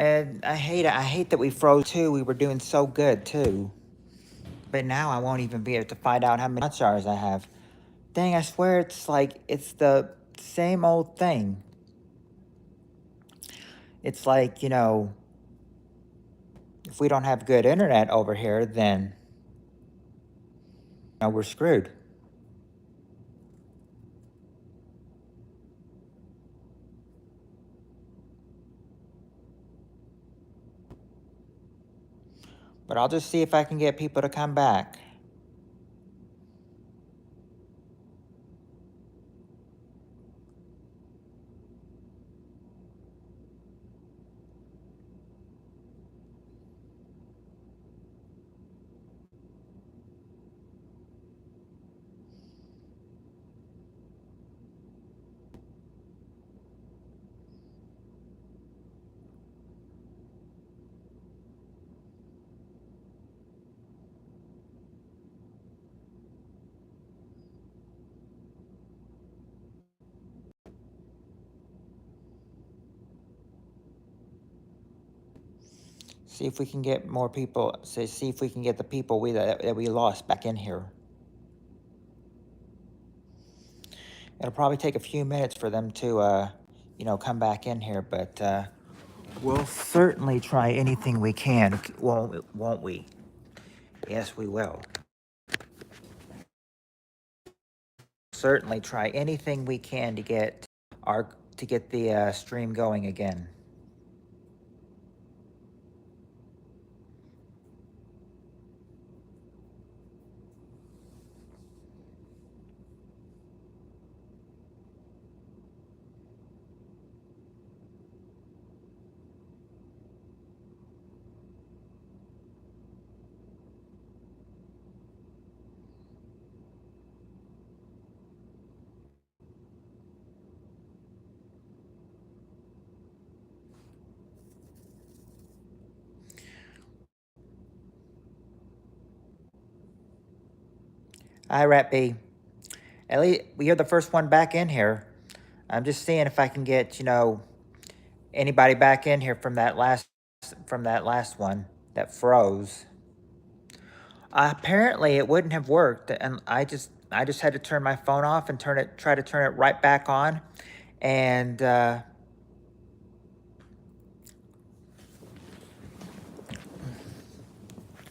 And I hate it. I hate that we froze too. We were doing so good too. But now I won't even be able to find out how many hot stars I have. Dang, I swear it's like, it's the same old thing. It's like, if we don't have good internet over here, then we're screwed. But I'll just see if I can get people to come back. See if we can get more people. See if we can get the people that we lost back in here. It'll probably take a few minutes for them to, come back in here, but we'll certainly try anything we can, won't we? Yes, we will. Certainly try anything we can to get the stream going again. Hi, Rat B. At least you're the first one back in here. I'm just seeing if I can get, anybody back in here from that last one that froze. Apparently it wouldn't have worked, and I just had to turn my phone off and try to turn it right back on, and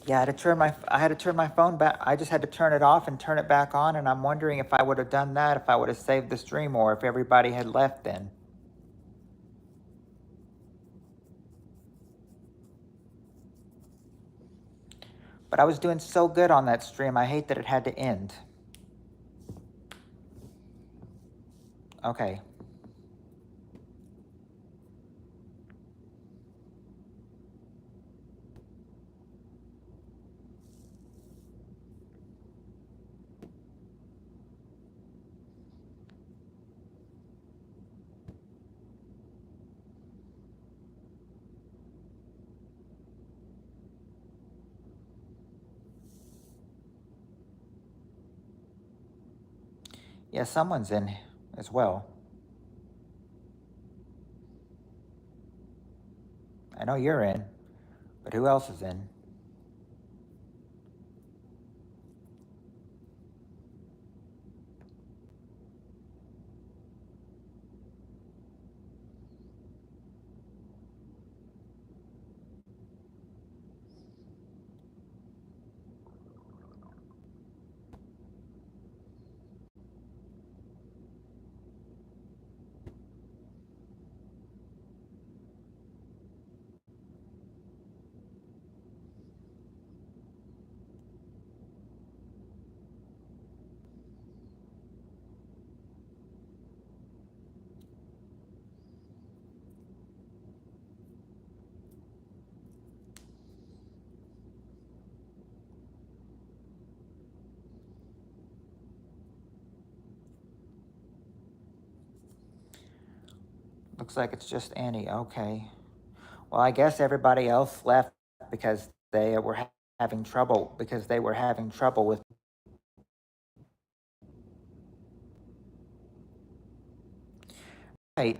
yeah, I had to turn my phone back. I just had to turn it off and turn it back on, and I'm wondering if I would have done that, if I would have saved the stream, or if everybody had left then. But I was doing so good on that stream. I hate that it had to end. Okay. Yeah, someone's in as well. I know you're in, but who else is in? Looks like it's just Annie. Okay. Well, I guess everybody else left because they were having trouble with. Right.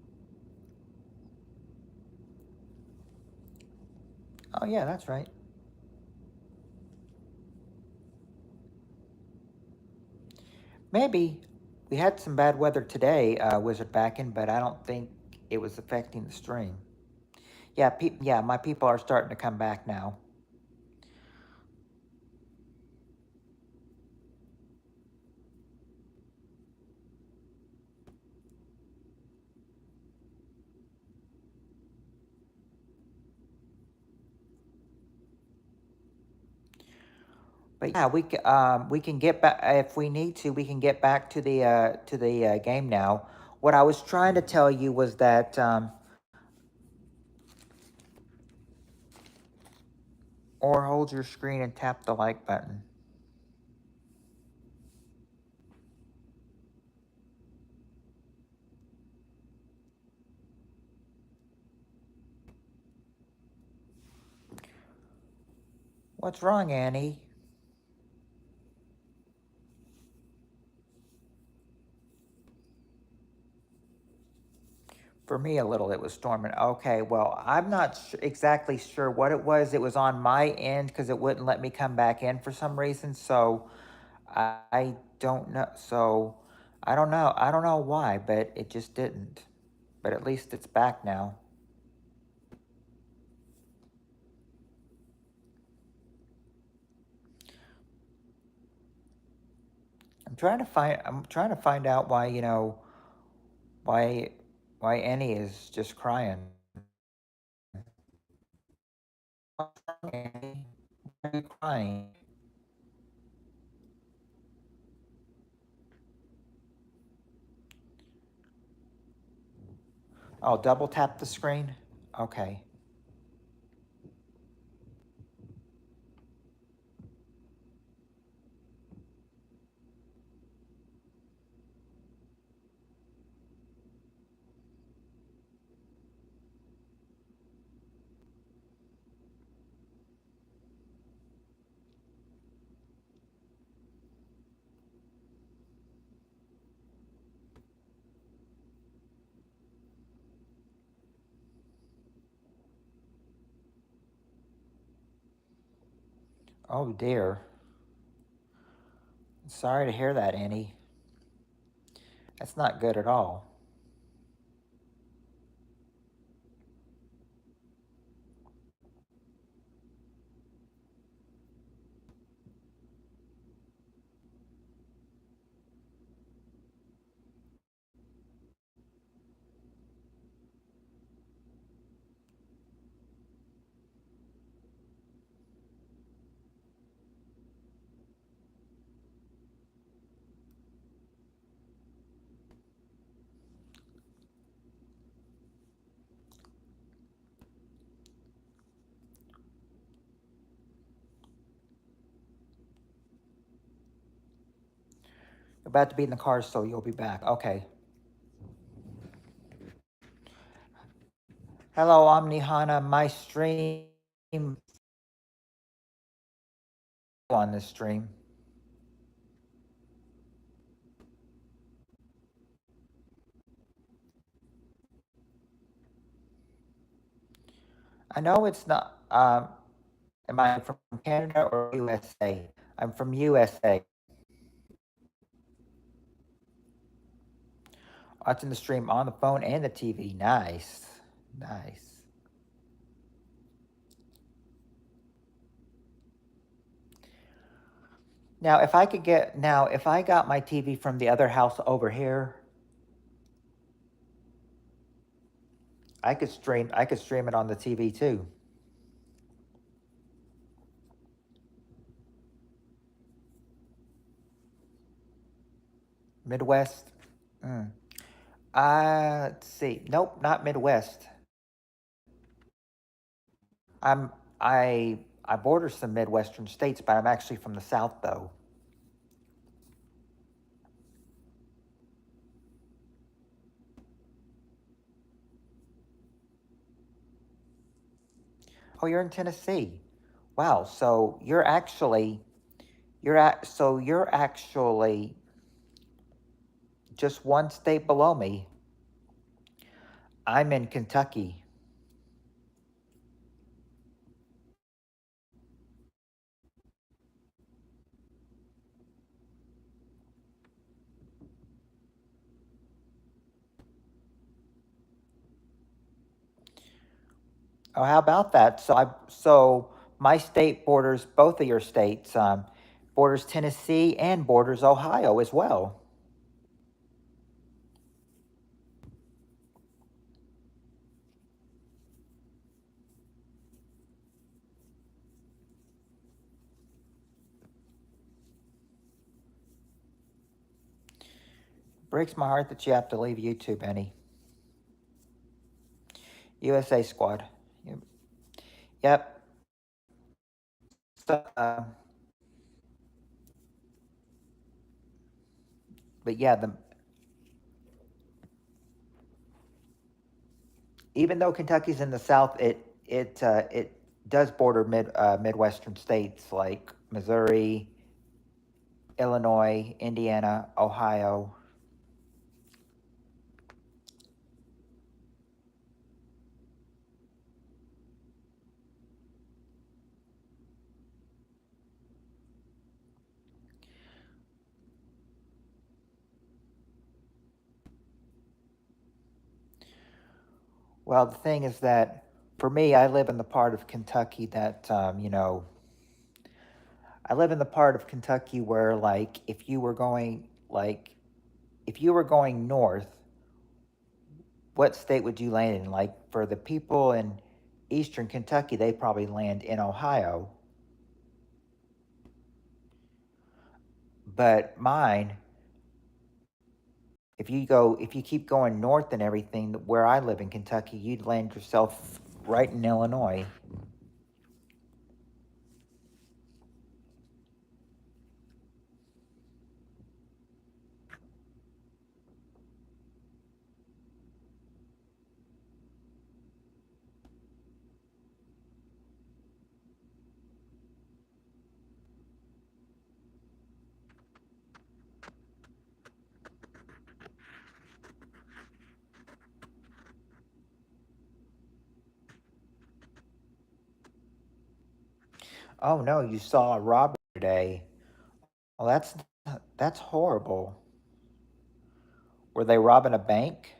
Oh, yeah, that's right. Maybe. We had some bad weather today, Wizard Backin, but I don't think it was affecting the stream. Yeah, yeah, my people are starting to come back now. But yeah, we can get back if we need to. We can get back to the game now. What I was trying to tell you was that or hold your screen and tap the like button. What's wrong, Annie? For me, a little. It was storming. Okay, well, I'm not exactly sure what it was. It was on my end because it wouldn't let me come back in for some reason. So I don't know. So I don't know. I don't know why, but it just didn't. But at least it's back now. I'm trying to find out why, why why Annie is just crying. What's wrong, Annie? Why are you crying? Oh, double tap the screen? Okay. Oh dear. Sorry to hear that, Annie. That's not good at all. You're about to be in the car, so you'll be back. Okay. Hello, Omnihana. My stream on this stream. I know it's not. Am I from Canada or USA? I'm from USA. Watching the stream on the phone and the TV. Nice. Nice. Now, if I got my TV from the other house over here, I could stream it on the TV too. Midwest. Mm. Let's see. Nope, not Midwest. I'm I border some Midwestern states, but I'm actually from the South though. Oh, you're in Tennessee. Wow. So you're actually just one state below me. I'm in Kentucky. Oh, how about that? So my state borders both of your states, borders Tennessee and borders Ohio as well. Breaks my heart that you have to leave YouTube, Benny. USA squad. Yep. So, but yeah, the even though Kentucky's in the South, it does border Midwestern states like Missouri, Illinois, Indiana, Ohio. Well, the thing is that for me, I live in the part of Kentucky that I live in the part of Kentucky where if you were going north, what state would you land in? Like for the people in eastern Kentucky, they probably land in Ohio. But mine, if you keep going north and everything, where I live in Kentucky, you'd land yourself right in Illinois. Oh no, you saw a robbery today. Well, that's horrible. Were they robbing a bank?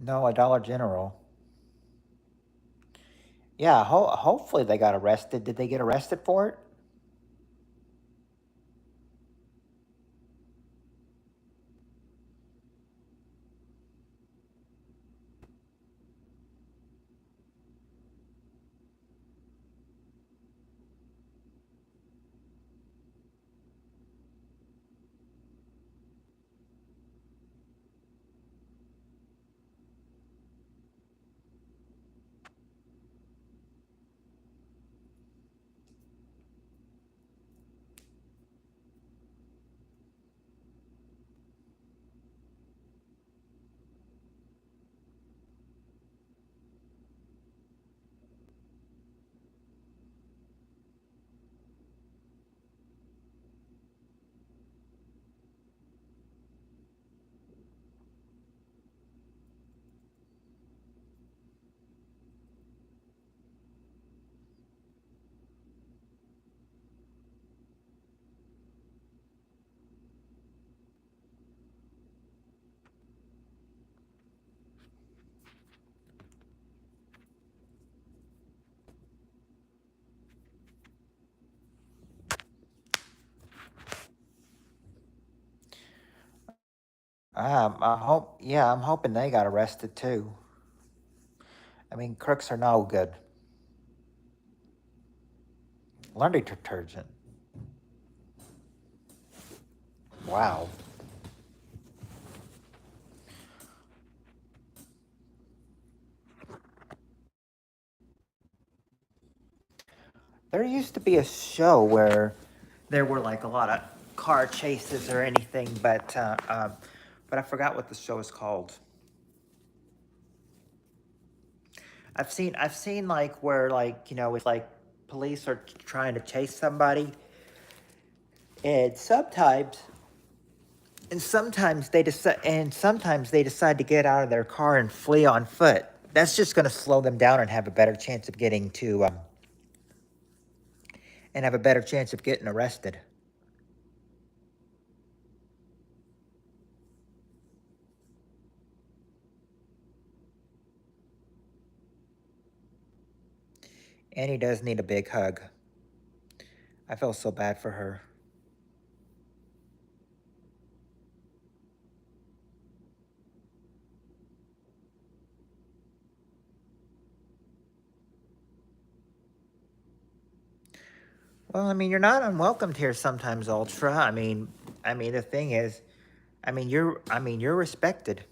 No, a Dollar General. Yeah, hopefully they got arrested. Did they get arrested for it? I'm hoping they got arrested too. I mean, crooks are no good. Laundry detergent. Wow. There used to be a show where there were like a lot of car chases or anything, but I forgot what the show is called. I've seen like where, like, it's like police are trying to chase somebody, and sometimes they decide to get out of their car and flee on foot. That's just going to slow them down and have a better chance of getting arrested. Annie does need a big hug. I feel so bad for her. Well, I mean, you're not unwelcomed here sometimes, Ultra. I mean, the thing is, you're respected.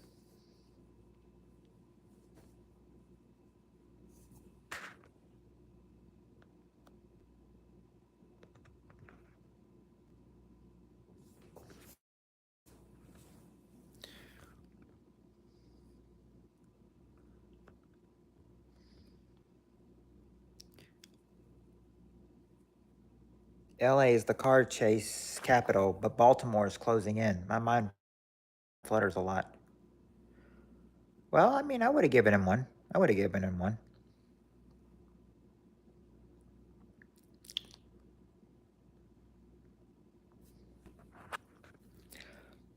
LA is the car chase capital, but Baltimore is closing in. My mind flutters a lot. Well, I mean, I would have given him one. I would have given him one.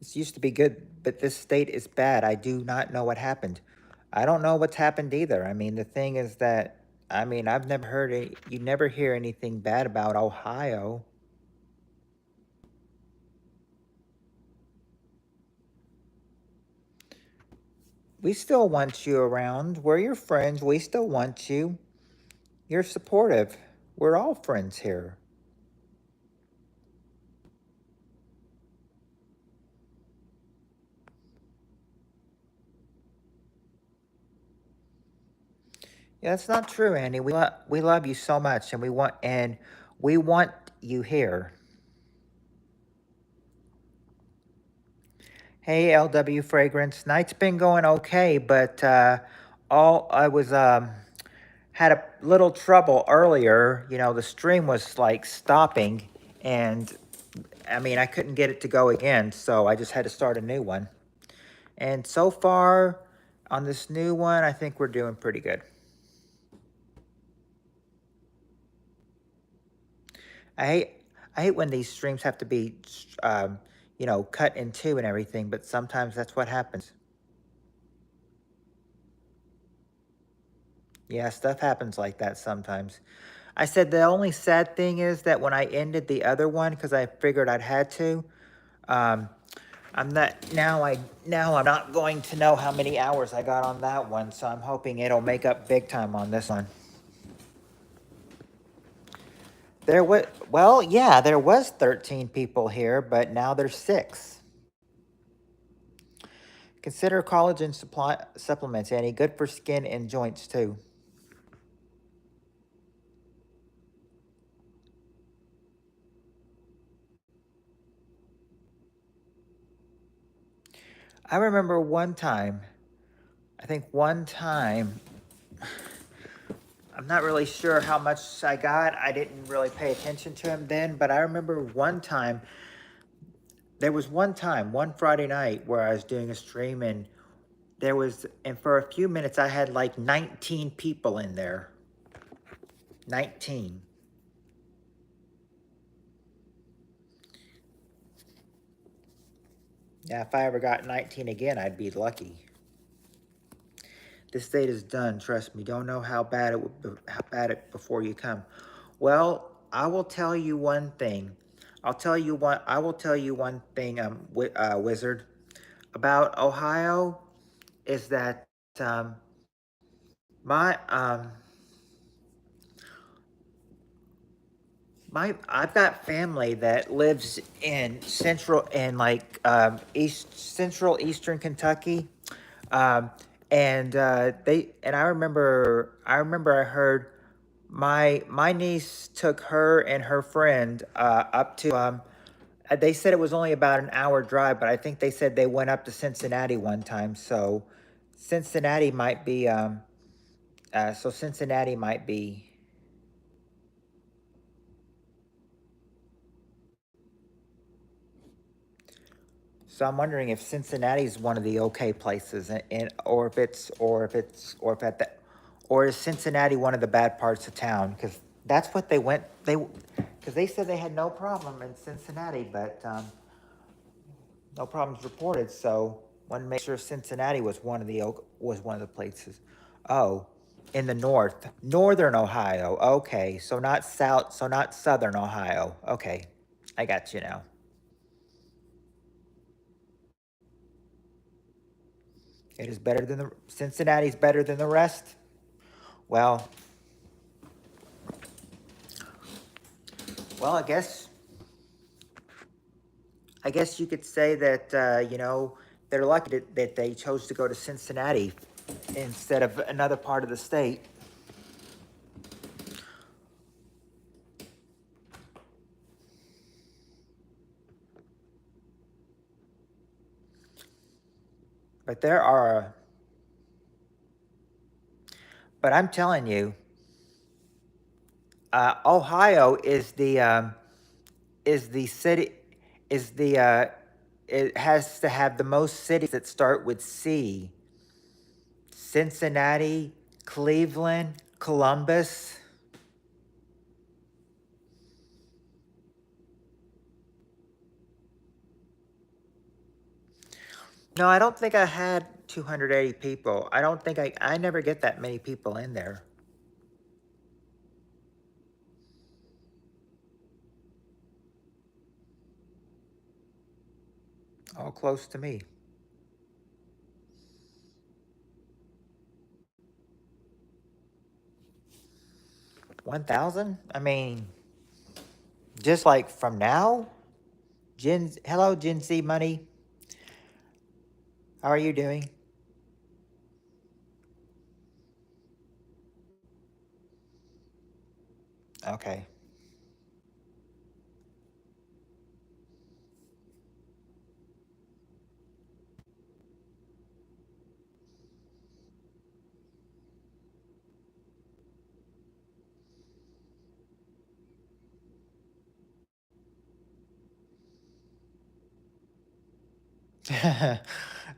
This used to be good, but this state is bad. I do not know what happened. I don't know what's happened either. I mean, the thing is that, I've never heard it. You never hear anything bad about Ohio. We still want you around. We're your friends. We still want you. You're supportive. We're all friends here. Yeah, that's not true, Andy. We love you so much, and we want you here. Hey, LW Fragrance. Night's been going okay, but all I was had a little trouble earlier. The stream was like stopping, and I couldn't get it to go again, so I just had to start a new one. And so far on this new one, I think we're doing pretty good. I hate I hate when these streams have to be cut in two and everything, but sometimes that's what happens. Yeah, stuff happens like that sometimes. I said the only sad thing is that when I ended the other one, because I figured I'd had to, um, I'm not now. I'm not going to know how many hours I got on that one, so I'm hoping it'll make up big time on this one. There was 13 people here, but now there's 6. Consider collagen supplements, Annie. Good for skin and joints too. I remember one time. I think one time. I'm not really sure how much I got. I didn't really pay attention to him then, but I remember one time. There was one time, one Friday night, where I was doing a stream, and for a few minutes, I had like 19 people in there. 19. Yeah, if I ever got 19 again, I'd be lucky. This date is done. Trust me. Don't know how bad it before you come. Well, I will tell you one thing. I will tell you one thing, Wizard, about Ohio, is that um, my I've got family that lives in central eastern Kentucky, um, and I remember I heard my niece took her and her friend up to they said it was only about an hour drive, but I think they said they went up to Cincinnati one time. So Cincinnati might be So Cincinnati might be. So I'm wondering if Cincinnati's one of the okay places, or if it's, or if at the, or is Cincinnati one of the bad parts of town? Because that's what because they said they had no problem in Cincinnati, but no problems reported. So wanted to make sure Cincinnati was was one of the places. Oh, in the northern Ohio. Okay, so not southern Ohio. Okay, I got you now. It is better than the Cincinnati's better than the rest. Well, well, I guess you could say that they're lucky that they chose to go to Cincinnati instead of another part of the state. But there are, but I'm telling you, Ohio is the city is the it has to have the most cities that start with C. Cincinnati, Cleveland, Columbus. No, I don't think I had 280 people. I don't think I never get that many people in there. All close to me. 1,000? I mean, just like from now? Hello, Gen Z Money. How are you doing? Okay.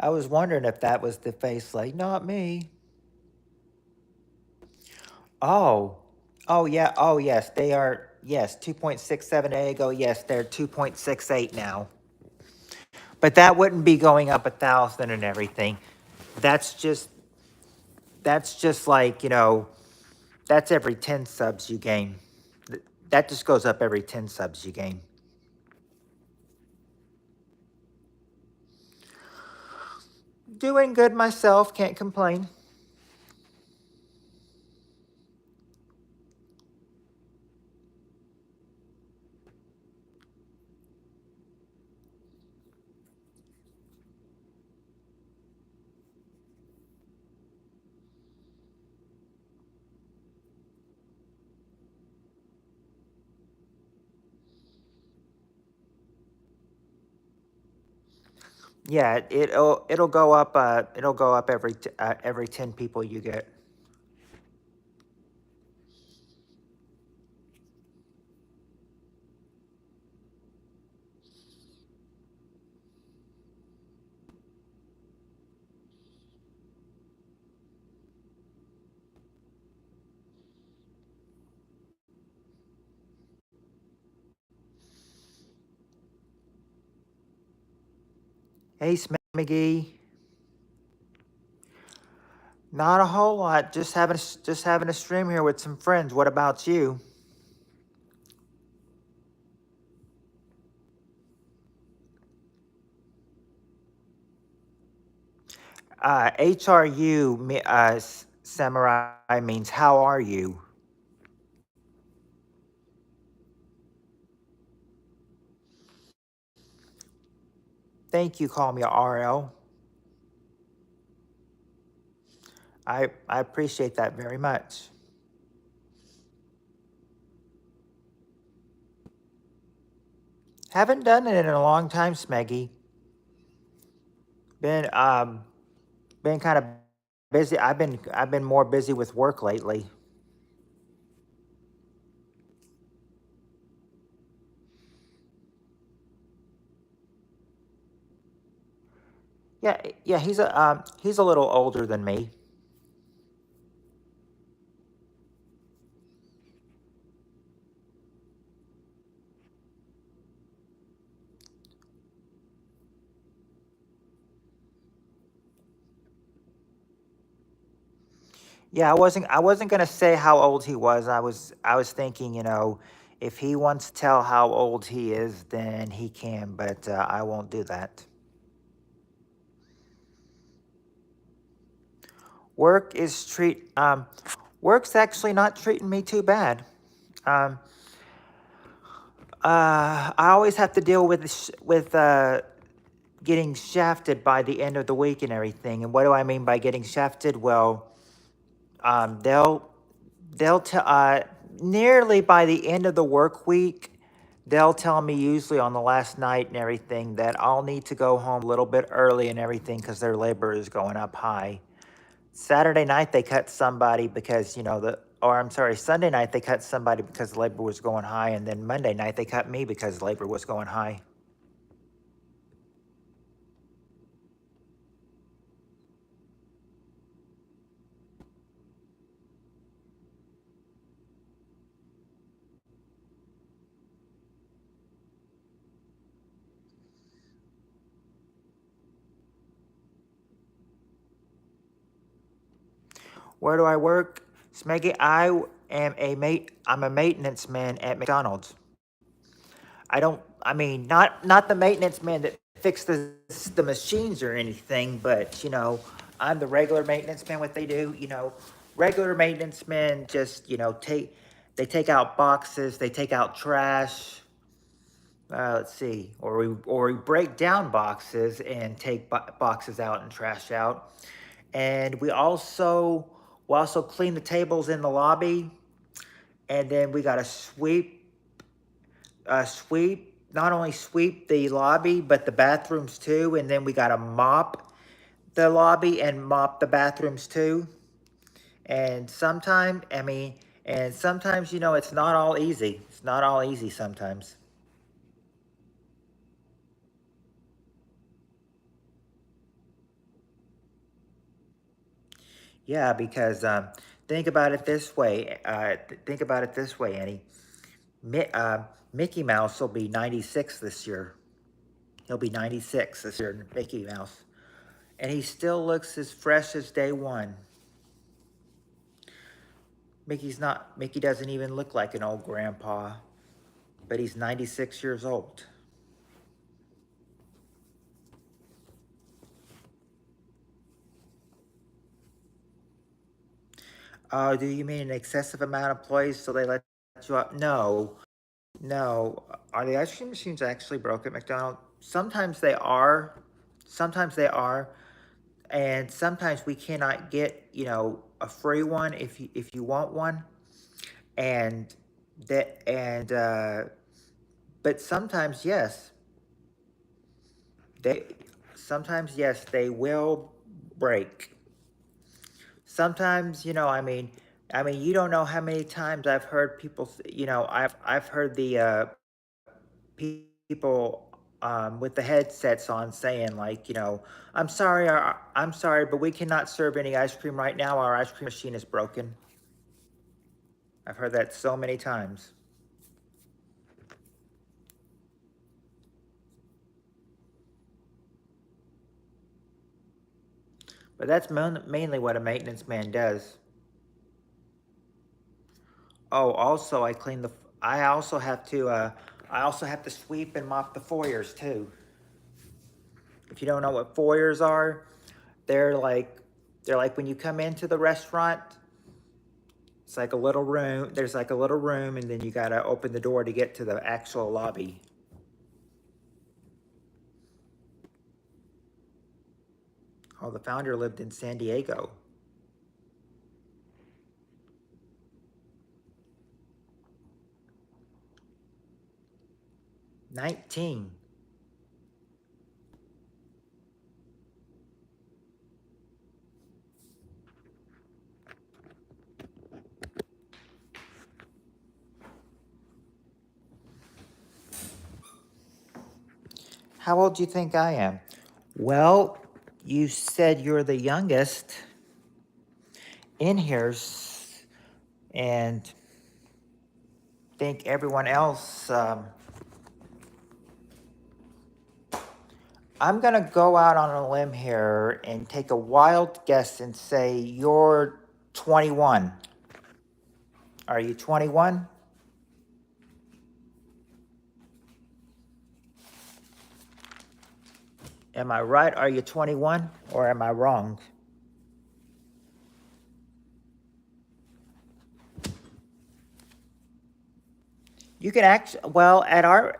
I was wondering if that was the face, like, not me. Oh, oh yeah, oh yes, they are, yes, 2.67 ago, yes, they're 2.68 now. But that wouldn't be going up 1,000 and everything. That's just, that's just like, that's every 10 subs you gain. That just goes up every 10 subs you gain. Doing good myself, can't complain. Yeah, it'll go up. It'll go up every 10 people you get. Hey, McGee. Not a whole lot. Just having a stream here with some friends. What about you? HRU samurai means how are you? Thank you. Call me RL. I appreciate that very much. Haven't done it in a long time, Smeggy. Been kind of busy. I've been more busy with work lately. Yeah, yeah, he's a little older than me. Yeah, I wasn't gonna say how old he was. I was thinking, if he wants to tell how old he is, then he can, but I won't do that. Work is treat work's actually not treating me too bad. Um, I always have to deal with getting shafted by the end of the week and everything. And what do I mean by getting shafted? Well, um, they'll they'll tell nearly by the end of the work week, they'll tell me usually on the last night and everything that I'll need to go home a little bit early and everything because their labor is going up high. Saturday night they cut somebody because or I'm sorry, Sunday night they cut somebody because labor was going high, and then Monday night they cut me because labor was going high. Where do I work? Smeggy, I'm a maintenance man at McDonald's. I mean, not the maintenance man that fixes the machines or anything, but I'm the regular maintenance man. What they do, regular maintenance men just they take out boxes, they take out trash. Let's see, or we break down boxes and take boxes out and trash out, and we also clean the tables in the lobby, and then we got to sweep, not only sweep the lobby, but the bathrooms too. And then we got to mop the lobby and mop the bathrooms too. And sometimes, it's not all easy. It's not all easy sometimes. Yeah, because think about it this way. Think about it this way, Annie. Mickey Mouse will be 96 this year. He'll be 96 this year, Mickey Mouse. And he still looks as fresh as day one. Mickey doesn't even look like an old grandpa, but he's 96 years old. Do you mean an excessive amount of employees so they let you up? No, no. Are the ice cream machines actually broke at McDonald's? Sometimes they are. Sometimes they are. And sometimes we cannot get, a free one if you want one. And that and but they sometimes yes, they will break. Sometimes, I mean, you don't know how many times I've heard people, I've heard the people with the headsets on saying like, I'm sorry, but we cannot serve any ice cream right now. Our ice cream machine is broken. I've heard that so many times. But that's mainly what a maintenance man does. Oh, also I also have to sweep and mop the foyers too. If you don't know what foyers are, they're like they're like when you come into the restaurant, it's like a little room. There's like a little room, and then you gotta open the door to get to the actual lobby. Oh, the founder lived in San Diego. 19. How old do you think I am? Well, you said you're the youngest in here, and think everyone else. I'm gonna go out on a limb here and take a wild guess and say you're 21. Are you 21? Am I right? Are you 21 or am I wrong? You can actually, well, at our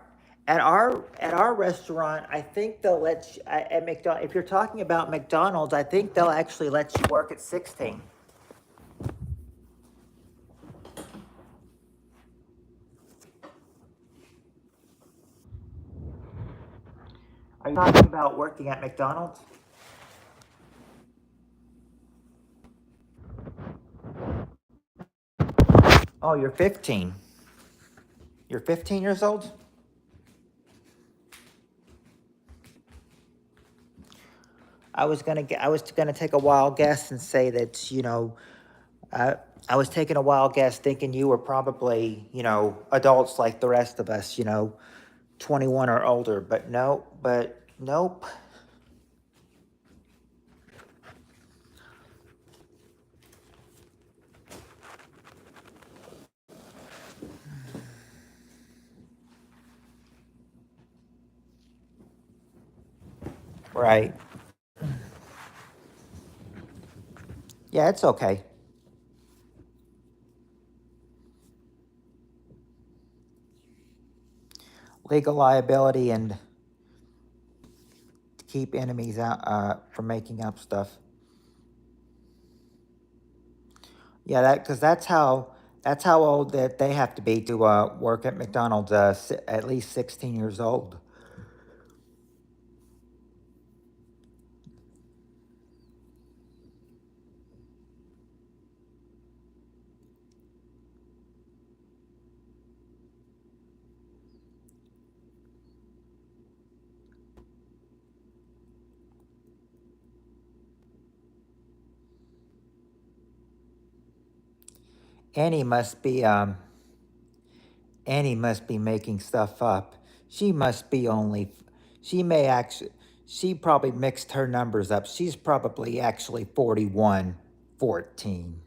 restaurant, I think they'll let you, at McDonald's, if you're talking about McDonald's, I think they'll actually let you work at 16. Are you talking about working at McDonald's? Oh, you're 15. You're 15 years old? I was gonna take a wild guess and say that, I, I was taking a wild guess thinking you were probably, adults like the rest of us, 21 or older, but no, but nope. Right. Yeah, it's okay. Legal liability and to keep enemies out from making up stuff. Yeah, because that's how old that they have to be to work at McDonald's. At least 16 years old. Annie must be um Annie must be making stuff up. She must be only. She may actually. She probably mixed her numbers up. She's probably actually 41, 14.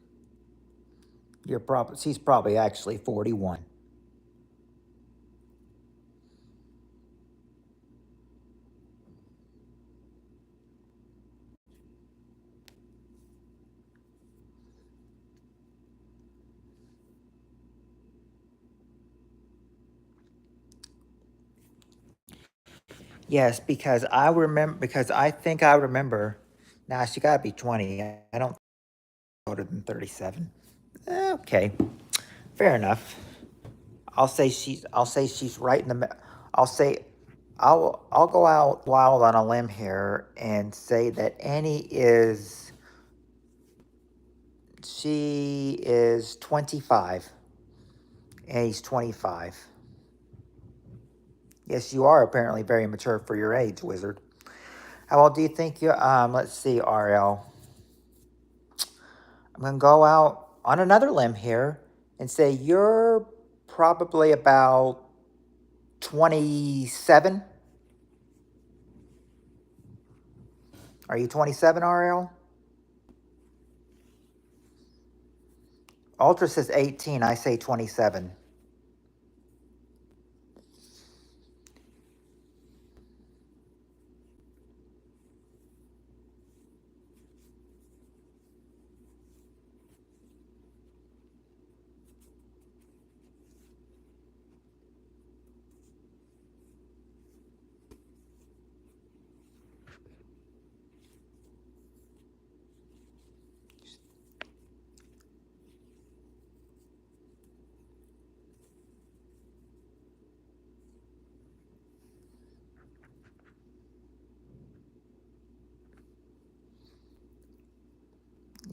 She's probably actually 41. Yes, because I remember. Because I think I remember. Nah, she got to be 20. I don't older than 37. Okay, fair enough. I'll say she's right in the. I'll say. I'll go out wild on a limb here and say that Annie is. She is 25. And he's 25. Yes, you are apparently very mature for your age, wizard. How old do you think you let's see, RL. I'm gonna go out on another limb here and say you're probably about 27. Are you 27, RL? Ultra says 18. I say 27.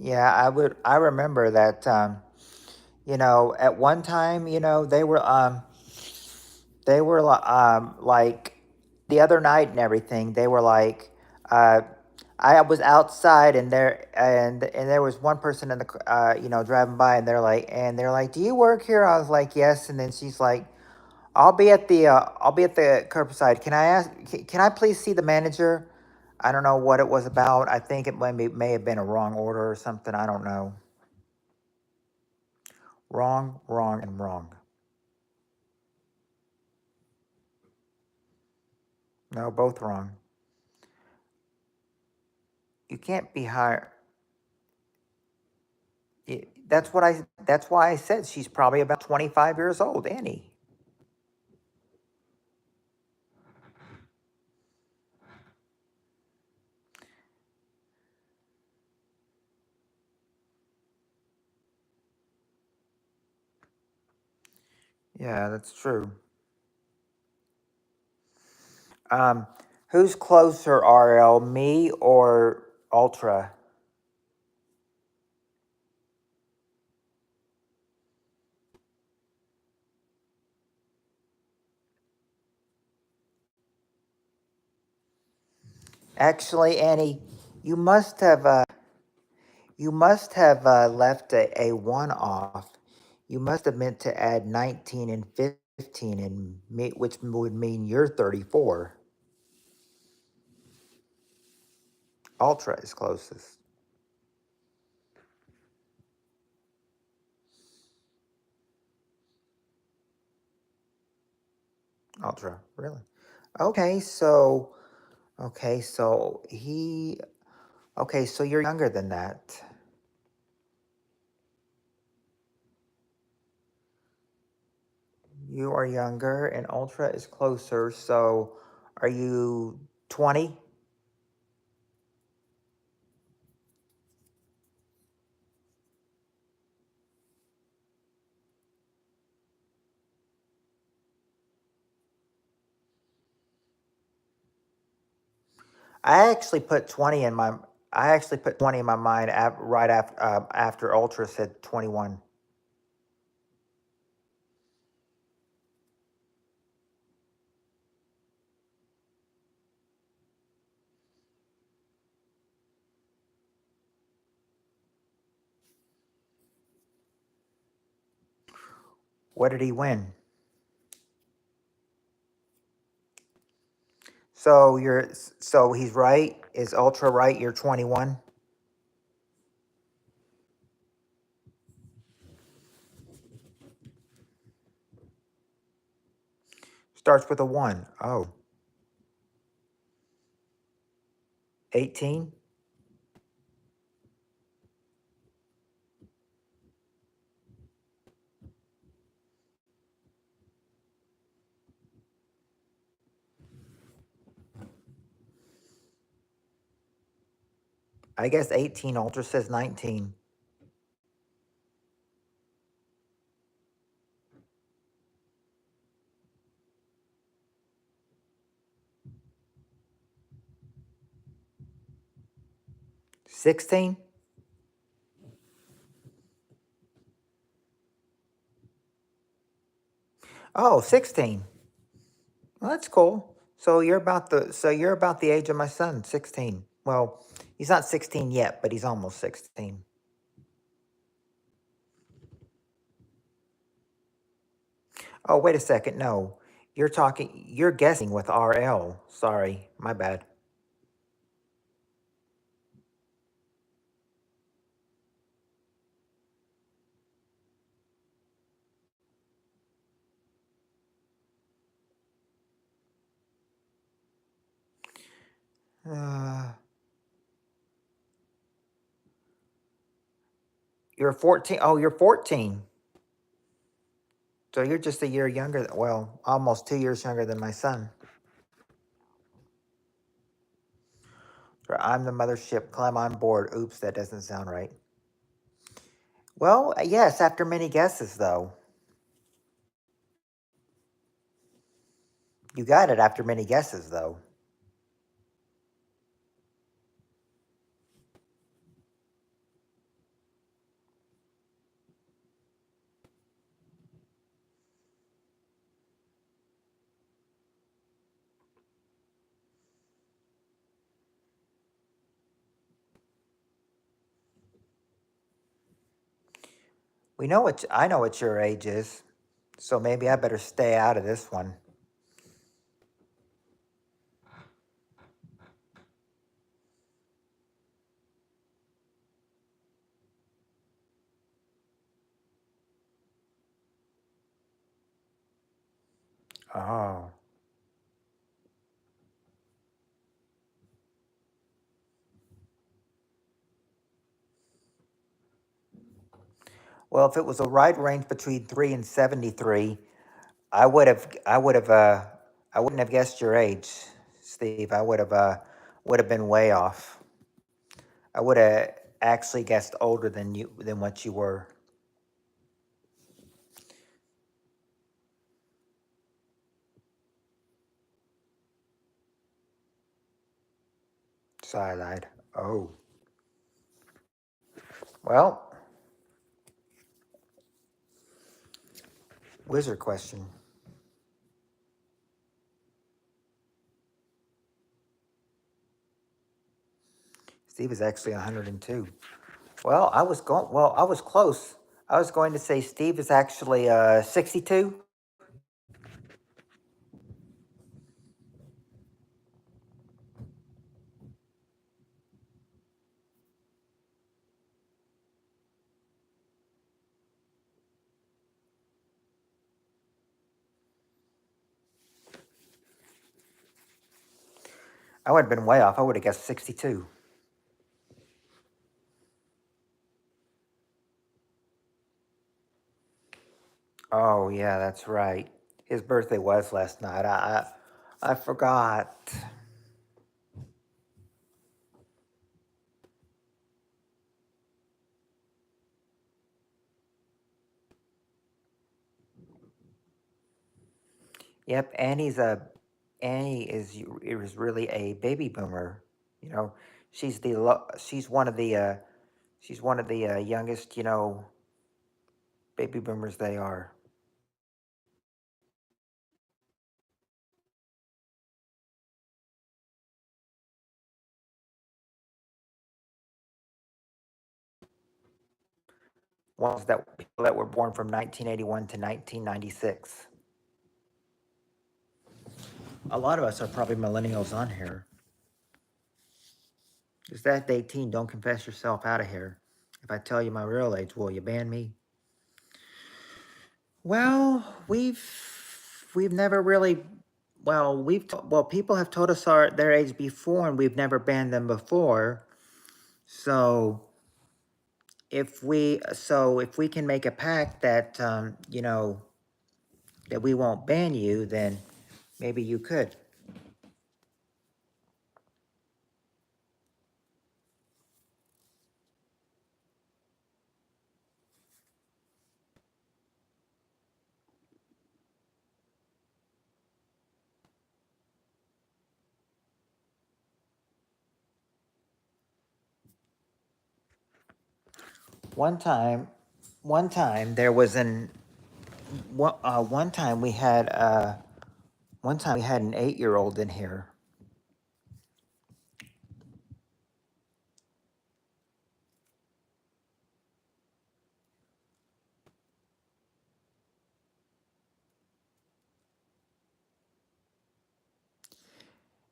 Yeah, I would. I remember that. At one time, they were like the other night and everything, they were like, uh, I was outside and there was one person in the driving by and they're like, do you work here? I was like, yes. And then she's like, I'll be at the curbside. Can I please see the manager? I don't know what it was about. I think it may have been a wrong order or something. I don't know. Wrong, wrong, and wrong. No, both wrong. You can't be hired. That's why I said she's probably about 25 years old, Annie. Yeah, that's true. Um, who's closer, RL, me or Ultra? Actually, Annie, you must have left a one off. You must have meant to add 19 and 15 which would mean you're 34. Ultra is closest. Ultra, really? Okay, so okay, so he okay, so you're younger than that. You are younger and Ultra is closer. So are you 20? I actually put 20 in my I actually put 20 in my mind right after Ultra said 21. What did he win? So he's right. Is Ultra right? You're 21. Starts with a 1. Oh, 18. I guess 18. Ultra says 19. 16. Oh, 16. Well, that's cool. You're about the age of my son, 16. Well, he's not 16 yet, but he's almost 16. Oh, wait a second. No. You're guessing with RL. Sorry, my bad. Uh, you're 14. Oh, you're 14. So you're just a year younger, well, almost 2 years younger than my son. So I'm the mothership, climb on board. Oops, that doesn't sound right. Well, yes, after many guesses, though. You got it after many guesses, though. I know what your age is, so maybe I better stay out of this one. Oh. Well, if it was a wide range between 3 and 73, I wouldn't have guessed your age, Steve. I would have been way off. I would have actually guessed older than what you were. Side-eyed. Oh. Well, wizard question. Steve is actually 102. Well, I was close. I was going to say Steve is actually 62. I would have been way off. I would have guessed 62. Oh yeah, that's right. His birthday was last night. I forgot. Yep, Annie is really a baby boomer. You know, she's one of the youngest, baby boomers they are. Ones that people that were born from 1981 to 1996. A lot of us are probably millennials on here. Is that 18? Don't confess yourself out of here. If I tell you my real age, will you ban me? Well, we've never really well people have told us their age before and we've never banned them before. So if we can make a pact that that we won't ban you, then maybe you could. One time, one time there was an one time we had an 8-year-old in here.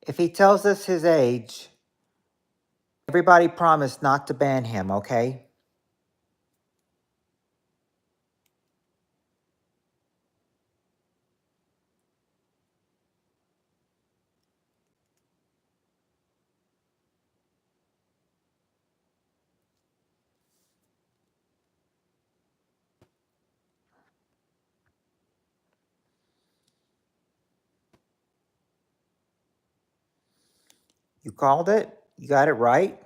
If he tells us his age, everybody promise not to ban him, okay? You called it. You got it right.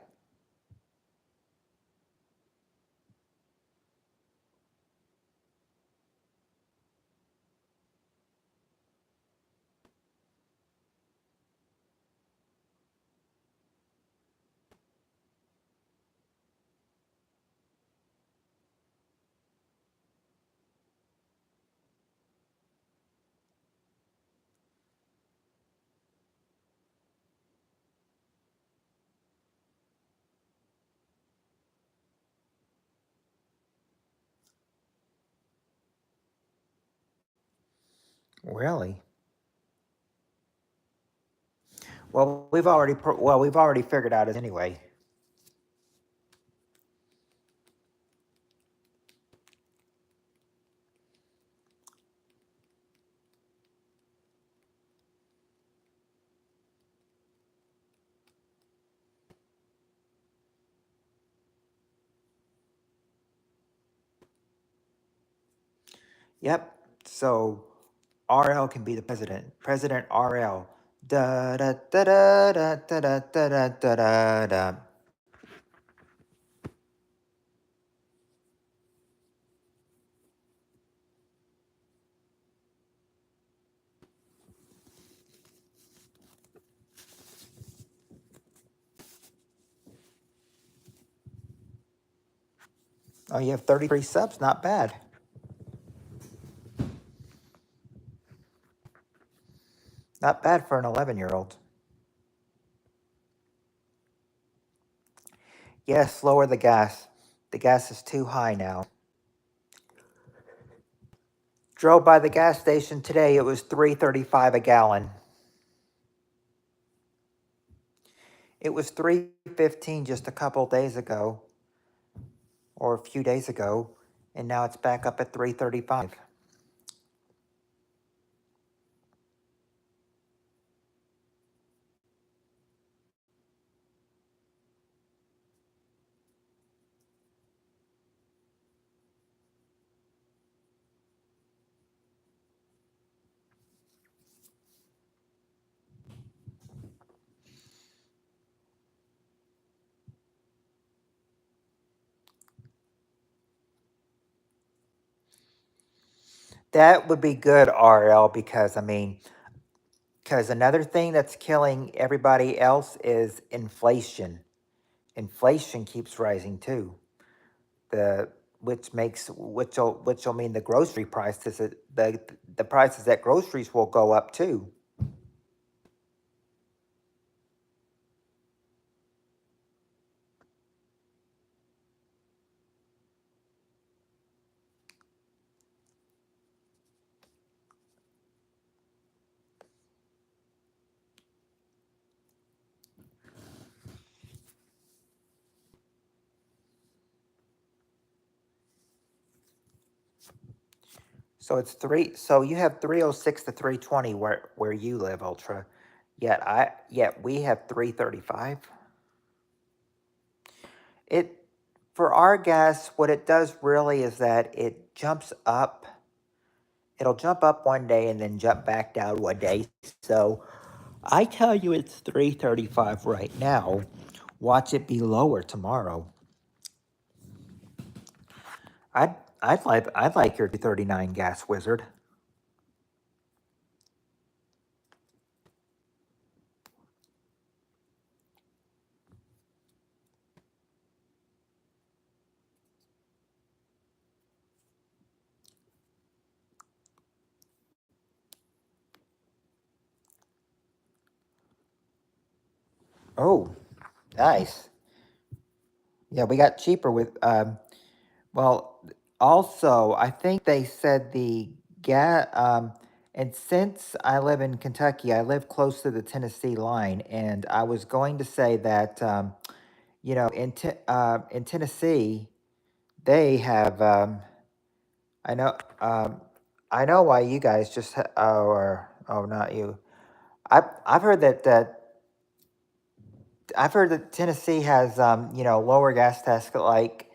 Really? Well, we've already figured out it anyway. Yep. So RL can be the president. President RL. Da da da da da da da da da da da. Oh, you have 33 subs. Not bad. Not bad for an 11-year-old. Yes, lower the gas. The gas is too high now. Drove by the gas station today. It was 3.35 a gallon. It was 3.15 just a couple days ago, or a few days ago, and now it's back up at 3.35. That would be good, RL, because another thing that's killing everybody else is inflation. Inflation keeps rising too. The which will mean the grocery prices, the prices at groceries will go up too. So you have 306 to 320 where you live, Ultra. Yet we have 335. It For our gas, what it does really is that it jumps up. It'll jump up one day and then jump back down one day. So I tell you it's 335 right now. Watch it be lower tomorrow. I'd like your 239 gas wizard. Oh, nice. Yeah, we got cheaper with well, also, I think they said the gas, and since I live in Kentucky, I live close to the Tennessee line, and I was going to say that, in Tennessee, they have, I know, I know why you guys just, not you. I've heard that Tennessee has, lower gas tax, like,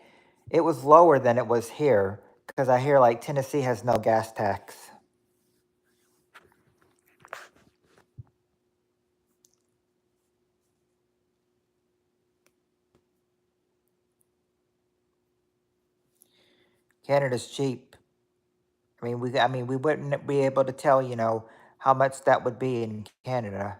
it was lower than it was here because I hear like Tennessee has no gas tax. Canada's cheap. I mean, we wouldn't be able to tell, how much that would be in Canada.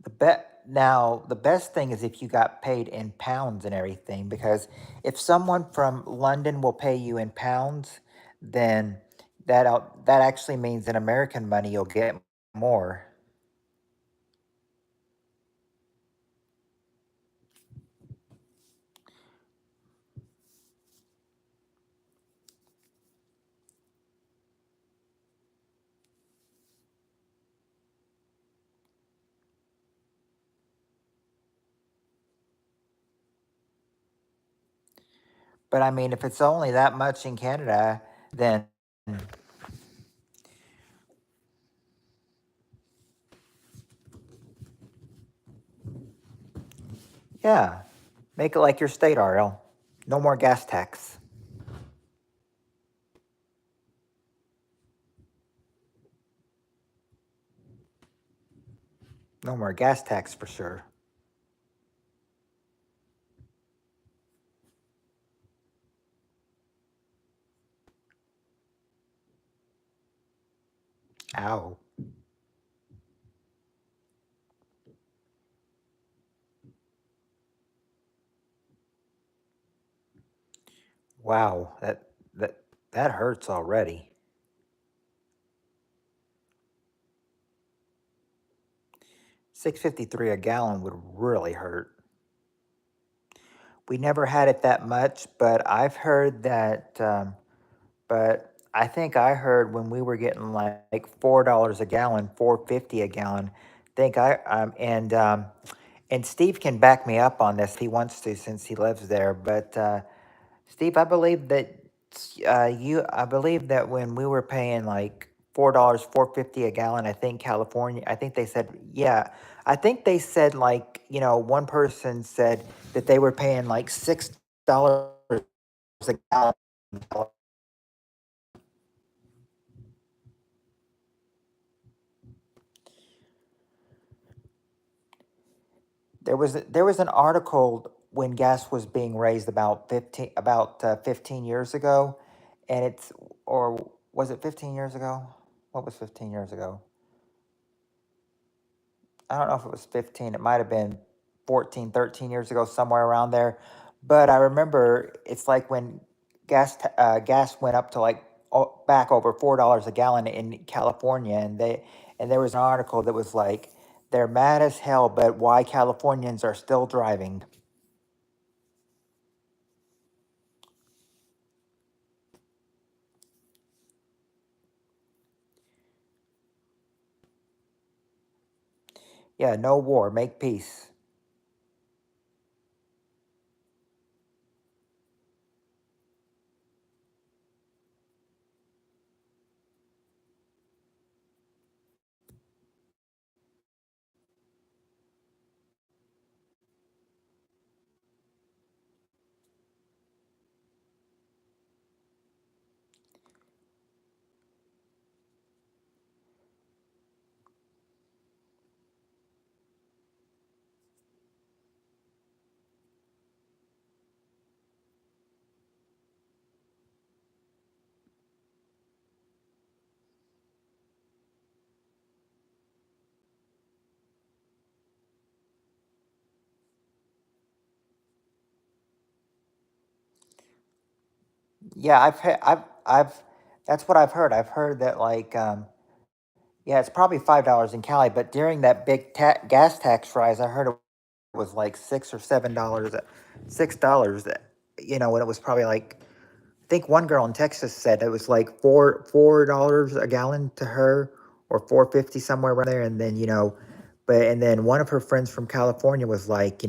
The best thing is if you got paid in pounds and everything, because if someone from London will pay you in pounds, then that actually means in American money you'll get more. But I mean, if it's only that much in Canada, then yeah, make it like your state, RL. No more gas tax. No more gas tax for sure. Ow. Wow. That hurts already. 6.53 a gallon would really hurt. We never had it that much, but I've heard that. But I think I heard when we were getting like $4 a gallon, 4.50 a gallon. Think I and Steve can back me up on this if he wants to, since he lives there. But Steve, I believe that I believe that when we were paying like $4, 4.50 a gallon, I think California, I think they said, yeah, I think they said like, one person said that they were paying like $6 a gallon. There was an article when gas was being raised about 15 years ago, and it's or was it 15 years ago? What was 15 years ago? I don't know if it was 15. It might have been 14, 13 years ago, somewhere around there. But I remember it's like when gas went up to like back over $4 a gallon in California, and there was an article that was like they're mad as hell, but why Californians are still driving. Yeah, no war, make peace. Yeah, I've that's what I've heard. I've heard that like yeah, it's probably $5 in Cali, but during that big gas tax rise, I heard it was like $6 or $7, $6. When it was probably like I think one girl in Texas said it was like $4 a gallon to her, or 4.50 somewhere around there, and then and then one of her friends from California was like,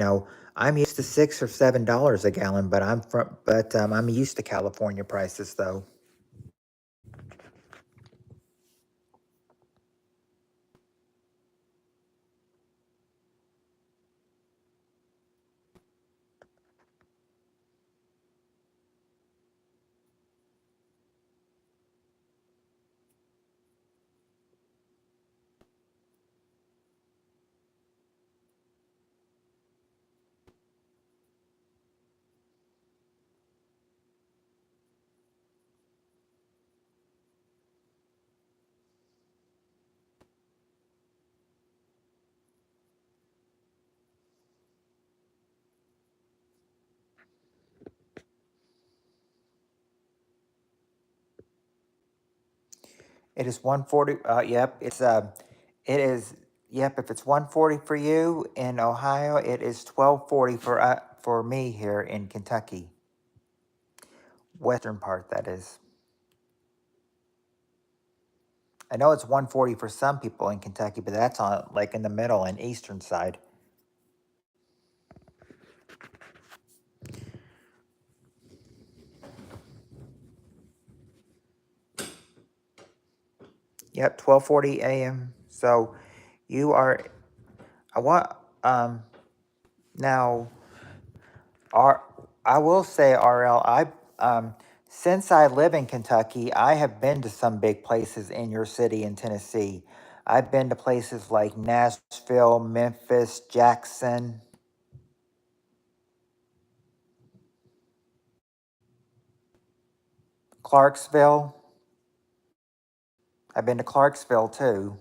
I'm used to $6 or $7 a gallon, but I'm used to California prices though. It is 140. Yep, it is. Yep, if it's 140 for you in Ohio, it is 12.40 for me here in Kentucky, western part that is. I know it's 140 for some people in Kentucky, but that's on like in the middle and eastern side. Yep, 12:40 a.m. So you are. I want now. R. I will say, RL. Um since I live in Kentucky, I have been to some big places in your city in Tennessee. I've been to places like Nashville, Memphis, Jackson, Clarksville. I've been to Clarksville too.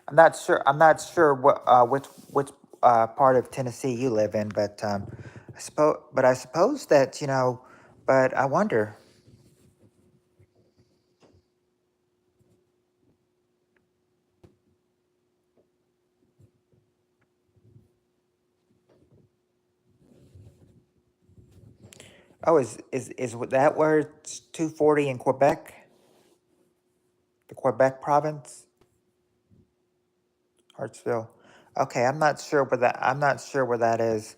I'm not sure which part of Tennessee you live in, but I suppose that But I wonder. Oh, is that where it's 240 in Quebec, the Quebec province, Hartsville? Okay, I'm not sure where that is.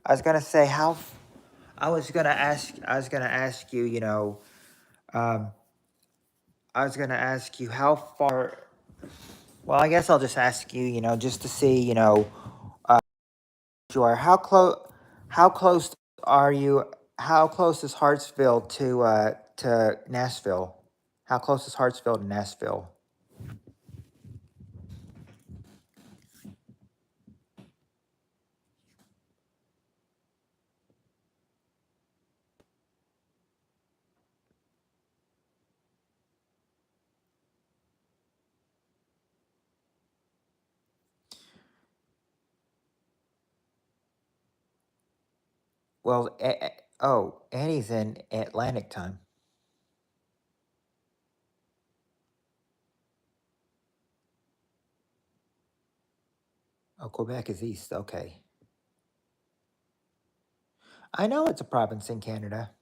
I was gonna say how. I was gonna ask you. Um, I was gonna ask you how far. Well, I guess I'll just ask you. Just to see. You are how close are you how close is Hartsville to Nashville? How close is Hartsville to Nashville? Well, oh, Annie's in Atlantic time. Oh, Quebec is east. Okay. I know it's a province in Canada.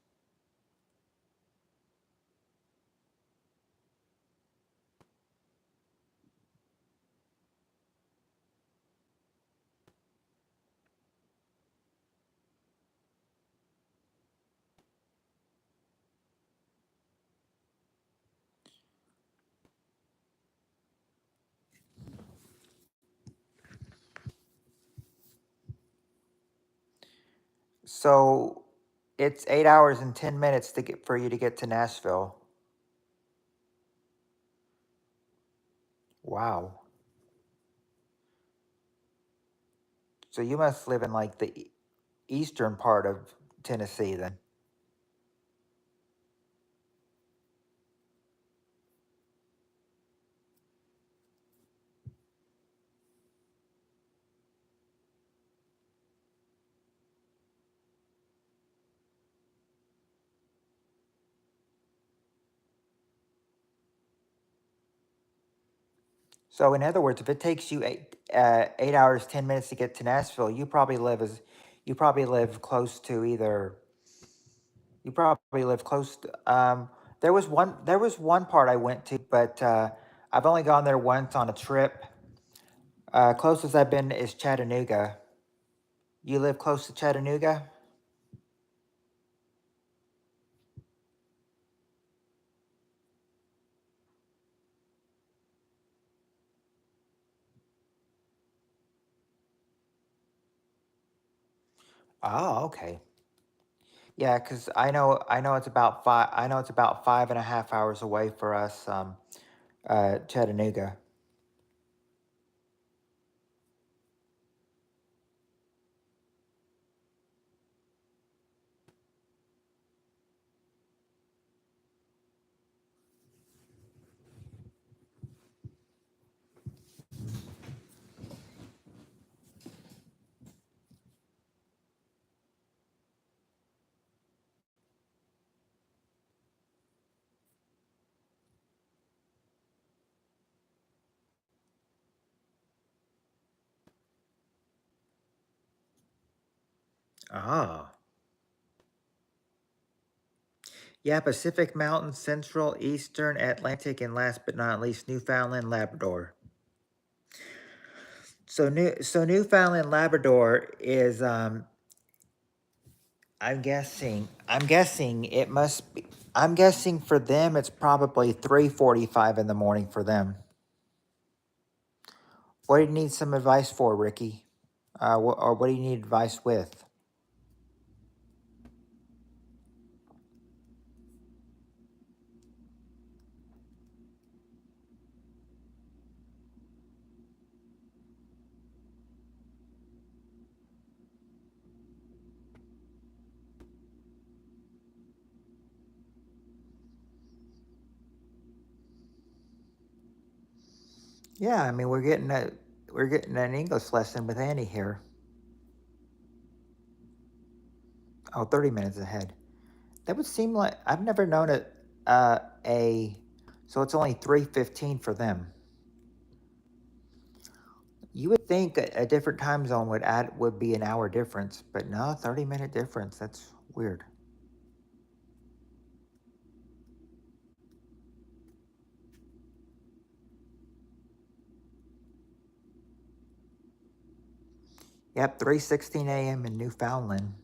So it's 8 hours and 10 minutes to get for you to get to Nashville. Wow. So you must live in like the eastern part of Tennessee then. So in other words, if it takes you 8 hours 10 minutes to get to Nashville, you probably live close to either you probably live close to, there was one part I went to, but I've only gone there once on a trip. Closest I've been is Chattanooga. You live close to Chattanooga? Oh, okay. Yeah, because I know it's about 5.5 hours away for us. Chattanooga. Ah. Yeah, Pacific Mountain, Central, Eastern, Atlantic, and last but not least, Newfoundland, Labrador. So Newfoundland, Labrador is I'm guessing it must be. I'm guessing for them it's probably 3:45 in the morning for them. What do you need some advice for, Ricky? Or what do you need advice with? Yeah, I mean we're getting an English lesson with Annie here. Oh, 30 minutes ahead. That would seem like I've never known it a so it's only 3:15 for them. You would think a different time zone would be an hour difference, but no, 30-minute difference. That's weird. Yep, 3:16 a.m. in Newfoundland.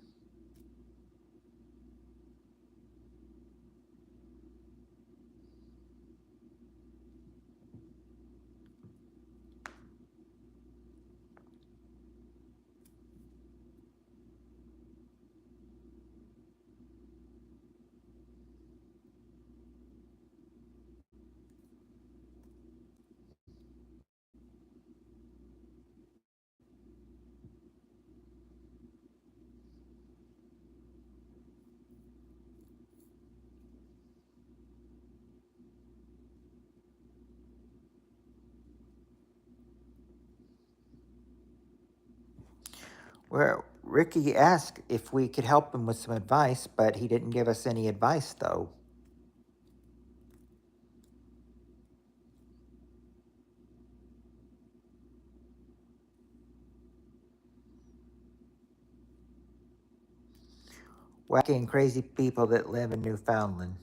Where Ricky asked if we could help him with some advice, but he didn't give us any advice though. Wacky and crazy people that live in Newfoundland.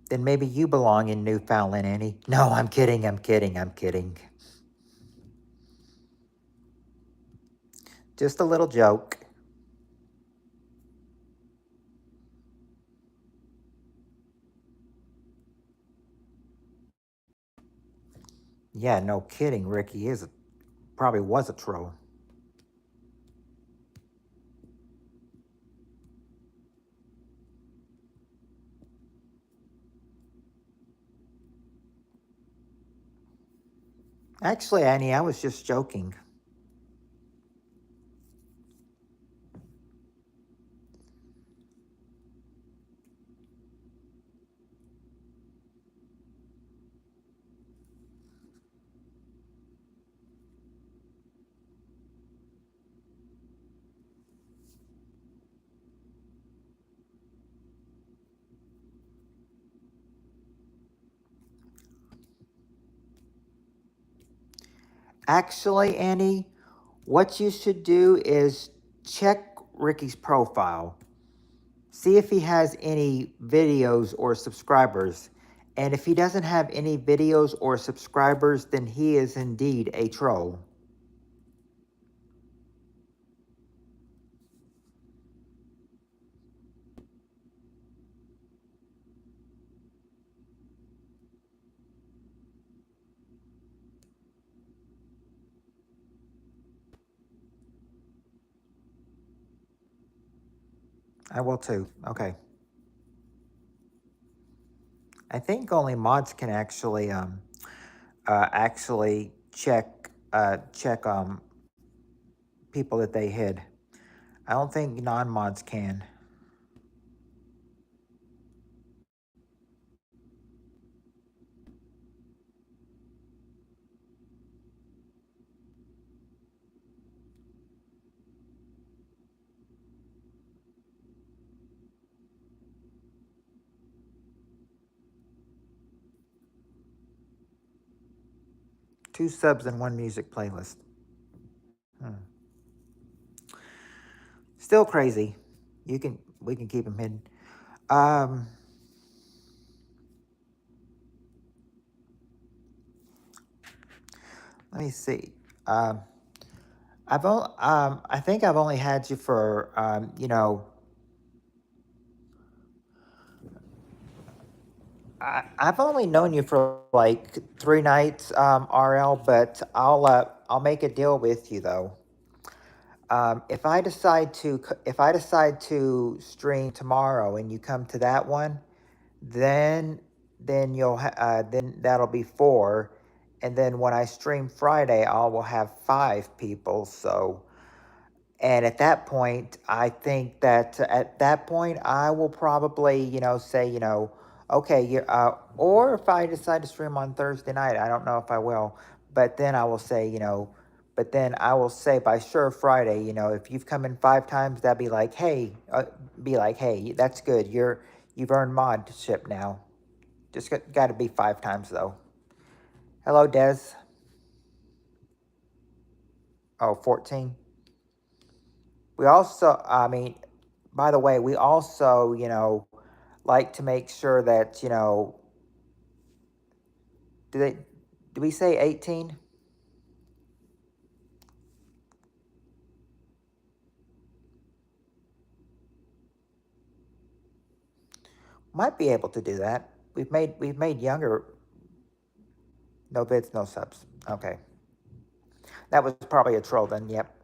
Then maybe you belong in Newfoundland, Annie. No, I'm kidding, I'm kidding, I'm kidding. Just a little joke. Yeah, no kidding. Ricky probably was a troll. Actually, Annie, I was just joking. Actually, Annie, what you should do is check Ricky's profile. See if he has any videos or subscribers. And if he doesn't have any videos or subscribers, then he is indeed a troll. I will too. Okay. I think only mods can actually check people that they hid. I don't think non-mods can. Two subs and one music playlist. Still crazy. We can keep them hidden. Um, Let me see. Um, I think I've only had you for I've only known you for like 3 nights, RL. But I'll make a deal with you though. If I decide to stream tomorrow and you come to that one, then then that'll be four, and then when I stream Friday, I will have 5 people. So, and at that point, I think that at that point, I will probably, say, okay, or if I decide to stream on Thursday night, I don't know if I will, but then I will say, but then I will say by sure Friday, if you've come in 5 times, that'd be like, hey, that's good. You've earned modship now. Just got to be 5 times though. Hello, Des. Oh, 14. We also, I mean, by the way, we also, like to make sure that, do they, do we say 18? Might be able to do that. We've made younger, no bids, no subs. Okay. That was probably a troll then. Yep.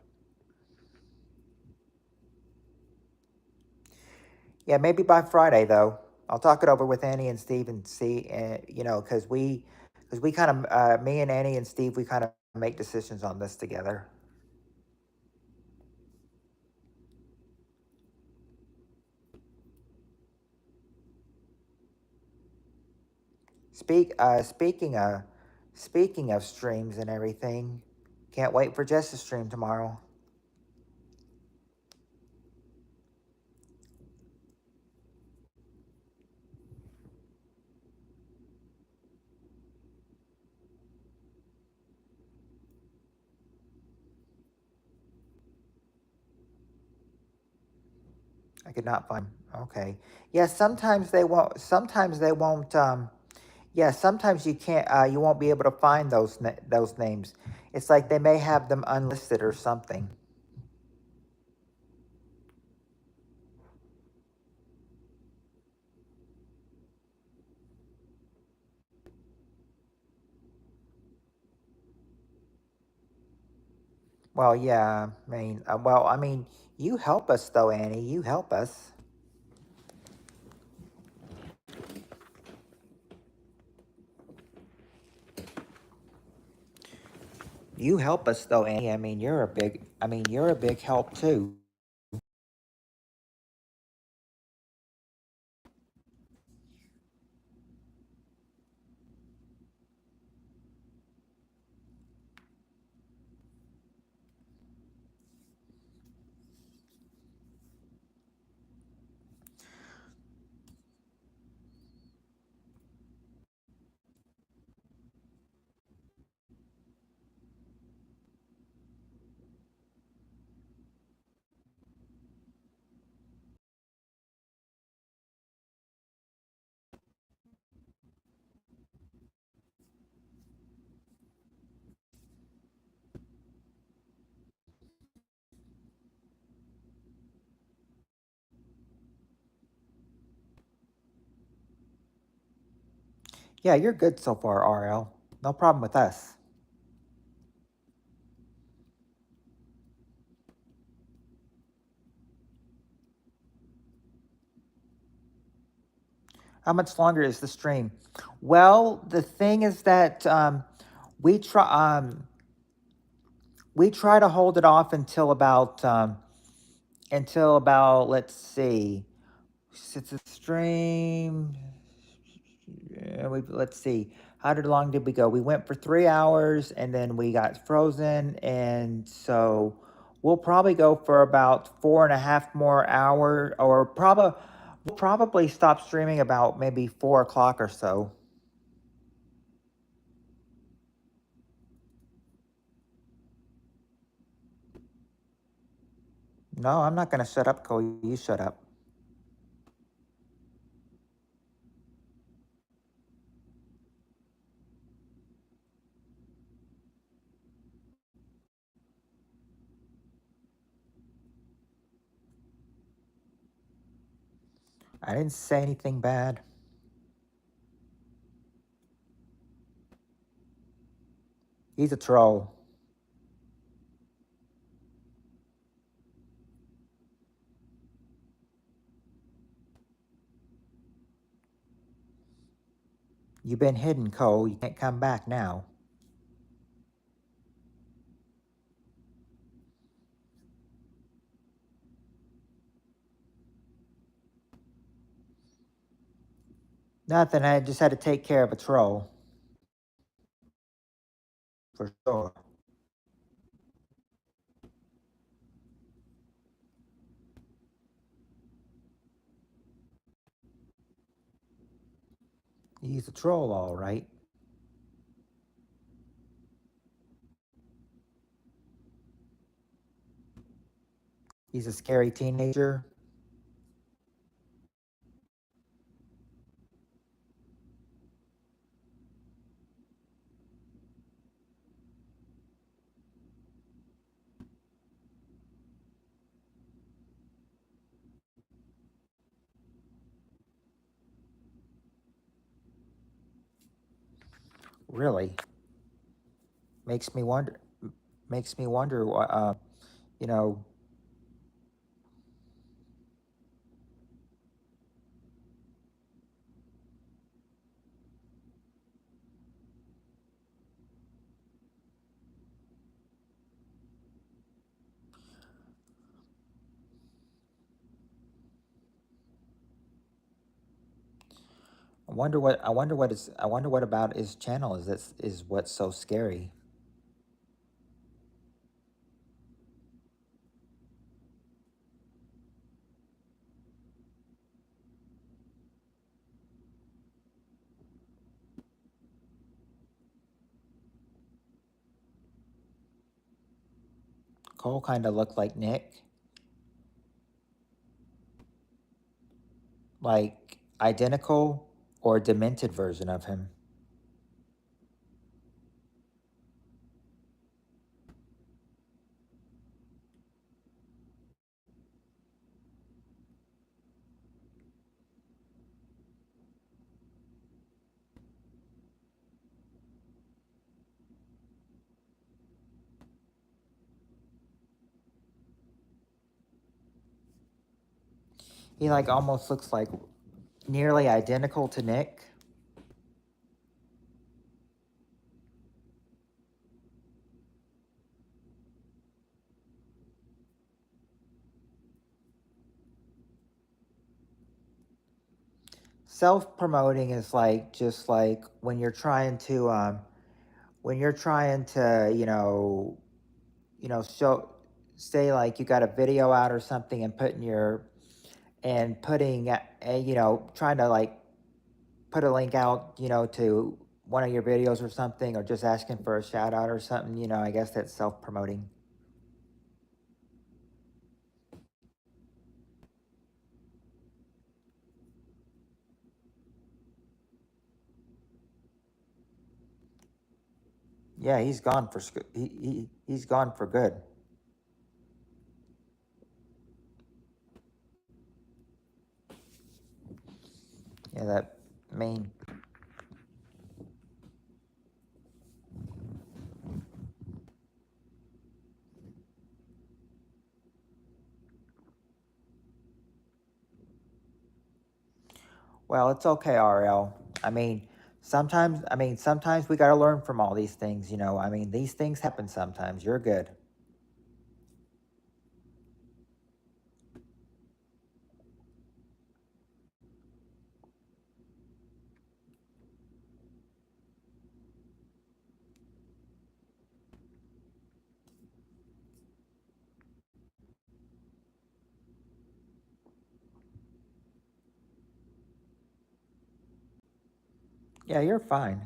Yeah, maybe by Friday though. I'll talk it over with Annie and Steve and see, because we kind of, me and Annie and Steve, we kind of make decisions on this together. Speaking of streams and everything, can't wait for Jess's stream tomorrow. I could not find. Okay. Yeah, sometimes they won't. Sometimes they won't. Yeah, sometimes you can't. You won't be able to find those names. It's like they may have them unlisted or something. Well, yeah. I mean, you help us though, Annie. You help us. You help us though, Annie. I mean, you're a big. I mean, you're a big help too. Yeah, you're good so far, RL. No problem with us. How much longer is the stream? Well, the thing is that we try we try to hold it off until about, let's see, it's a stream. Let's see, long did we go? We went for 3 hours and then we got frozen, and so we'll probably go for about 4.5 more hours, or probably we'll probably stop streaming about maybe 4 o'clock or so. No, I'm not gonna shut up, Cole. You shut up. I didn't say anything bad. He's a troll. You've been hidden, Cole. You can't come back now. Nothing. I just had to take care of a troll. For sure. He's a troll, all right. He's a scary teenager. Really. Makes me wonder. Makes me wonder. You know, I wonder what. I wonder what is. I wonder what about his channel is. This is what's so scary. Cole kind of looked like Nick, like identical or a demented version of him. He like almost looks like nearly identical to Nick. Self-promoting is like just like when you're trying to show say like you got a video out or something and putting trying to like put a link out to one of your videos or something, or just asking for a shout out or something. I guess that's self-promoting. Yeah, he's gone for he's gone for good. Yeah, that main. Well, it's okay, RL. Sometimes we got to learn from all these things. These things happen sometimes. You're good. Yeah, you're fine.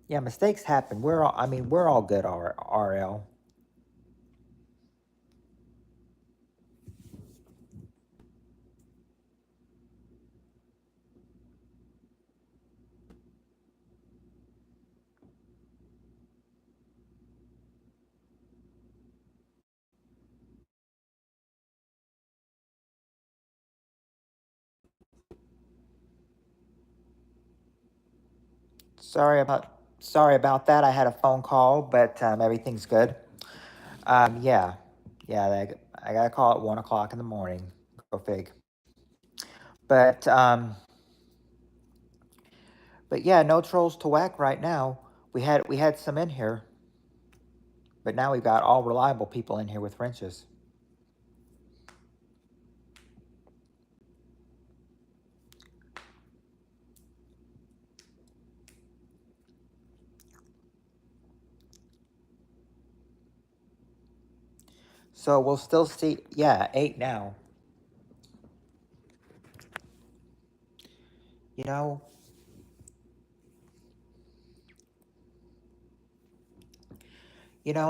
Yeah, mistakes happen. We're all, I mean, we're all good, RL. Sorry about that. I had a phone call, but everything's good. Yeah, yeah. I got a call at 1 o'clock in the morning. Go fig. But but yeah, no trolls to whack right now. We had some in here, but now we've got all reliable people in here with wrenches. So we'll still see. Yeah, 8 now. You know,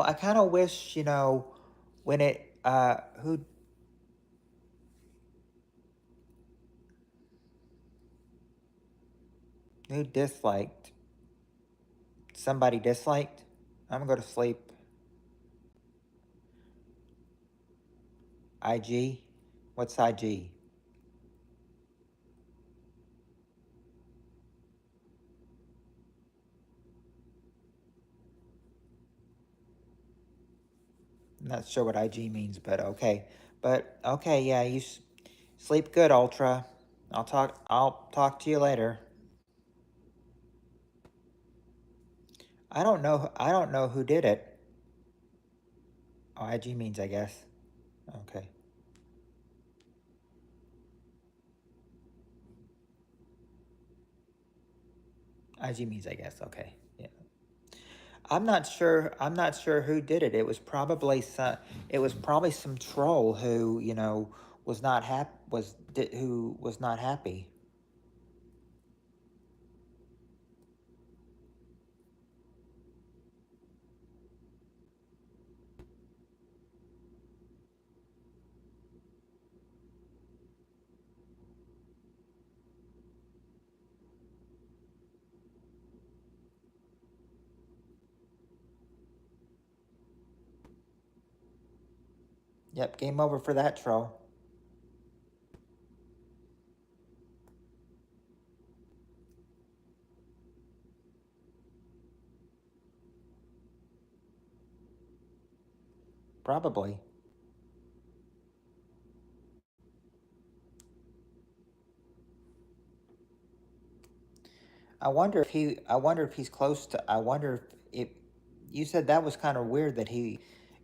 I kind of wish, when it who disliked, somebody disliked. I'm gonna go to sleep. IG, what's IG? I'm not sure what IG means, but okay. But okay, yeah, sleep good, Ultra. I'll talk to you later. I don't know who did it. Oh, IG means I guess. Okay. IG means I guess. Okay. Yeah. I'm not sure who did it. It was probably some troll who, was not who was not happy. Yep, game over for that troll. Probably. I wonder if he's close to. I wonder if you said that was kind of weird that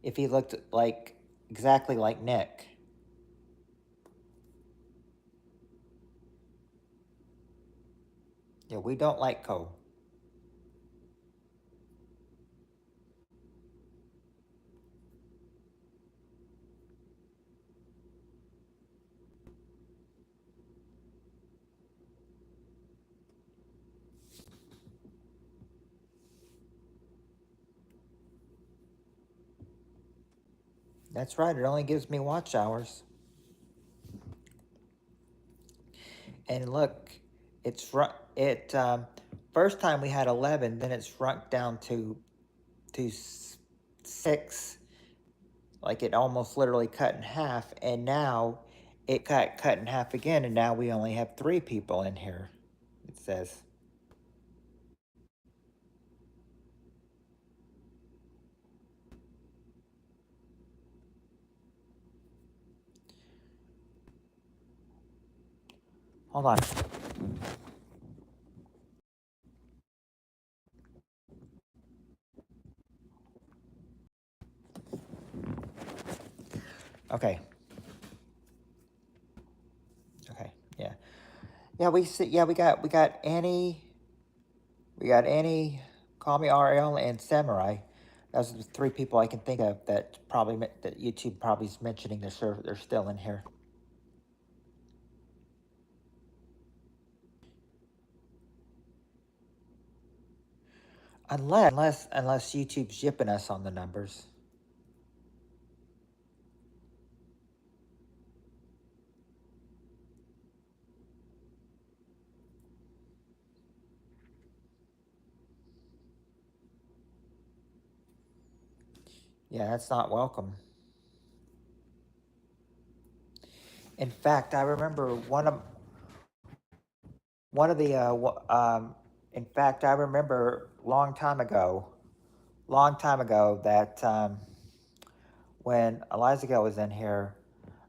if he looked like exactly like Nick. Yeah, we don't like Cole. That's right. It only gives me watch hours. And look, it first time we had 11, then it's shrunk down to 6. Like it almost literally cut in half, and now it got cut in half again, and now we only have 3 people in here. It says. Hold on. Okay. Okay. Yeah. Yeah. We see. Yeah. We got Annie. We got Annie. Call me RL and Samurai. Those are the 3 people I can think of that YouTube probably is mentioning they're still in here. Unless YouTube's yipping us on the numbers. Yeah, that's not welcome. In fact, I remember one of the in fact, I remember long time ago that when Eliza Gale was in here,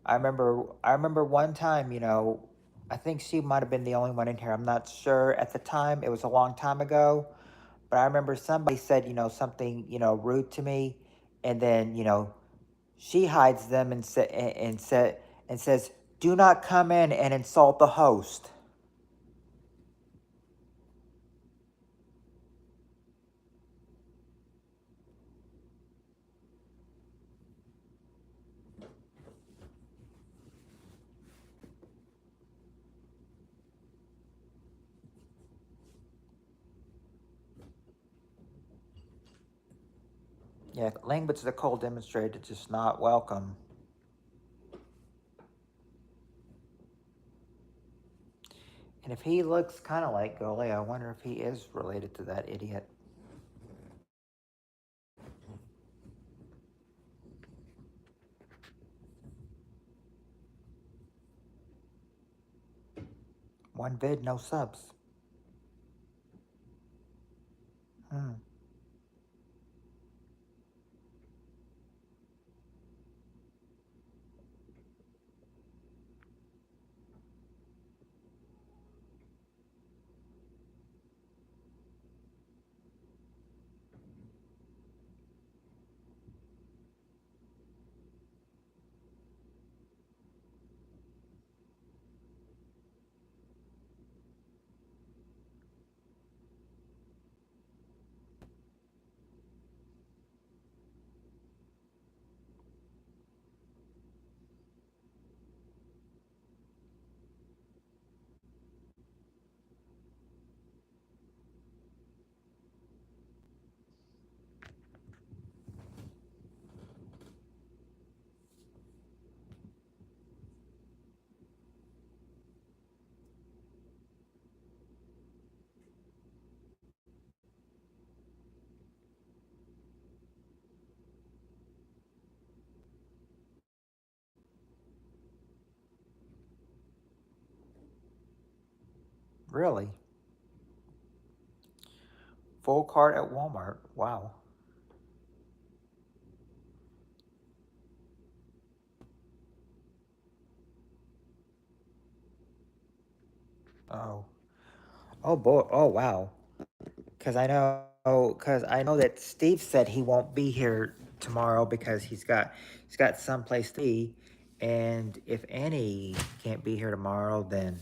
I remember one time, I think she might have been the only one in here. I'm not sure at the time. It was a long time ago, but I remember somebody said, something, rude to me, and then, she hides them and says, "Do not come in and insult the host." Yeah, language the Cole demonstrated just not welcome. And if he looks kind of like Gully, I wonder if he is related to that idiot. One vid, no subs. Hmm. Really? Full cart at Walmart. Wow. Oh. Oh boy. Oh wow. Because I know that Steve said he won't be here tomorrow because he's got someplace to be, and if Annie can't be here tomorrow, then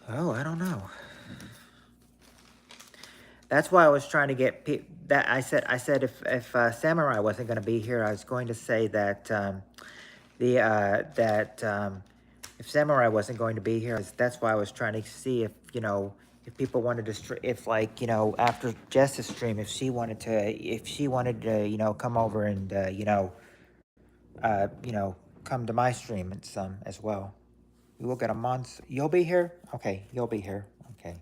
I don't know. That's why I was trying to get that. I said if Samurai wasn't going to be here, I was going to say that the that if Samurai wasn't going to be here, that's why I was trying to see if if people wanted to if like after Jess's stream, if she wanted to come over and come to my stream and some as well. We will get a month. You'll be here. Okay, you'll be here. Okay.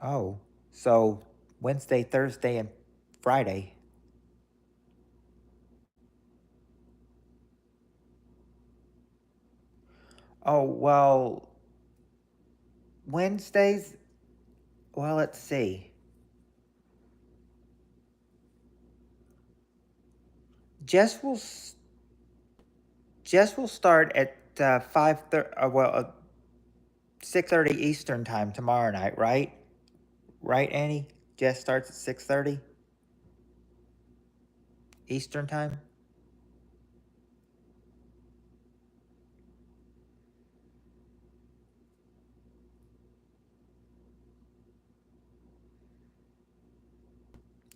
Oh, so Wednesday, Thursday, and Friday. Oh, well, Wednesdays, well, let's see. Jess will Jess will start at 5:30 well 6:30 Eastern time tomorrow night, right? Right, Annie? Jess starts at 6:30 Eastern time.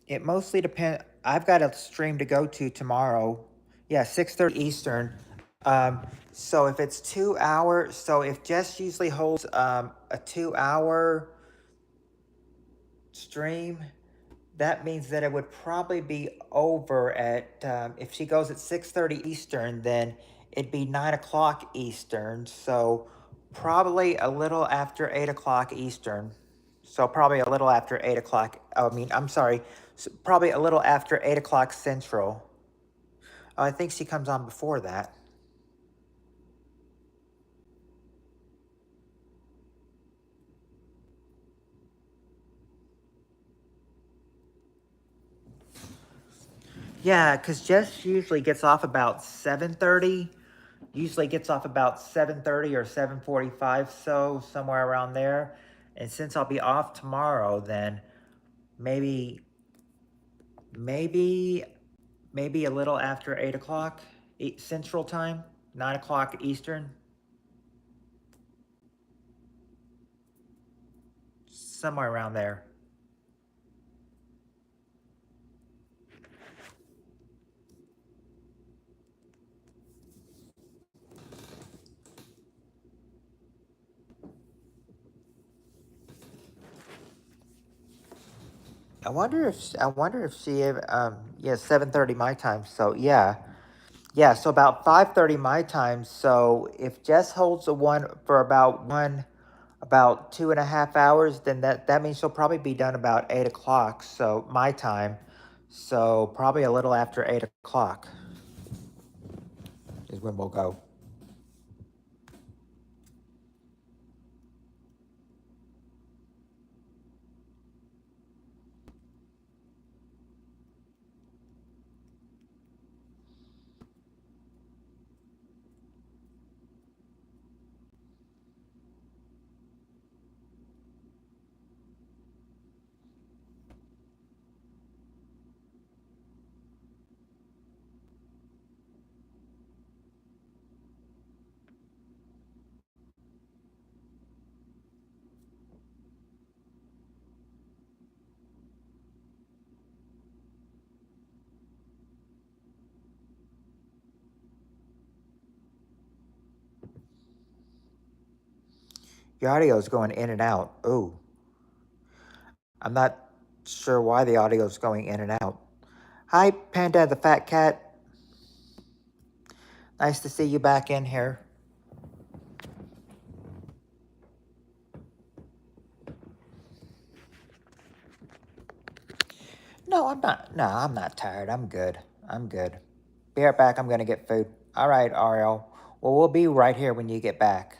It mostly depends. I've got a stream to go to tomorrow. Yeah, 6:30 Eastern. Um, so if it's 2 hours, so if Jess usually holds a 2 hour stream, that means that it would probably be over at if she goes at 6:30 Eastern, then it'd be 9 o'clock Eastern. So probably a little after 8 o'clock Eastern. So probably a little after 8 o'clock. I mean, I'm sorry, probably a little after 8 o'clock Central. I think she comes on before that. Yeah, because Jess usually gets off about 7:30. Usually gets off about 7:30 or 7:45, so somewhere around there. And since I'll be off tomorrow, then maybe, maybe, maybe a little after 8 o'clock Central Time, 9 o'clock Eastern, somewhere around there. I wonder if she yeah, 7:30 my time. So yeah. Yeah, so about 5:30 my time. So if Jess holds the one for about 2.5 hours, then that means she'll probably be done about 8 o'clock. So my time. So probably a little after 8 o'clock is when we'll go. Your audio is going in and out. Ooh, I'm not sure why the audio is going in and out. Hi, Panda the Fat Cat. Nice to see you back in here. No, I'm not. No, I'm not tired. I'm good. I'm good. Be right back. I'm going to get food. All right, Ariel. Well, we'll be right here when you get back.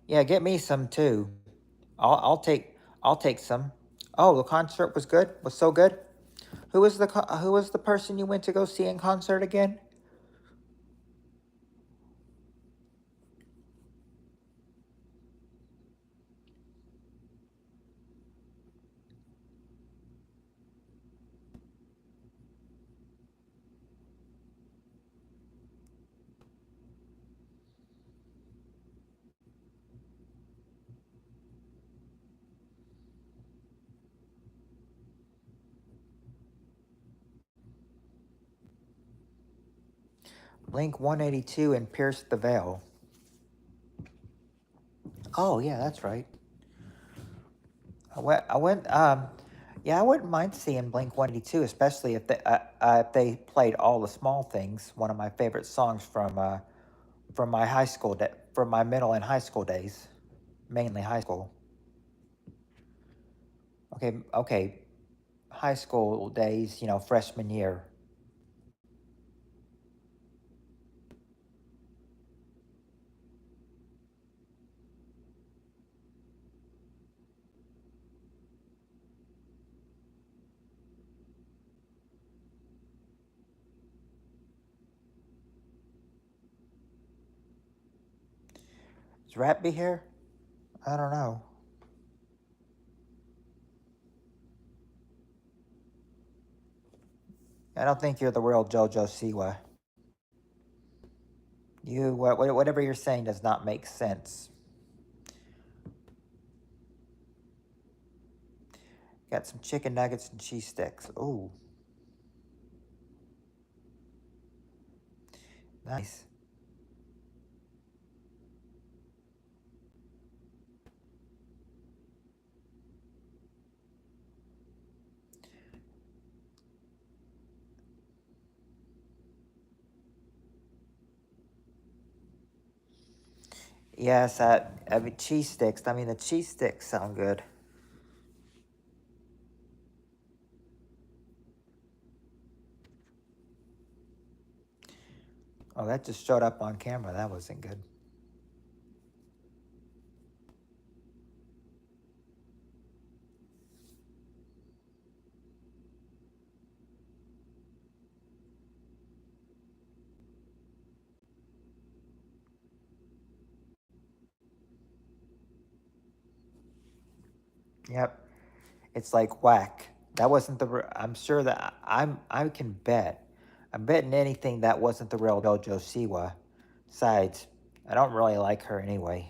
Yeah, get me some too. I'll take some. Oh, the concert was good. Was so good. Who was the person you went to go see in concert again? Blink 182 and Pierce the Veil. Oh yeah, that's right. Yeah, I wouldn't mind seeing Blink 182, especially if they played All the Small Things, one of my favorite songs from my from my middle and high school days, mainly high school. Okay, high school days, freshman year. Is Rat be here? I don't know. I don't think you're the real JoJo Siwa. Whatever you're saying does not make sense. Got some chicken nuggets and cheese sticks. Ooh. Nice. Yes, I mean cheese sticks. I mean the cheese sticks sound good. Oh, that just showed up on camera. That wasn't good. Yep. It's like whack. That wasn't I'm sure that I can bet. I'm betting anything that wasn't the real JoJo Siwa. Besides, I don't really like her anyway.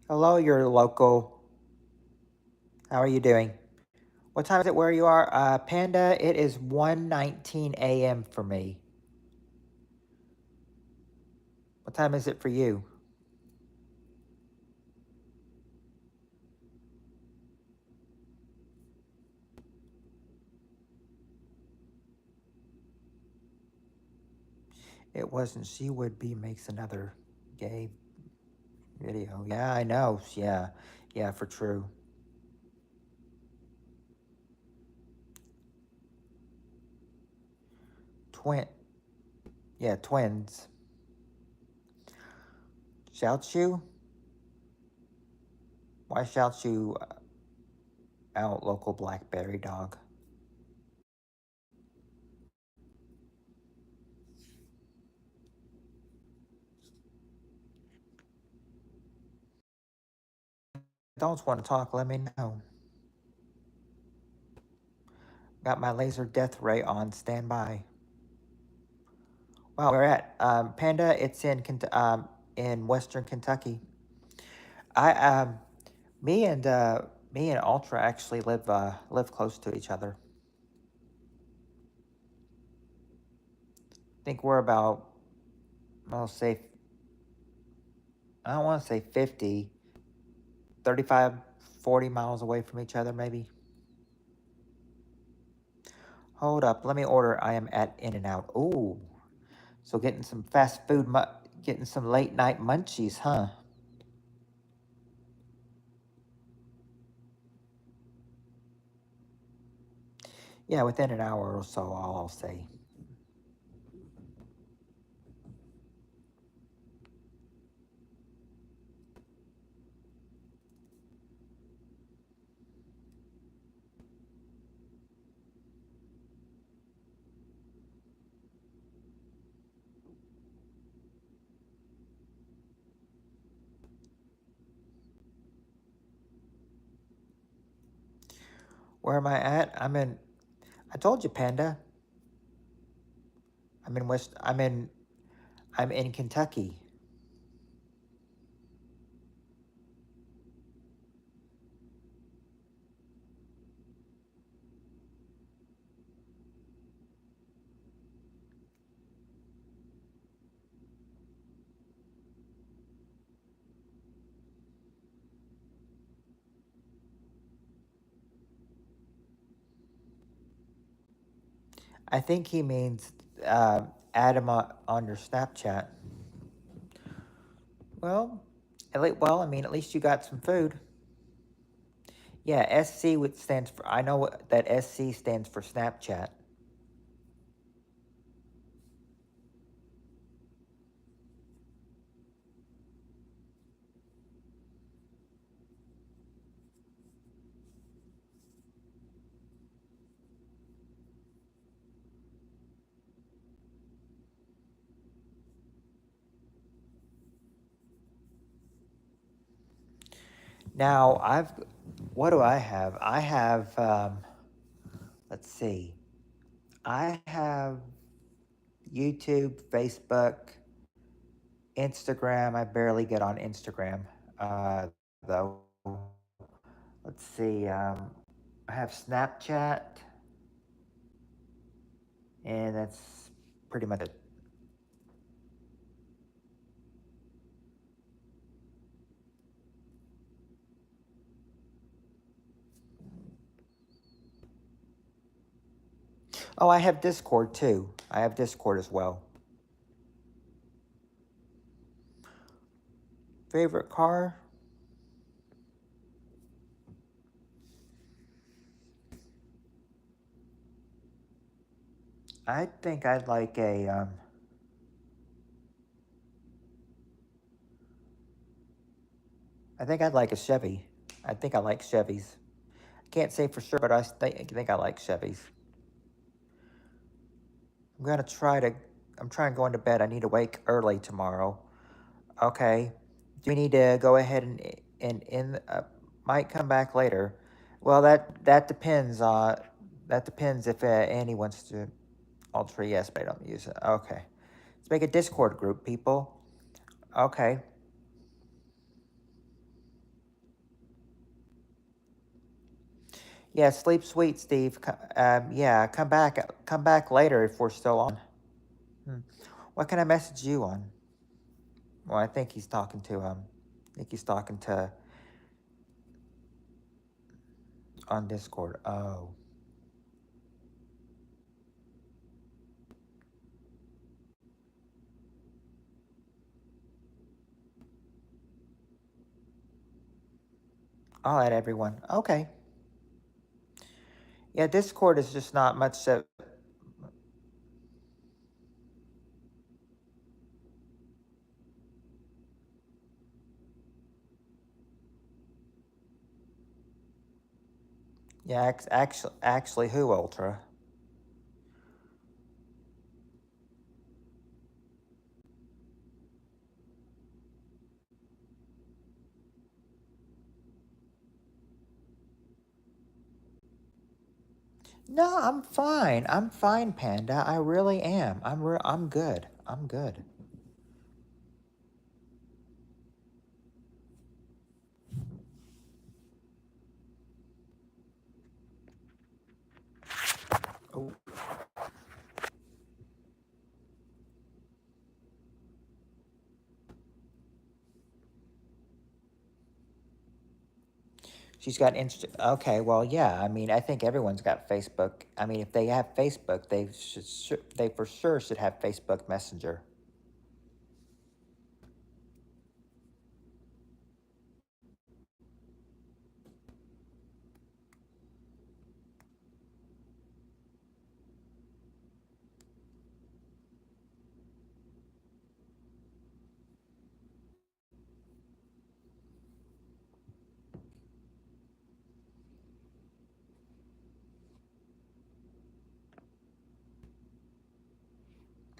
Hello, your local. How are you doing? What time is it where you are? Panda, it is 1:19 a.m. for me. What time is it for you? It wasn't. She would be makes another gay video. Yeah, I know. Yeah, yeah, for true. Twin. Yeah, twins. Shouts you? Why shouts you out, local blackberry dog? Don't want to talk, let me know. Got my laser death ray on standby. Well, we're at Panda. It's in Western Kentucky. I me and Ultra actually live close to each other. I think we're about, I'll say, I don't want to say 50, 35, 40 miles away from each other, maybe. Hold up, let me order. I am at In-N-Out. Ooh, so getting some fast food, getting some late night munchies, huh? Yeah, within an hour or so, I'll say. Where am I at? I told you, Panda. I'm in Kentucky. I think he means add him on your Snapchat. Well, I mean, at least you got some food. Yeah, SC which stands for. I know that SC stands for Snapchat. Now, what do I have? I have, let's see, I have YouTube, Facebook, Instagram. I barely get on Instagram, though. Let's see, I have Snapchat, and that's pretty much it. Oh, I have Discord too. I have Discord as well. Favorite car? I think I'd like I think I'd like a Chevy. I think I like Chevys. Can't say for sure, but I think I like Chevys. I'm gonna try to. I'm trying going to bed. I need to wake early tomorrow. Okay. Do we need to go ahead and might come back later? Well, that depends. That depends if Annie wants to alter. Yes, but I don't use it. Okay. Let's make a Discord group, people. Okay. Yeah, sleep sweet, Steve. Yeah, come back later if we're still on. Hmm. What can I message you on? Well, I think he's talking to I think he's talking to on Discord. Oh, I'll add everyone. Okay. Yeah, Discord is just not much. Yeah, actually, who Ultra? No, I'm fine. I'm fine, Panda. I really am. I'm good. I'm good. Oh, she's got Insta. Okay, well, yeah. I mean, I think everyone's got Facebook. I mean, if they have Facebook, they for sure should have Facebook Messenger.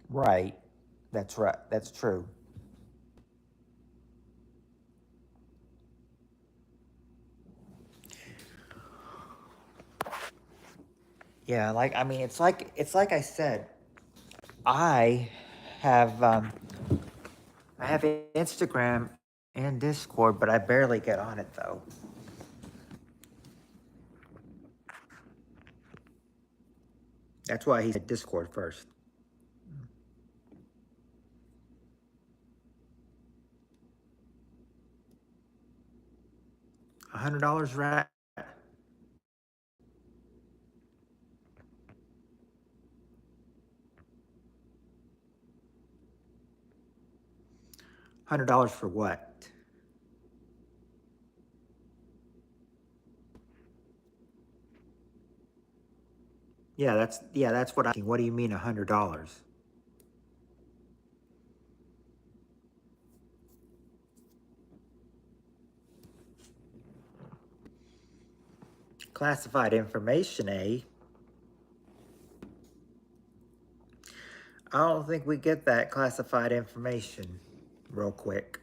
Right. That's right. That's true. Yeah, like I mean, it's like I said. I have I have Instagram and Discord, but I barely get on it though. That's why he said Discord first. $100, right? $100 for what? That's what I. What do you mean $100? Classified information, eh? I don't think we get that classified information real quick.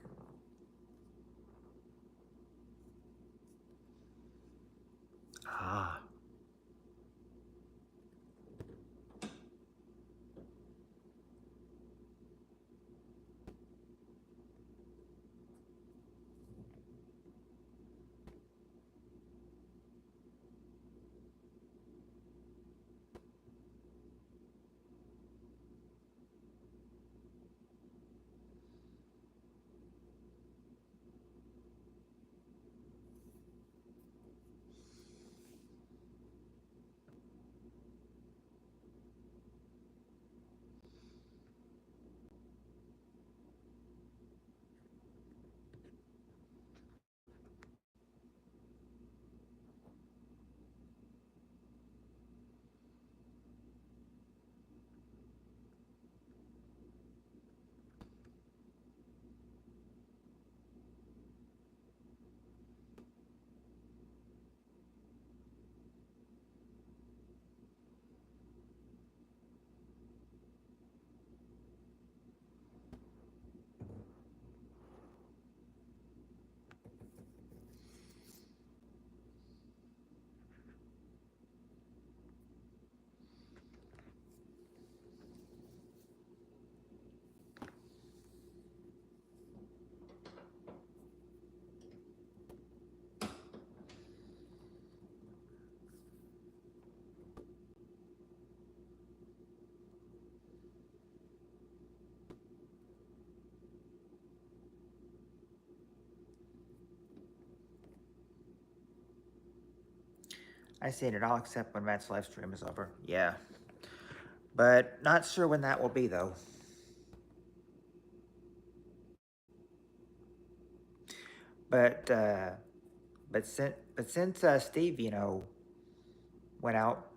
I seen it. I'll accept when Matt's live stream is over. Yeah. But not sure when that will be, though. But since Steve, went out,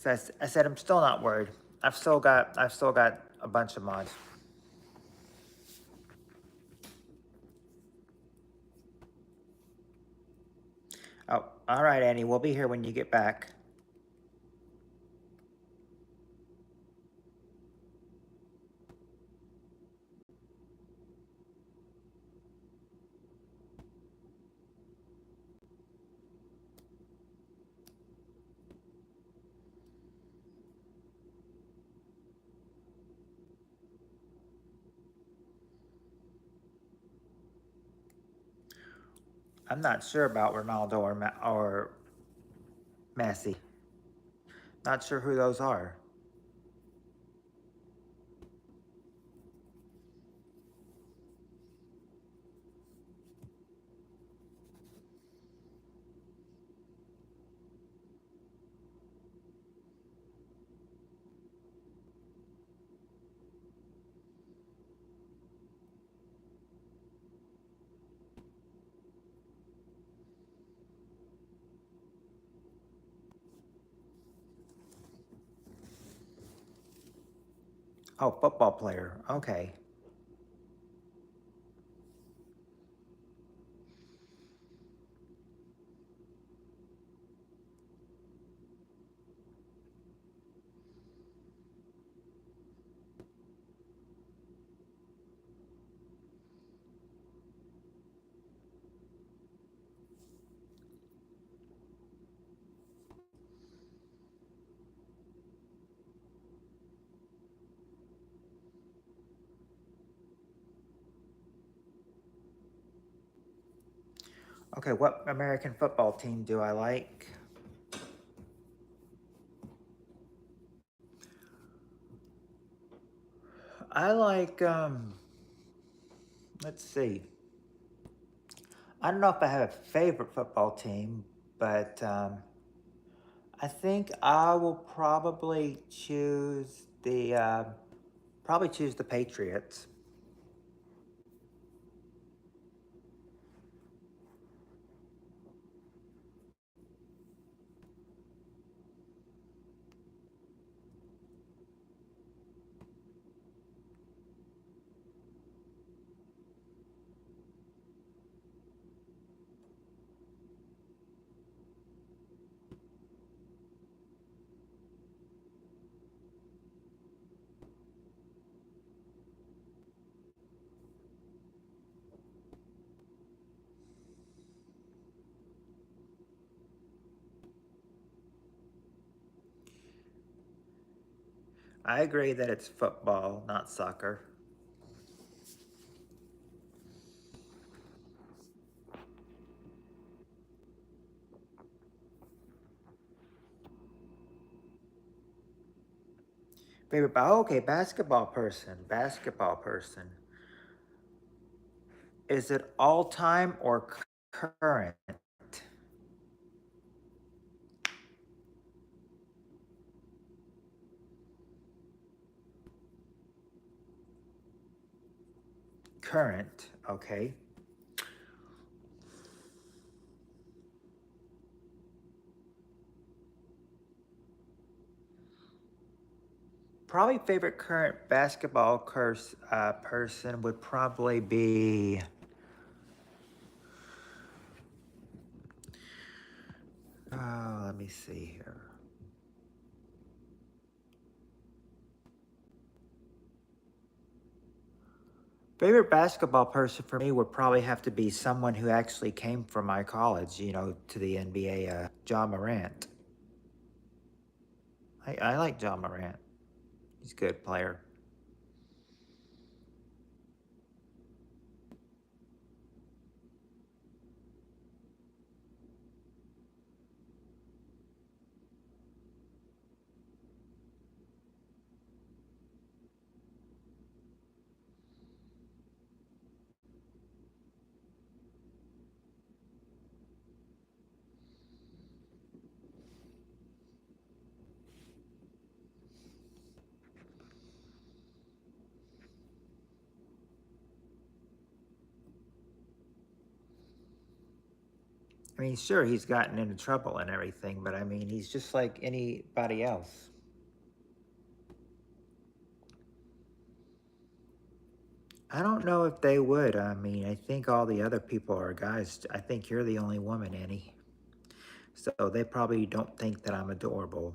I said I'm still not worried. I've still got a bunch of mods. Oh, all right, Annie. We'll be here when you get back. I'm not sure about Ronaldo or Messi. Not sure who those are. Oh, football player. Okay. Okay, what American football team do I like? I like, let's see. I don't know if I have a favorite football team, but I think I will probably choose the Patriots. I agree that it's football, not soccer. Favorite, okay, basketball person. Basketball person. Is it all time or current? Current, okay. Probably favorite current basketball person would probably be. Let me see here. Favorite basketball person for me would probably have to be someone who actually came from my college, to the NBA, John Morant. I like John Morant. He's a good player. I mean, sure, he's gotten into trouble and everything, but I mean, he's just like anybody else. I don't know if they would. I mean, I think all the other people are guys. I think you're the only woman, Annie. So they probably don't think that I'm adorable.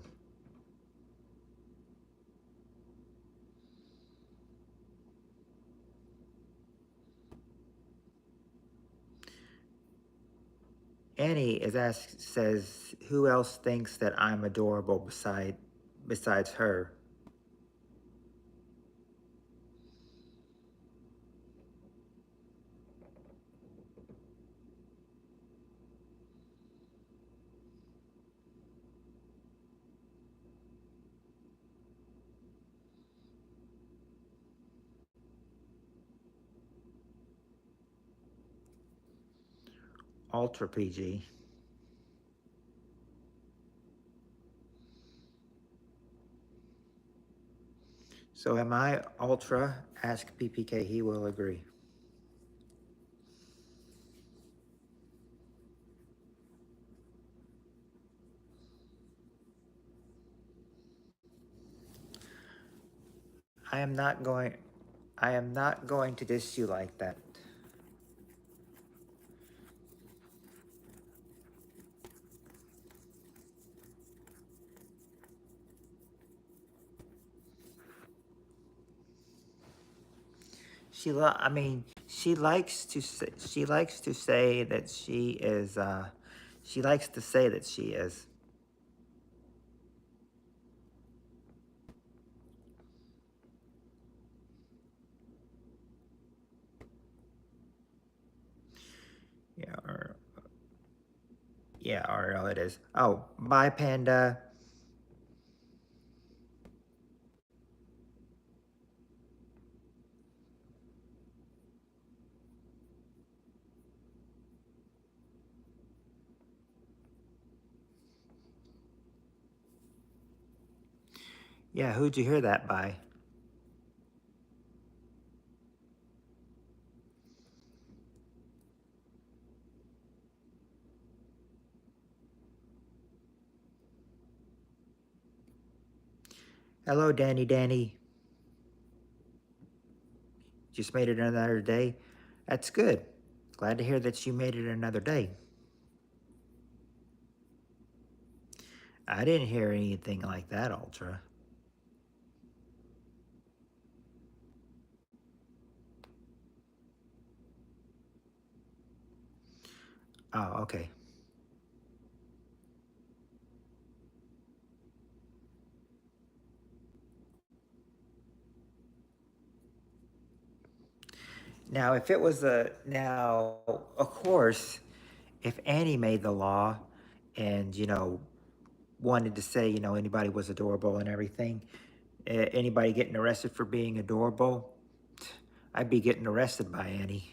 Annie says, who else thinks that I'm adorable besides her? Ultra PG. So am I ultra? Ask PPK. He will agree. I am not going. I am not going to diss you like that. I mean, she likes to say that she is. She likes to say that she is. Yeah. Yeah. Ariel, it is. Oh, bye, Panda. Yeah. Who'd you hear that by? Hello, Danny. Danny. Just made it another day. That's good. Glad to hear that you made it another day. I didn't hear anything like that, Ultra. Oh, okay. Now, if it was now, of course, if Annie made the law and, wanted to say, anybody was adorable and everything, anybody getting arrested for being adorable, I'd be getting arrested by Annie.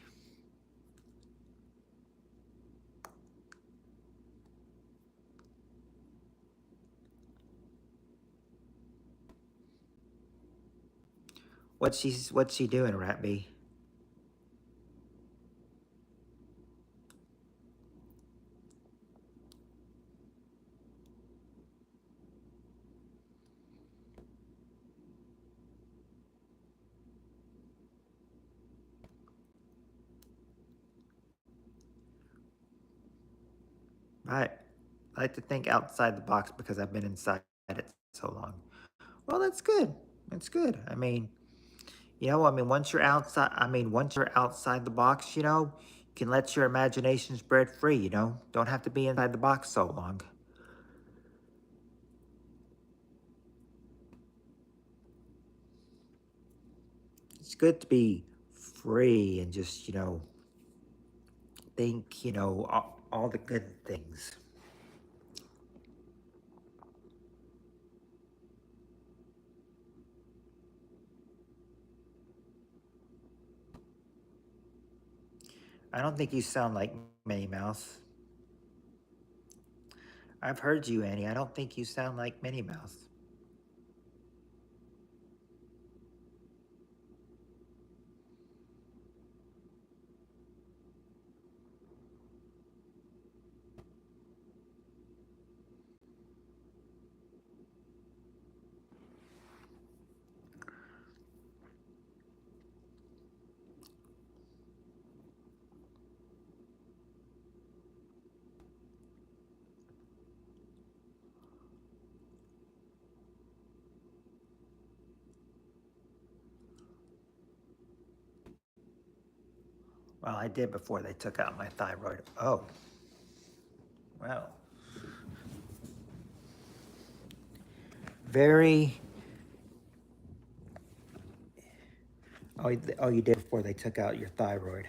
What's she doing, Ratby? I like to think outside the box because I've been inside it so long. Well, that's good. That's good. Once you're outside the box, you can let your imagination spread free, Don't have to be inside the box so long. It's good to be free and just, think, all the good things. I don't think you sound like Minnie Mouse. I've heard you, Annie. I don't think you sound like Minnie Mouse. Well, I did before they took out my thyroid. Oh, well. Very. Oh, you did before they took out your thyroid.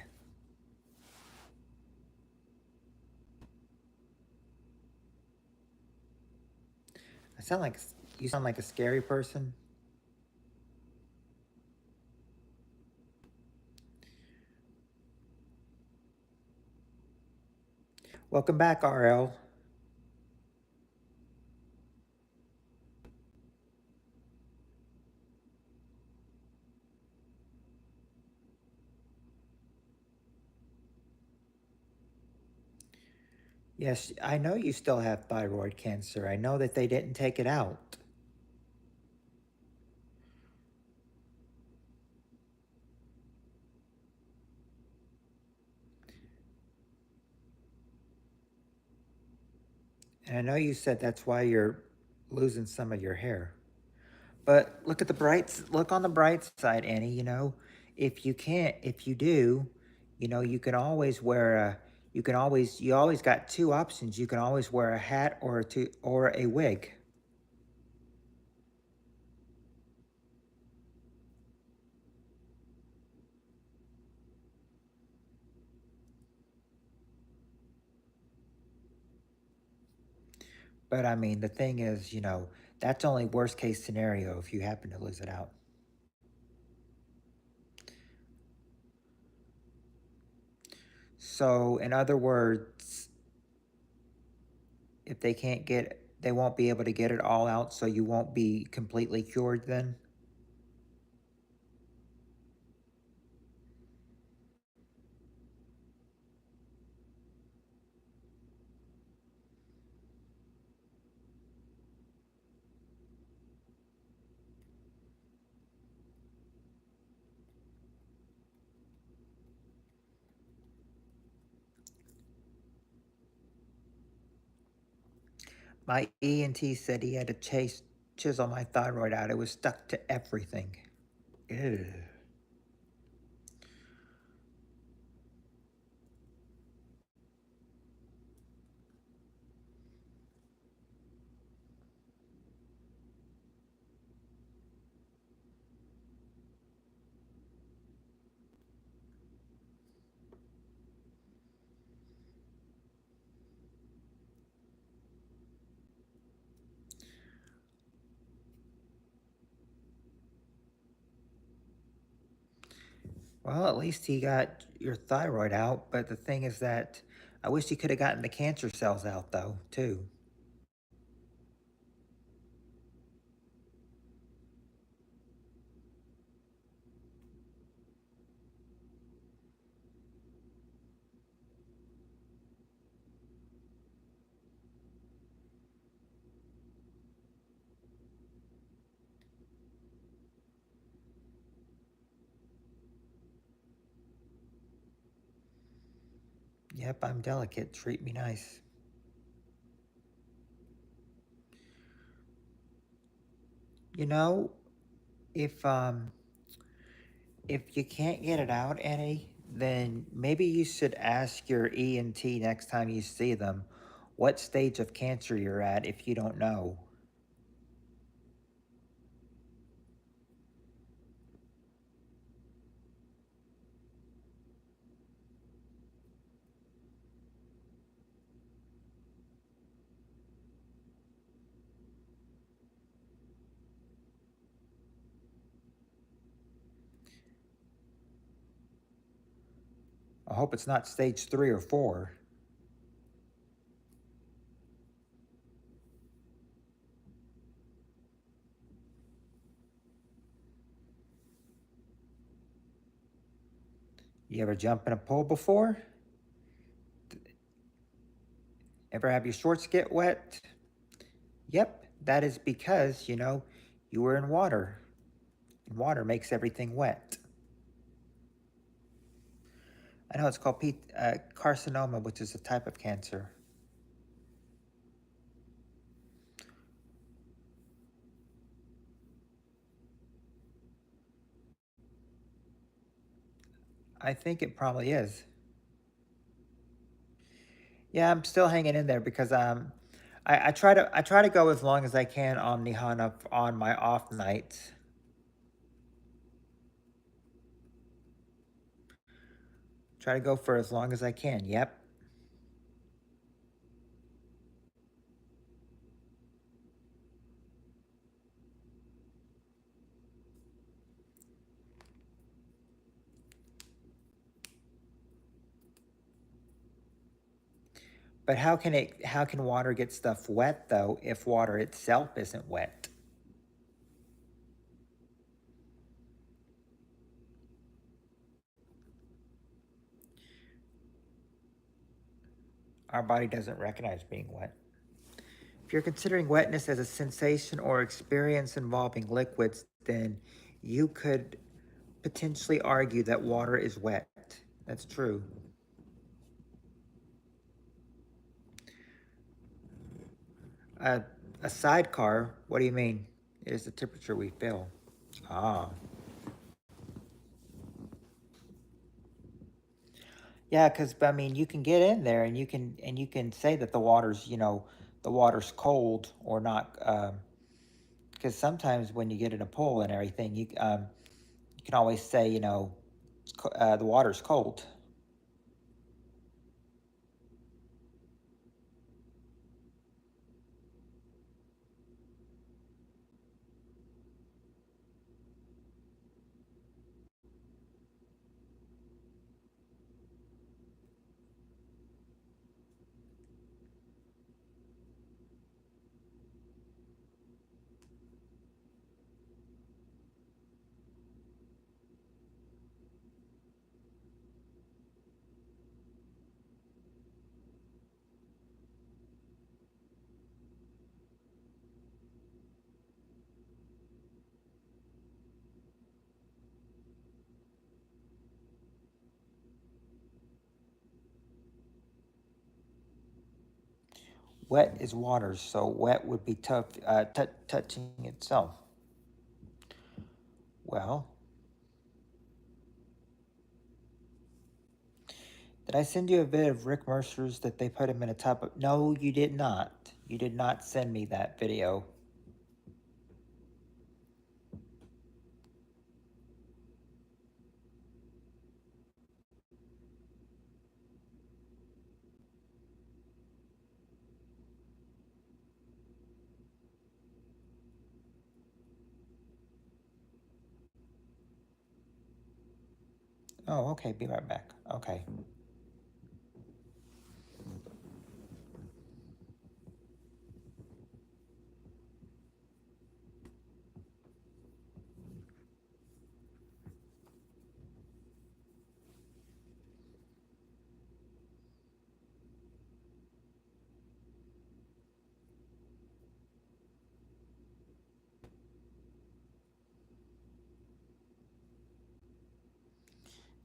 I sound like you sound like a scary person. Welcome back, RL. Yes, I know you still have thyroid cancer. I know that they didn't take it out. And I know you said that's why you're losing some of your hair. But look on the bright side, Annie, if you do, you can always wear a, you always got two options. You can always wear a hat or a wig. But I mean, the thing is, that's only worst case scenario if you happen to lose it out. So, in other words, if they won't be able to get it all out, so you won't be completely cured then? My ENT said he had to chisel my thyroid out. It was stuck to everything. Ew. Well, at least he got your thyroid out, but the thing is that I wish he could have gotten the cancer cells out, though, too. Yep, I'm delicate. Treat me nice. You know, if um if you can't get it out, Eddie, then maybe you should ask your ENT next time you see them what stage of cancer you're at if you don't know. I hope it's not stage 3 or 4. You ever jump in a pool before? Ever have your shorts get wet? Yep, that is because, you were in water. Water makes everything wet. I know it's called carcinoma, which is a type of cancer. I think it probably is. Yeah, I'm still hanging in there because I try to go as long as I can on Nihana on my off nights. Try to go for as long as I can. Yep. But how can water get stuff wet though if water itself isn't wet? Our body doesn't recognize being wet. If you're considering wetness as a sensation or experience involving liquids, then you could potentially argue that water is wet. That's true. Uh, a sidecar, what do you mean? It is the temperature we feel. Ah. Yeah, because I mean, you can get in there and you can say that the water's the water's cold or not. Because sometimes when you get in a pool and everything, you can always say the water's cold. Wet is water, so wet would be tough touching itself. Well, did I send you a bit of Rick Mercer's that they put him in a tub of? No, you did not. You did not send me that video. Oh, okay. Be right back. Okay.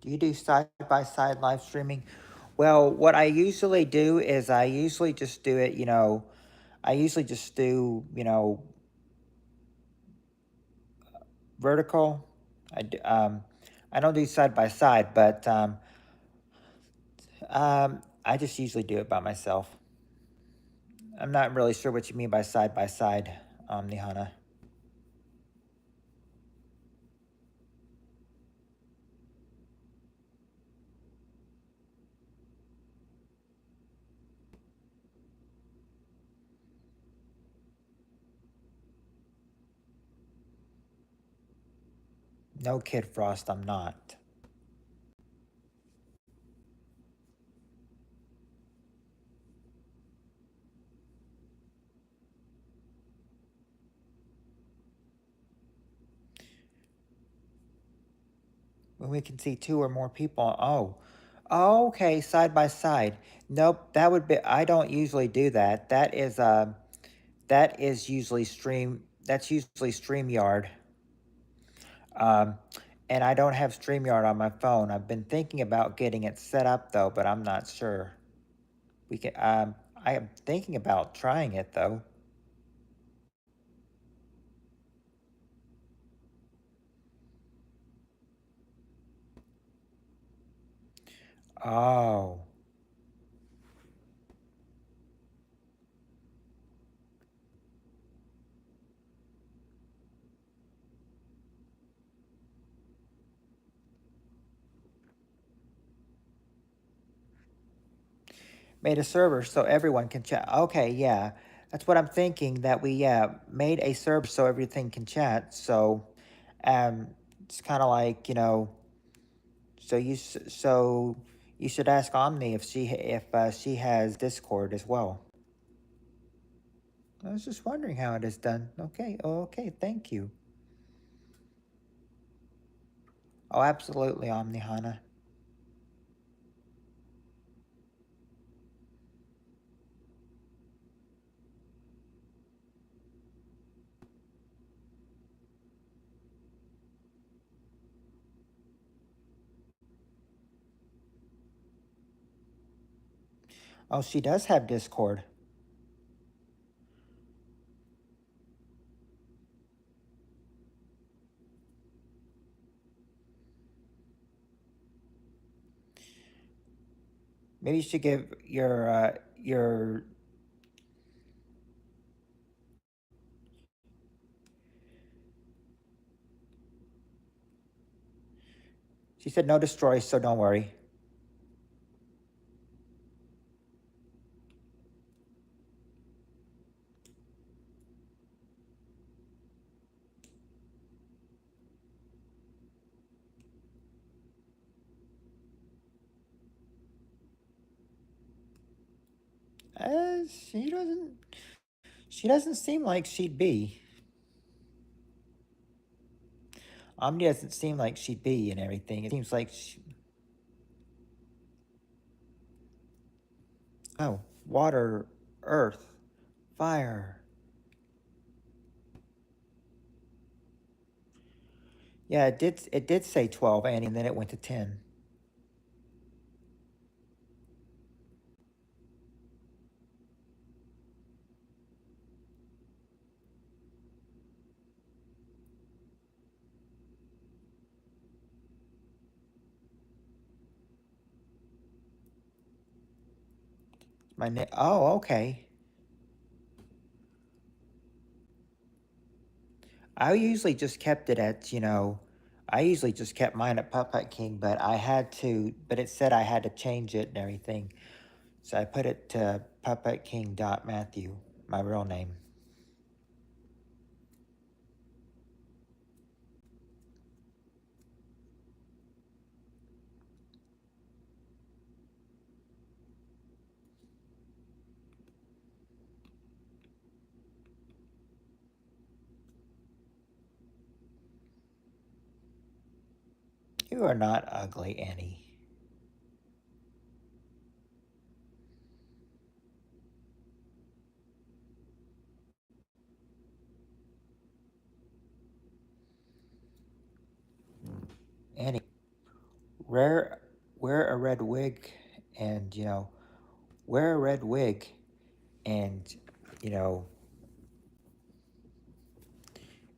Do you do side by side live streaming? Well, what I usually do is I usually just do it, I usually just do, vertical. I don't do side by side, but I just usually do it by myself. I'm not really sure what you mean by side, Nihana. No, Kid Frost, I'm not. When we can see two or more people, oh, okay, side by side. Nope, that would be. I don't usually do that. That is usually stream. That's usually Streamyard. Um, and I don't have Streamyard on my phone. I've been thinking about getting it set up though, but I'm not sure. We can. I am thinking about trying it though. Oh. Made a server so everyone can chat. Okay, yeah. That's what I'm thinking, that we, yeah, made a server so everything can chat. So, um, it's kind of like, so you should ask Omni if she has Discord as well. I was just wondering how it is done. Okay, okay, thank you. Oh, absolutely, Omni Hana. Oh, she does have Discord. Maybe you should give your. She said no destroy, so don't worry. She doesn't. She doesn't seem like she'd be. Omni doesn't seem like she'd be and everything. It seems like oh, water, earth, fire. Yeah, it did say 12, Annie, and then it went to 10. Oh, okay. I usually just kept it at, I usually just kept mine at Puppet King, but it said I had to change it and everything. So I put it to Puppet King dot Matthew, my real name. You are not ugly, Annie. Annie, wear, wear a red wig and, wear a red wig and, you know,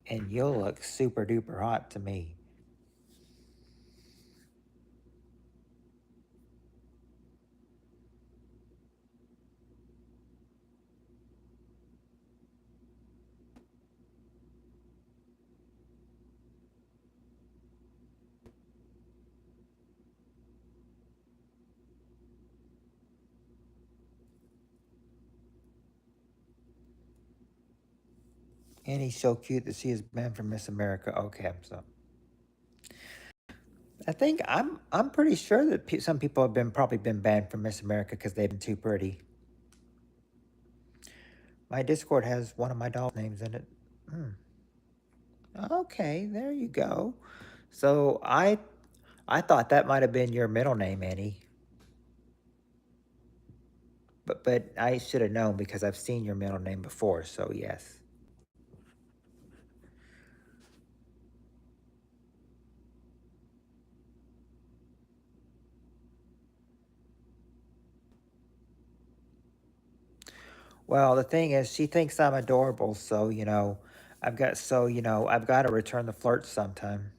and you'll look super duper hot to me. Annie's so cute that she has been from Miss America. Okay, so I think I'm pretty sure that some people have probably been banned from Miss America because they've been too pretty. My Discord has one of my doll names in it. Hmm. Okay, there you go. So I thought that might have been your middle name, Annie. But I should have known because I've seen your middle name before. So yes. Well, the thing is, she thinks I'm adorable. So I've got to return the flirt sometime.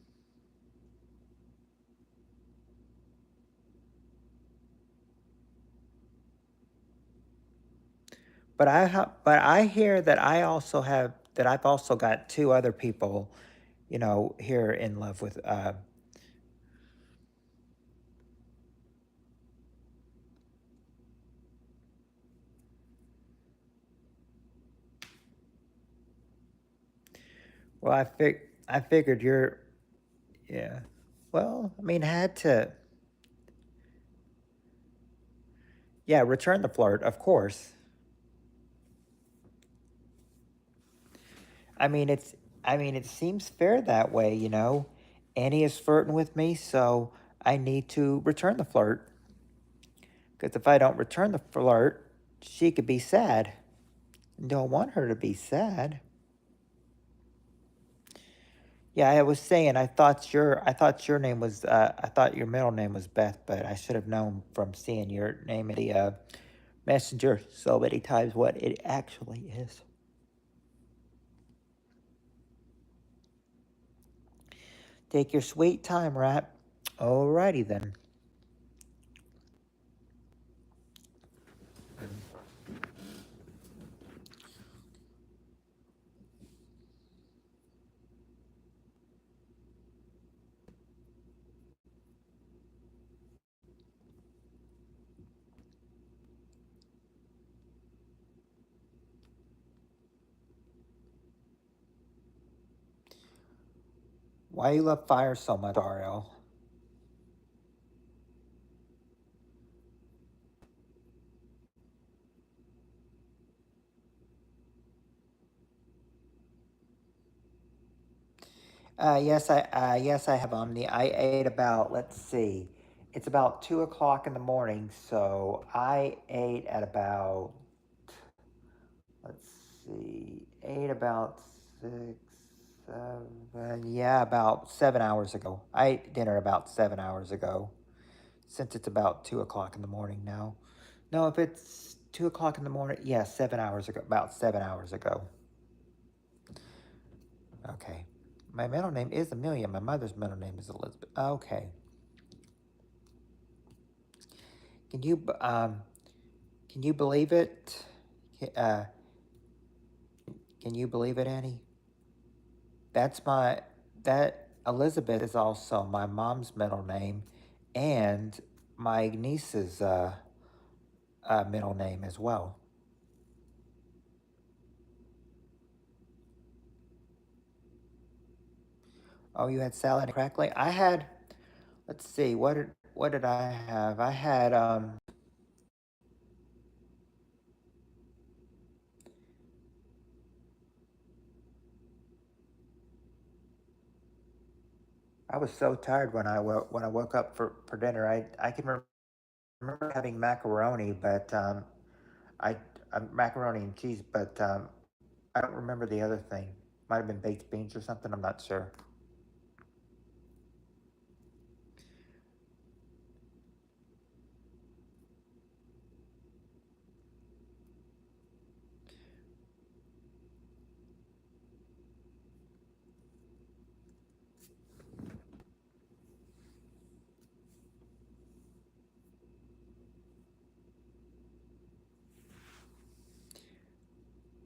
but I hear that I've also got two other people, here in love with. Well, I figured you're. Yeah. Well, I mean, had to. Yeah, return the flirt, of course. I mean, it's. I mean, it seems fair that way. Annie is flirting with me, so I need to return the flirt. Because if I don't return the flirt, she could be sad. Don't want her to be sad. Yeah, I was saying I thought your name was I thought your middle name was Beth, but I should have known from seeing your name in the messenger so many times what it actually is. Take your sweet time, Rat. Alrighty then. Why you love fire so much, Ariel? Yes, I have Omni. I ate about, let's see, it's about 2 o'clock in the morning, so I ate at about, let's see, ate about 6, 7, yeah, about 7 hours ago. I ate dinner about 7 hours ago, since it's about 2 o'clock in the morning now. No, if it's 2 o'clock in the morning, yeah, 7 hours ago, about 7 hours ago. Okay. My middle name is Amelia. My mother's middle name is Elizabeth. Okay. Can you can you believe it? Uh, can you believe it, Annie? That's my that Elizabeth is also my mom's middle name, and my niece's middle name as well. Oh, you had salad and crackling. I had. Let's see. What did I have? I had. I was so tired when I woke up for dinner. I can remember having macaroni, but I macaroni and cheese, but I don't remember the other thing. Might have been baked beans or something. I'm not sure.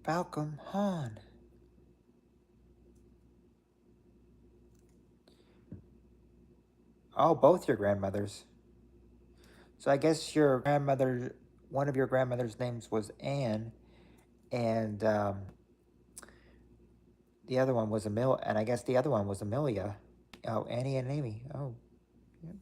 Falcon Han. Oh, both your grandmothers. So I guess one of your grandmother's names was Anne, and the other one was and I guess the other one was Amelia. Oh, Annie and Amy. Oh, yeah.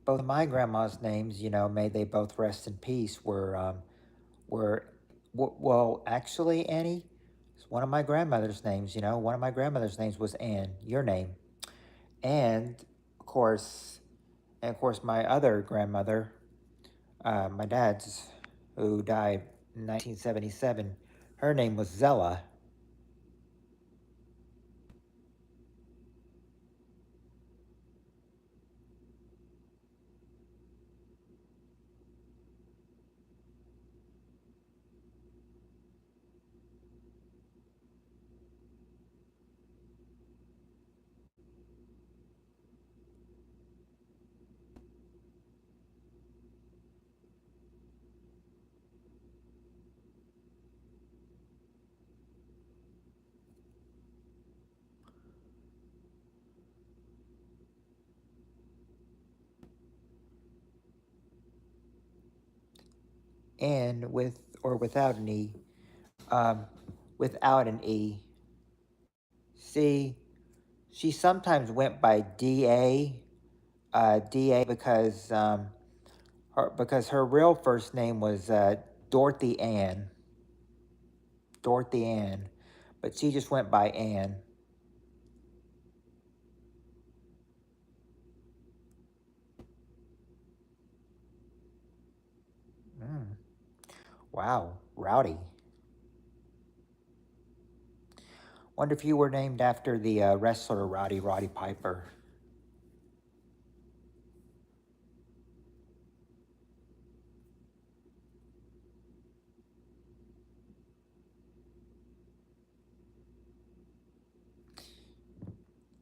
Both of my grandma's names, may they both rest in peace, were well, actually, Annie, it's one of my grandmother's names. One of my grandmother's names was Anne, your name, and of course, my other grandmother, my dad's, who died in 1977, her name was Zella. N with or without an E. Um, without an E. C. She sometimes went by DA. DA because her real first name was Dorothy Ann. Dorothy Ann, but she just went by Ann. Mm. Wow, Rowdy. Wonder if you were named after the wrestler Roddy Piper.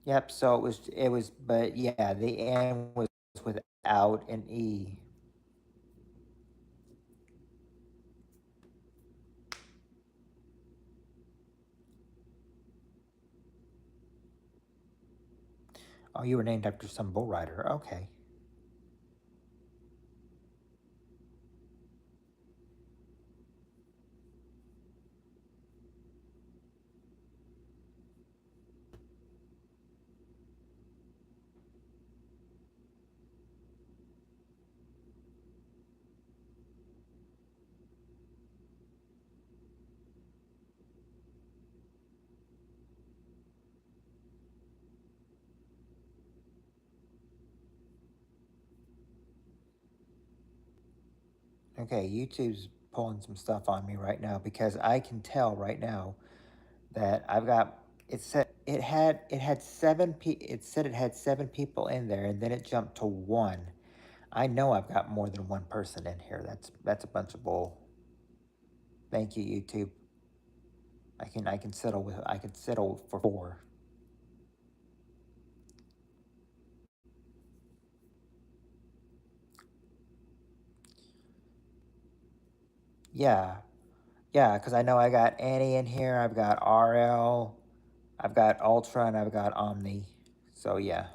Yep. So but yeah, the N was without an E. Oh, you were named after some bull rider. Okay. Okay, YouTube's pulling some stuff on me right now because I can tell right now that I've got it said it had 7 people in there and then it jumped to 1. I know I've got more than one person in here. That's a bunch of bull. Thank you, YouTube. I can settle for 4. Yeah. Yeah, because I know I got Annie in here, I've got RL, I've got Ultra, and I've got Omni. So yeah.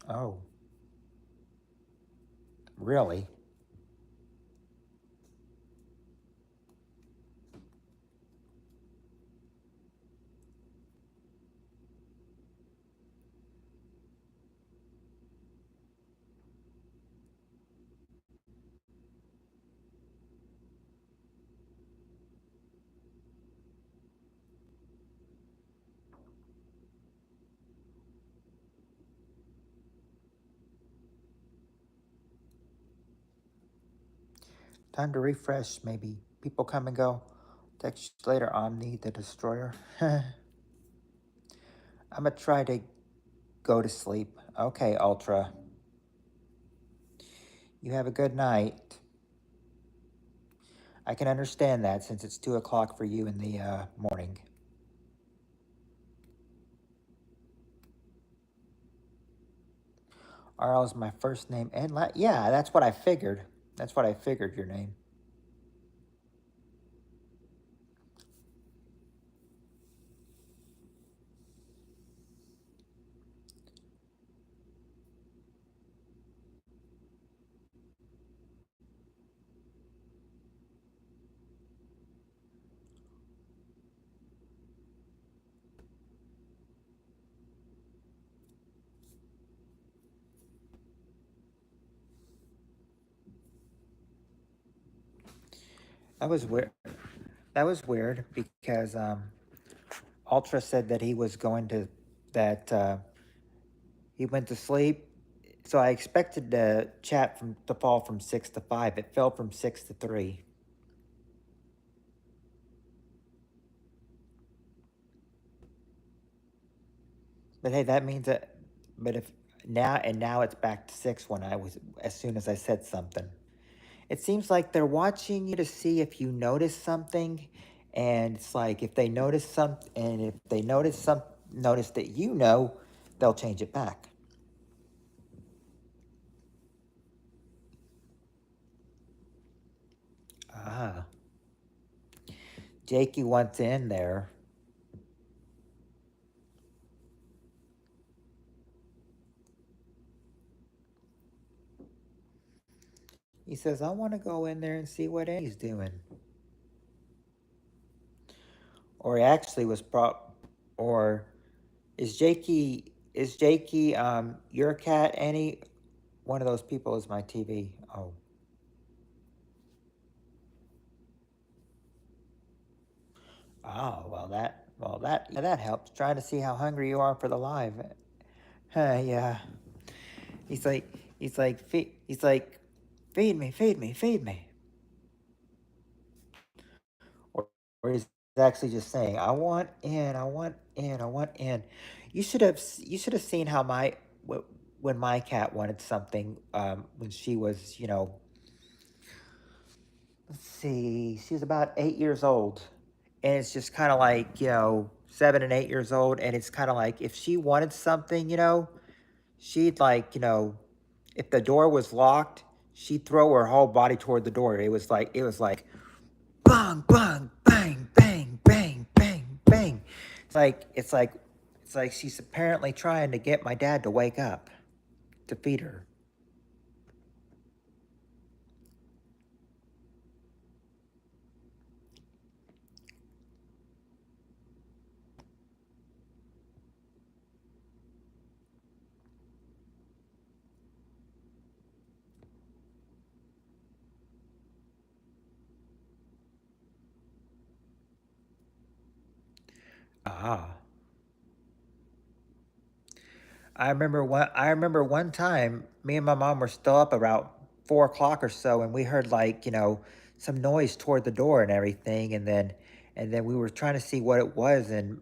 Oh, really? Time to refresh, maybe. People come and go. Text you later, Omni, the Destroyer. I'm gonna try to go to sleep. Okay, Ultra. You have a good night. I can understand that since it's 2 o'clock for you in the morning. RL is my first name and yeah, that's what I figured. That's what I figured your name. That was weird. That was weird because Ultra said that he was going to that he went to sleep. So I expected the chat to fall from 6 to 5. It fell from 6 to 3. But hey, that means that. But if now it's back to 6 when I was as soon as I said something. It seems like they're watching you to see if you notice something, and it's like if they notice something, and if they notice that they'll change it back. Ah, Jakey wants in there. He says, I want to go in there and see what Annie's doing. Or he actually was or is Jakey your cat, Annie? One of those people is my TV. Oh. Oh, yeah, that helps. Trying to see how hungry you are for the live. Yeah. He's like he's like feed me, feed me, feed me. Or, or he's actually just saying, I want in, I want in, I want in. You should have seen how when my cat wanted something when she was, let's see, she was about 8 years old. And it's just kind of like, 7 and 8 years old. And it's kind of like if she wanted something, she'd like, if the door was locked, she'd throw her whole body toward the door. It was like bang, bang, bang, bang, bang, bang, bang. It's like she's apparently trying to get my dad to wake up to feed her. Ah. I remember one time me and my mom were still up about 4 o'clock or so, and we heard like some noise toward the door and everything, and then we were trying to see what it was, and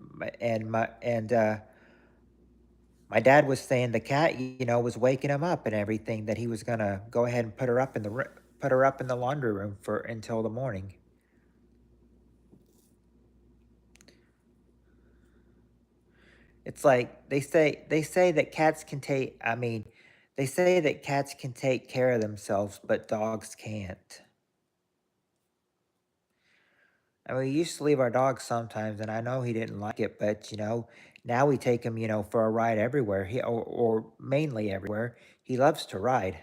my dad was saying the cat was waking him up and everything, that he was gonna go ahead and put her up in the laundry room for until the morning. It's like they say that cats can take. I mean, they say that cats can take care of themselves, but dogs can't. And we used to leave our dog sometimes, and I know he didn't like it, but now we take him, for a ride everywhere. Or mainly everywhere. He loves to ride.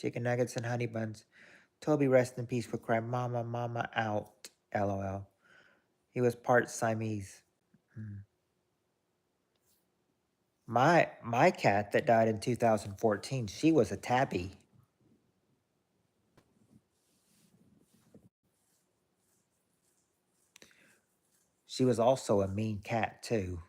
Chicken nuggets and honey buns. Toby, rest in peace, would cry, "Mama, Mama, out." LOL. He was part Siamese. Mm. My cat that died in 2014, she was a tabby. She was also a mean cat too.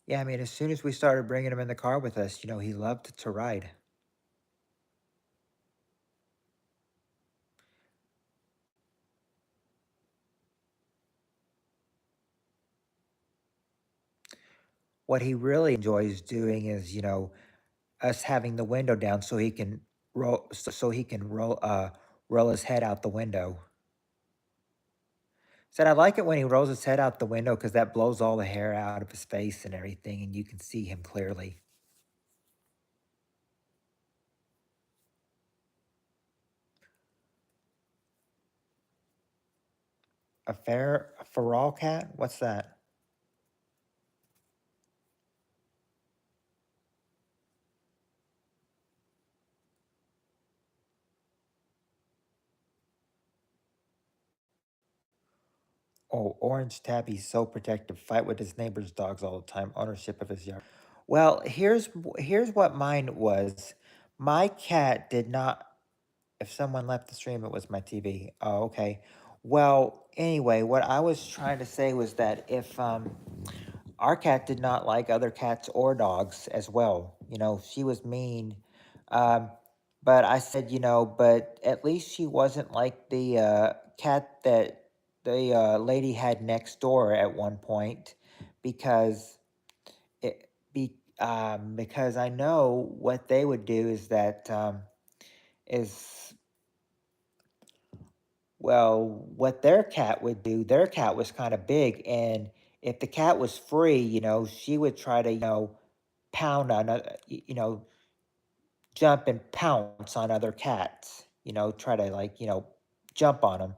Yeah, I mean, as soon as we started bringing him in the car with us, he loved to ride. What he really enjoys doing is, us having the window down so he can roll his head out the window. Said I like it when he rolls his head out the window because that blows all the hair out of his face and everything, and you can see him clearly. A feral cat? What's that? Oh, Orange Tabby's so protective. Fight with his neighbor's dogs all the time. Ownership of his yard. Well, here's what mine was. My cat did not. If someone left the stream, it was my TV. Oh, okay. Well, anyway, what I was trying to say was that if our cat did not like other cats or dogs as well. She was mean. Um, but I said, but at least she wasn't like the cat that the lady had next door at one point, because because I know what they would do is that is well, what their cat would do. Their cat was kind of big, and if the cat was free, she would try to pound on jump and pounce on other cats, try to like, jump on them.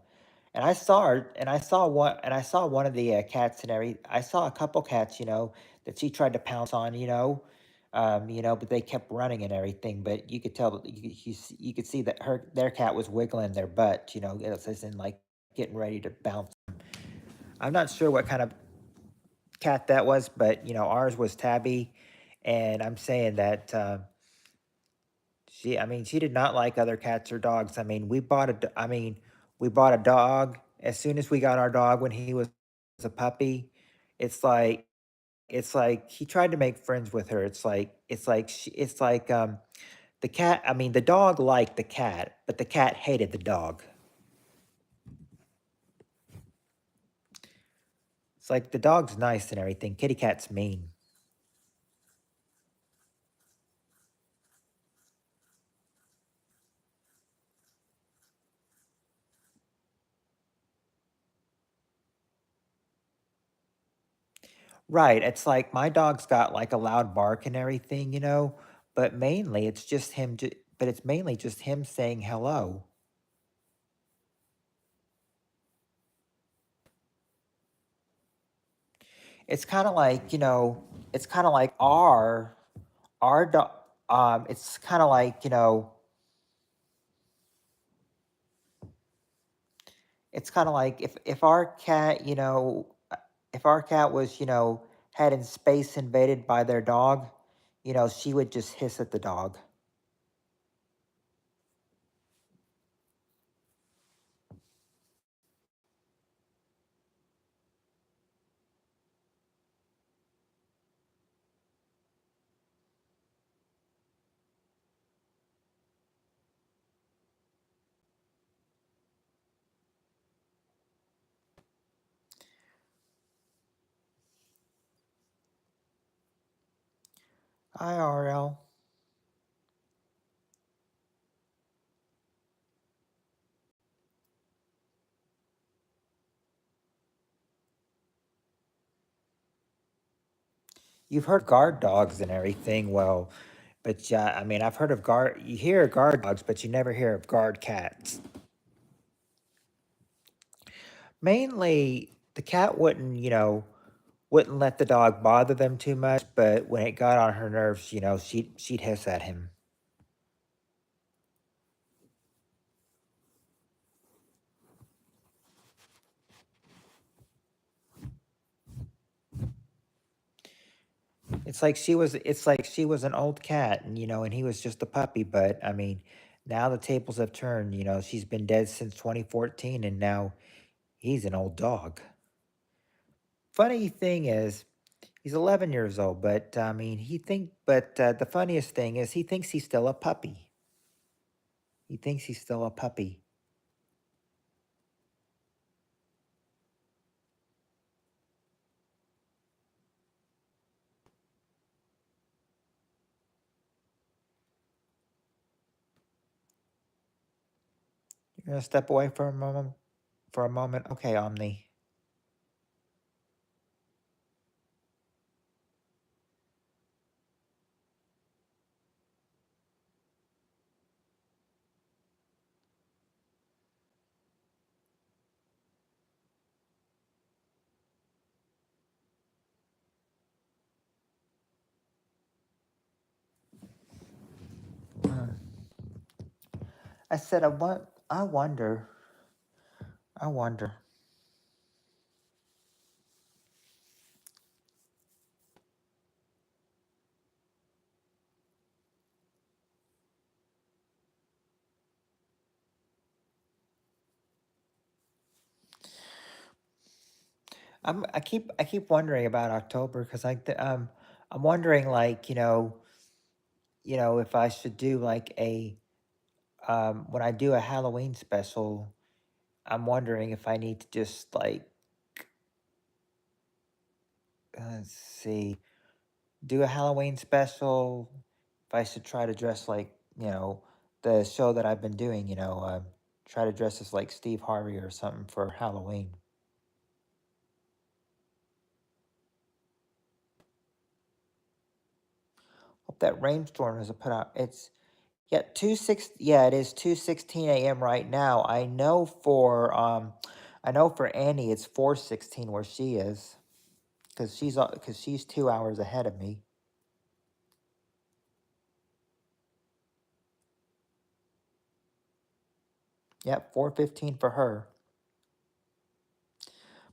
And I saw her, and I saw one of the cats and I saw a couple cats, that she tried to pounce on, but they kept running and everything. But you could tell that you could see that their cat was wiggling their butt, as in like getting ready to bounce. I'm not sure what kind of cat that was, but ours was Tabby, and I'm saying that I mean, she did not like other cats or dogs. I mean, we bought a dog as soon as we got our dog when he was a puppy. It's like he tried to make friends with her. It's like the cat. I mean, the dog liked the cat, but the cat hated the dog. It's like the dog's nice and everything. Kitty cat's mean. Right. It's like my dog's got like a loud bark and everything, but mainly it's just him. But it's mainly just him saying hello. It's kind of like, it's kind of like our dog. It's kind of like, it's kind of like if our cat, if our cat was, had in space invaded by their dog, she would just hiss at the dog. IRL. You've heard guard dogs and everything. Well, but yeah, I mean, I've heard of guard. You hear of guard dogs, but you never hear of guard cats. Mainly, the cat wouldn't let the dog bother them too much, but when it got on her nerves, she'd hiss at him. It's like she was an old cat, and he was just a puppy. But I mean, now the tables have turned. She's been dead since 2014, and now he's an old dog. Funny thing is, he's 11 years old, but I mean, the funniest thing is he thinks he's still a puppy. He thinks he's still a puppy. You're gonna step away for a moment. For a moment, okay, Omni. Uh, I said, I wonder. I wonder. I keep wondering about October because I'm wondering like if I should do like a when I do a Halloween special. I'm wondering if I need to just like let's see, do a Halloween special. If I should try to dress like the show that I've been doing, try to dress as like Steve Harvey or something for Halloween. Hope that rainstorm is a put out. Yeah, yeah, it is 2:16 a.m. right now. I know for Annie it's 4:16 where she is, because she's 2 hours ahead of me. Yep, 4:15 for her.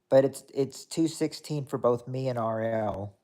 But it's 2:16 for both me and RL.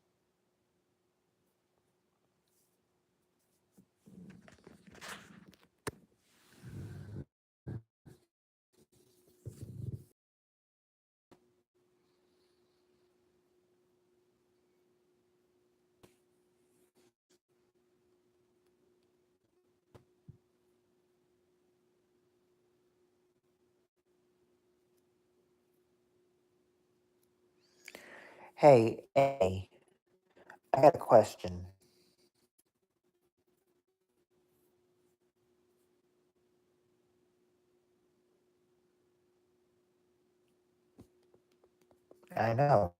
Hey, Annie, I got a question. I know.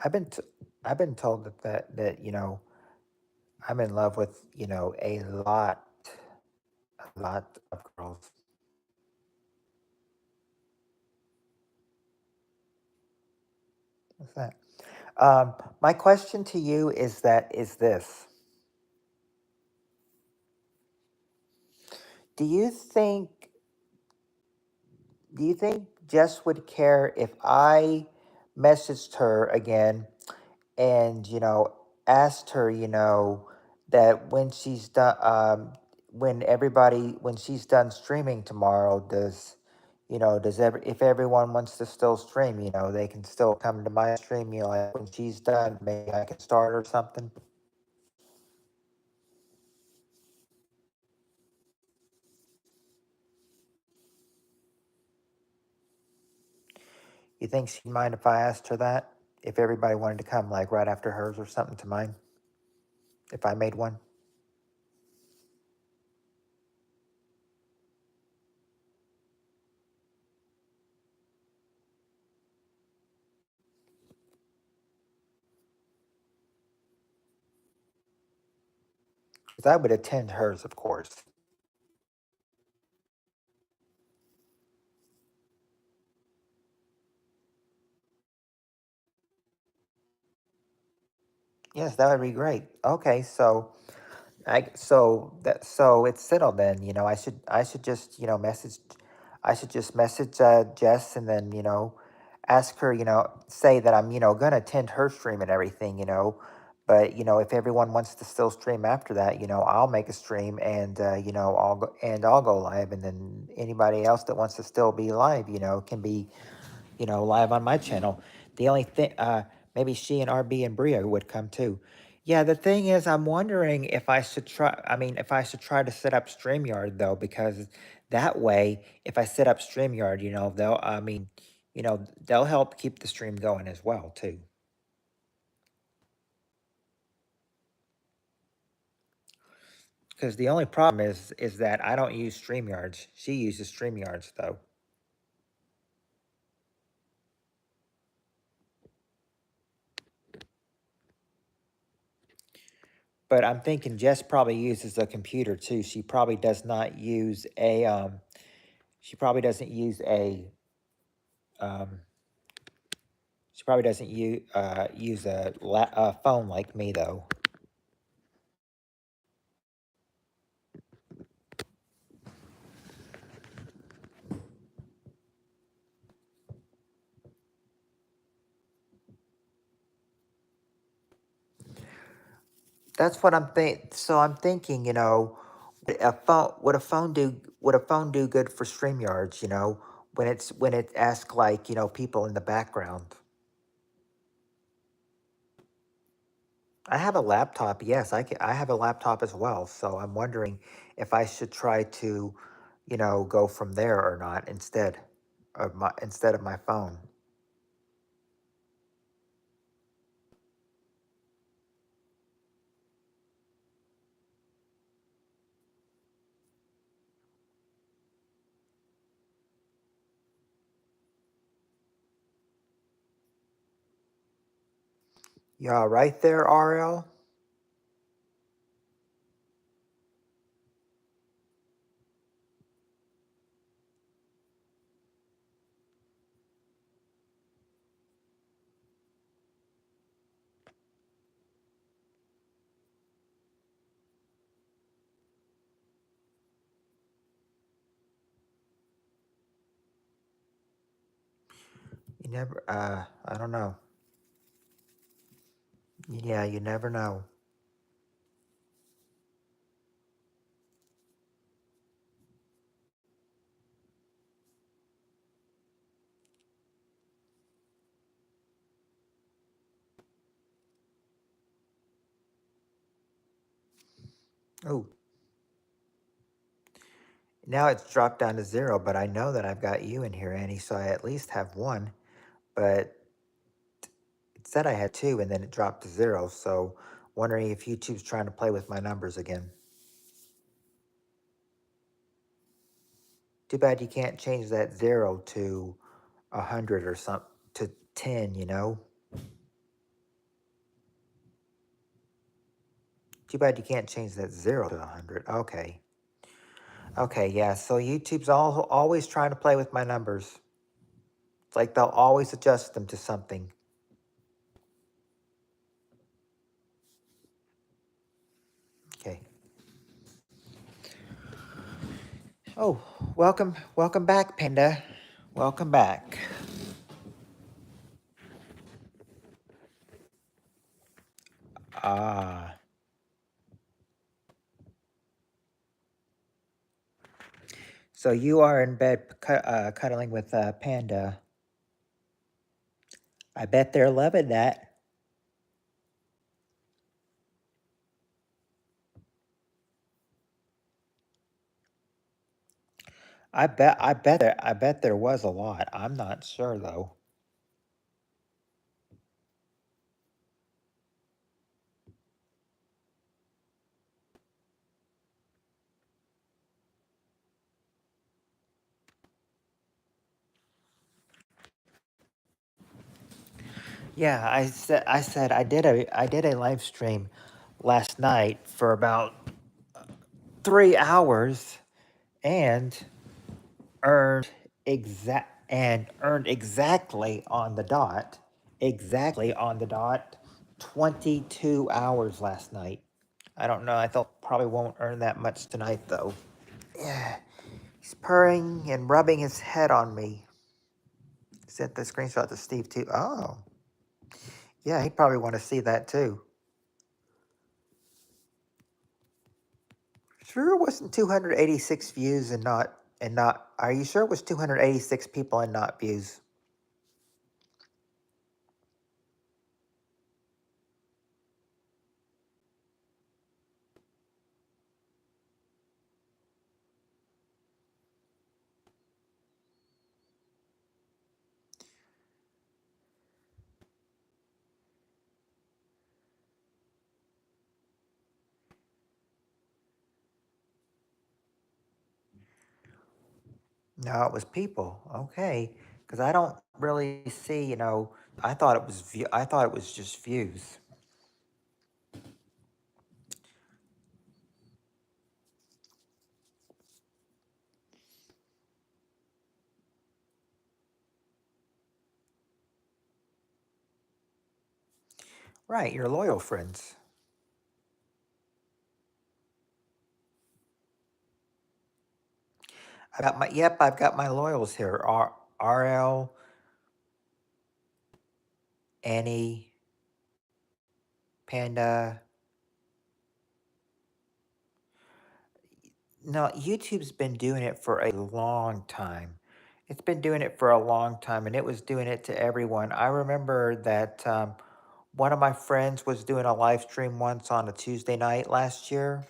I've been t- I've been told that I'm in love with a lot of girls. What's that? My question to you is this: Do you think do you think Jess would care if I messaged her again and asked her that when she's done streaming tomorrow, if everyone wants to still stream, they can still come to my stream, like when she's done, maybe I can start or something. You think she'd mind if I asked her that? If everybody wanted to come like right after hers or something to mine? If I made one? 'Cause I would attend hers, of course. Yes, that would be great. Okay, so it's settled then. I should just message Jess, and then ask her, say that I'm gonna attend her stream and everything, but if everyone wants to still stream after that, I'll make a stream, and I'll go live, and then anybody else that wants to still be live, can be live on my channel. The only thing, maybe she and RB and Bria would come too. Yeah, the thing is, I'm wondering if I should try. I mean, if I should try to set up StreamYard though, because that way, if I set up StreamYard, they'll help keep the stream going as well too. Because the only problem is that I don't use StreamYards. She uses StreamYards though. But I'm thinking Jess probably uses a computer too. She probably does not use a she probably doesn't use a um, she probably doesn't use a phone like me though. That's what So I'm thinking, would a phone do good for StreamYards? When it asks like people in the background. I have a laptop. Yes, I have a laptop as well. So I'm wondering if I should try to, go from there or not instead of my phone. Yeah, right there, RL. You never, I don't know. Yeah, you never know. Oh, now it's dropped down to 0, but I know that I've got you in here, Annie, so I at least have one. But it said I had two, and then it dropped to 0. So wondering if YouTube's trying to play with my numbers again. Too bad you can't change that 0 to 100 or something, to 10, you know? Too bad you can't change that 0 to 100. Okay. Okay, yeah. So YouTube's always trying to play with my numbers. It's like they'll always adjust them to something. Okay. Oh, welcome back, Panda. Welcome back. Ah. So you are in bed cuddling with Panda. I bet they're loving that. I bet there was a lot. I'm not sure though. Yeah, I said I did a live stream last night for about 3 hours and earned exactly on the dot 22 hours last night. I don't know. I thought probably won't earn that much tonight though. Yeah, he's purring and rubbing his head on me. Sent the screenshot to Steve too. Oh, yeah, he'd probably want to see that too. Sure, it wasn't 286 views and not. Are you sure it was 286 people and not views? No, it was people. Okay, because I don't really see. I thought it was view. I thought it was just views. Right, your loyal friends. I've got my loyals here. RL, Annie, Panda. No, YouTube's been doing it for a long time. It's been doing it for a long time, and it was doing it to everyone. I remember that one of my friends was doing a live stream once on a Tuesday night last year,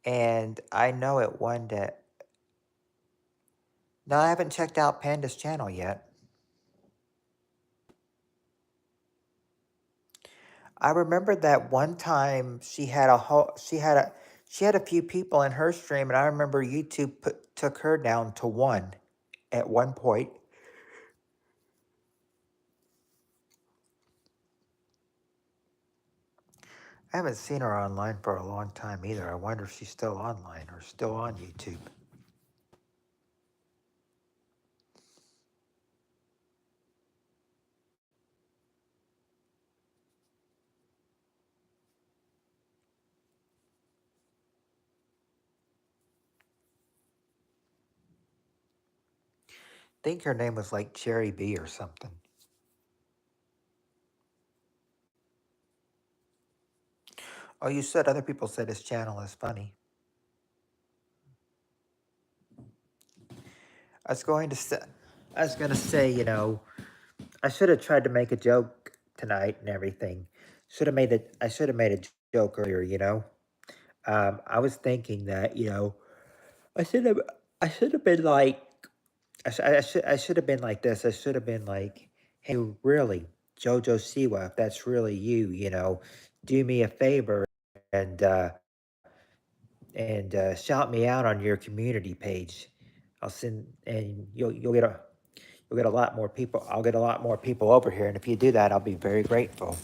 and I know it one day. No, I haven't checked out Panda's channel yet. I remember that one time she had a few people in her stream, and I remember YouTube took her down to one at one point. I haven't seen her online for a long time either. I wonder if she's still online or still on YouTube. I think her name was like Cherry B or something. Oh, you said other people said his channel is funny. I was going to say, I should have tried to make a joke tonight and everything. I should have made a joke earlier. I was thinking that, I should have, I should have been like, I should have been like this. I should have been like, hey, really, Jojo Siwa, if that's really you, do me a favor and, shout me out on your community page. I'll send, and you'll get a lot more people. I'll get a lot more people over here, and if you do that, I'll be very grateful.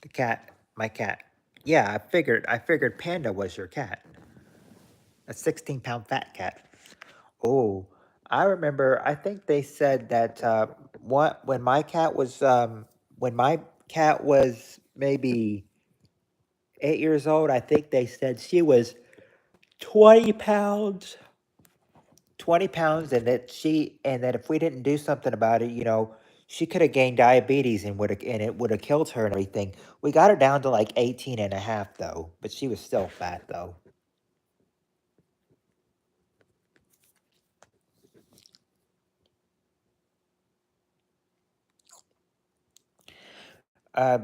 The cat, my cat. Yeah, I figured Panda was your cat. A 16-pound fat cat. Oh, I remember. I think they said that when my cat was maybe 8 years old. I think they said she was 20 pounds. 20 pounds, and that if we didn't do something about it, she could have gained diabetes and it would have killed her and everything. We got her down to like 18 and a half though, but she was still fat though. uh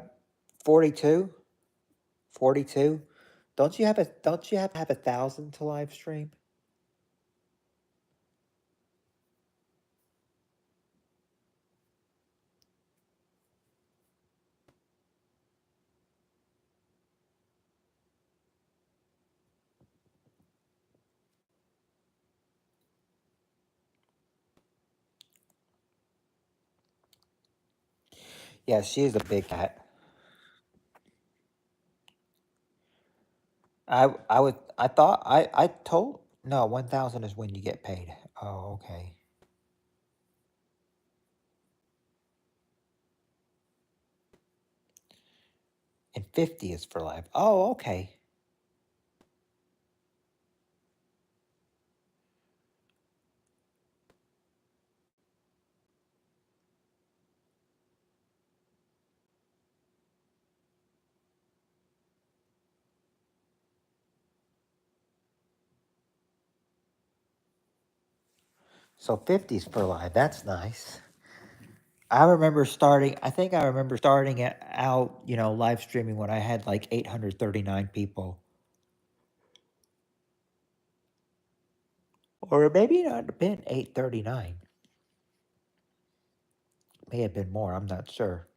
42. 42. Don't you have to have 1,000 to live stream? Yeah, she is a big cat. I thought I told no, 1,000 is when you get paid. Oh, okay. And 50 is for live. Oh, okay. So 50's for live. That's nice. I think I remember starting it out, live streaming when I had like 839 people. Or maybe not have been 839. May have been more. I'm not sure.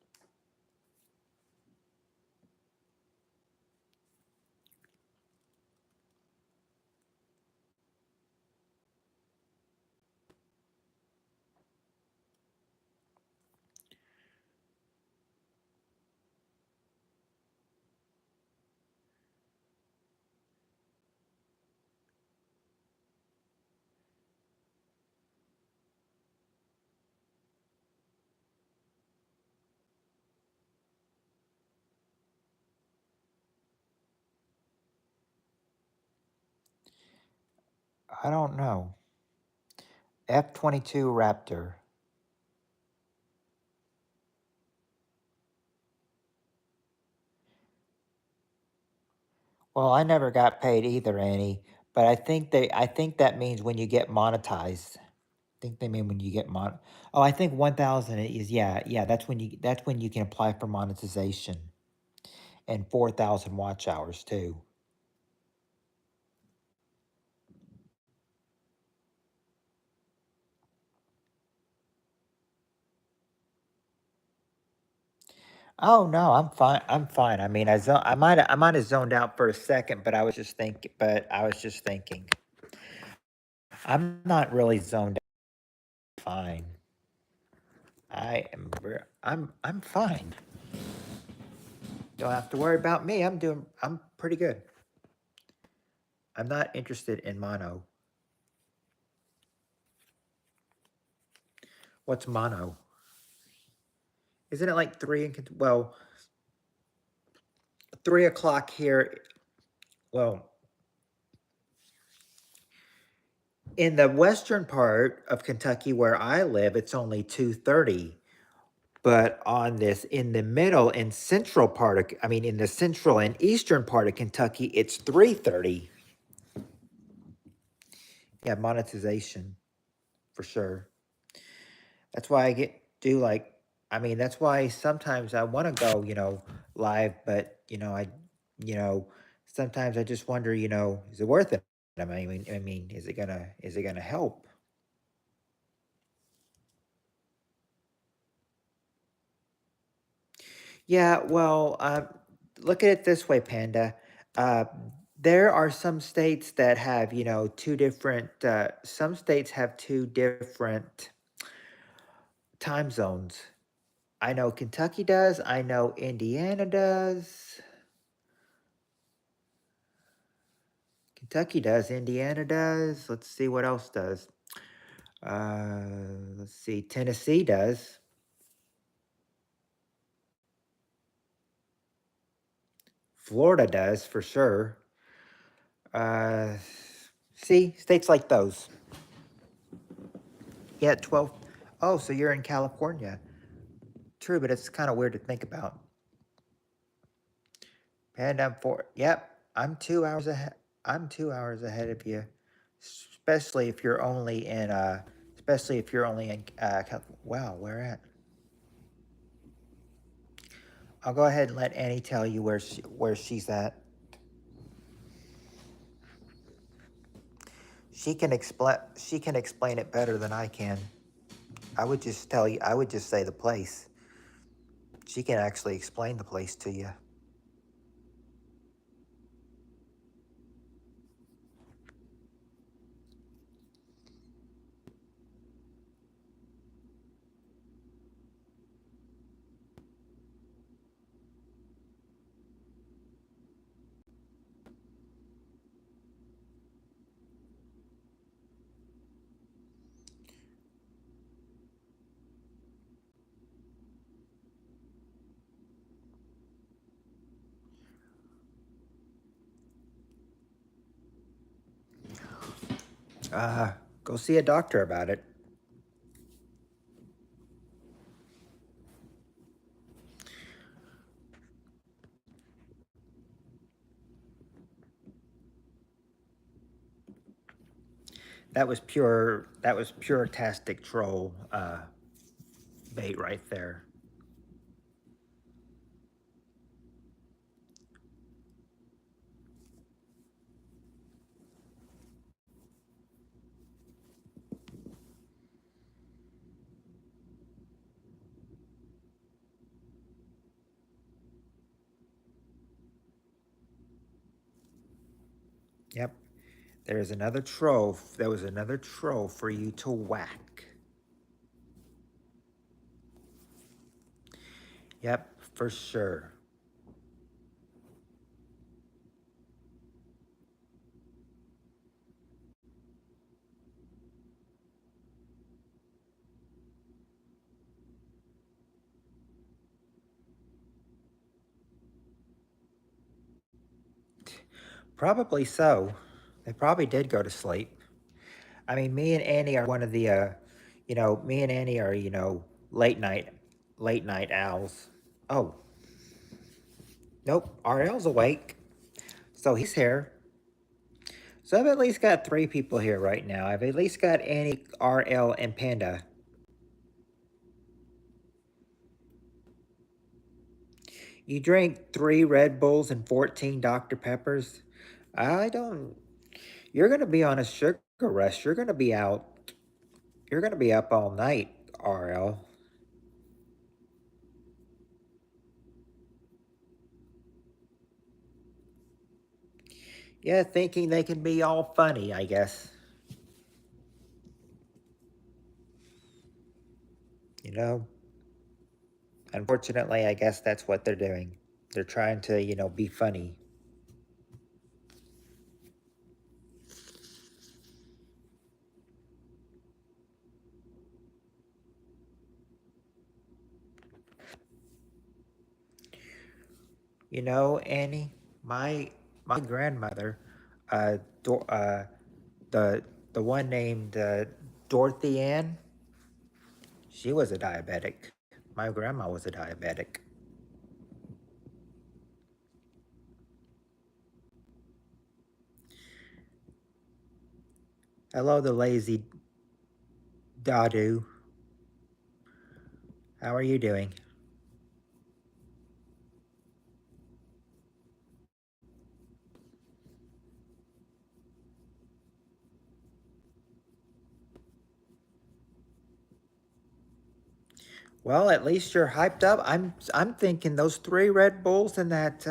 I don't know. F-22 Raptor. Well, I never got paid either, Annie. But I think that means when you get monetized. I think they mean when you get Oh, I think 1,000 is, yeah. That's when you can apply for monetization, and 4,000 watch hours too. Oh no, I'm fine. I'm fine. I mean, I might have zoned out for a second, but I was just thinking. I'm not really zoned out. Fine. I'm fine. Don't have to worry about me. I'm pretty good. I'm not interested in mono. What's mono? Isn't it like well, 3 o'clock here? Well, in the western part of Kentucky where I live, it's only 2:30. But on this, in the middle and central part of, I mean, in the central and eastern part of Kentucky, it's 330. Yeah, monetization for sure. That's why do like, I mean, that's why sometimes I want to go, live, but you know, sometimes I just wonder, is it worth it? I mean, is it gonna help? Yeah, well, look at it this way, Panda. Uh, there are some states that have, two different, some states have two different time zones. I know Kentucky does. I know Indiana does. Kentucky does. Indiana does. Let's see what else does. Let's see. Tennessee does. Florida does for sure. Uh, see, states like those. Yeah, 12. Oh, so you're in California. True, but it's kind of weird to think about. And I'm four. Yep, I'm 2 hours ahead. I'm 2 hours ahead of you, especially if you're only in. Especially if you're only in. Wow, where at? I'll go ahead and let Annie tell you where she's at. She can explain. She can explain it better than I can. I would just tell you. I would just say the place. She can actually explain the place to you. Go see a doctor about it. That was pure. That was pure tastic troll bait right there. Yep. There's another troll. There was another troll for you to whack. Yep, for sure. Probably so. They probably did go to sleep. I mean, me and Annie are one of the, me and Annie are, late night, late night owls. Oh, nope. RL's awake, so he's here. So I've at least got 3 people here right now. I've at least got Annie, RL, and Panda. You drink 3 Red Bulls and 14 Dr. Peppers? I don't. You're gonna be on a sugar rush. You're gonna be out. You're gonna be up all night, RL. Yeah, thinking they can be all funny, I guess. You know, unfortunately, I guess that's what they're doing. They're trying to, be funny. Annie, my grandmother, uh, Dor- uh, the one named Dorothy Ann, she was a diabetic. My grandma was a diabetic. Hello, the lazy Dadu. How are you doing? Well, at least you're hyped up. I'm thinking those three Red Bulls and that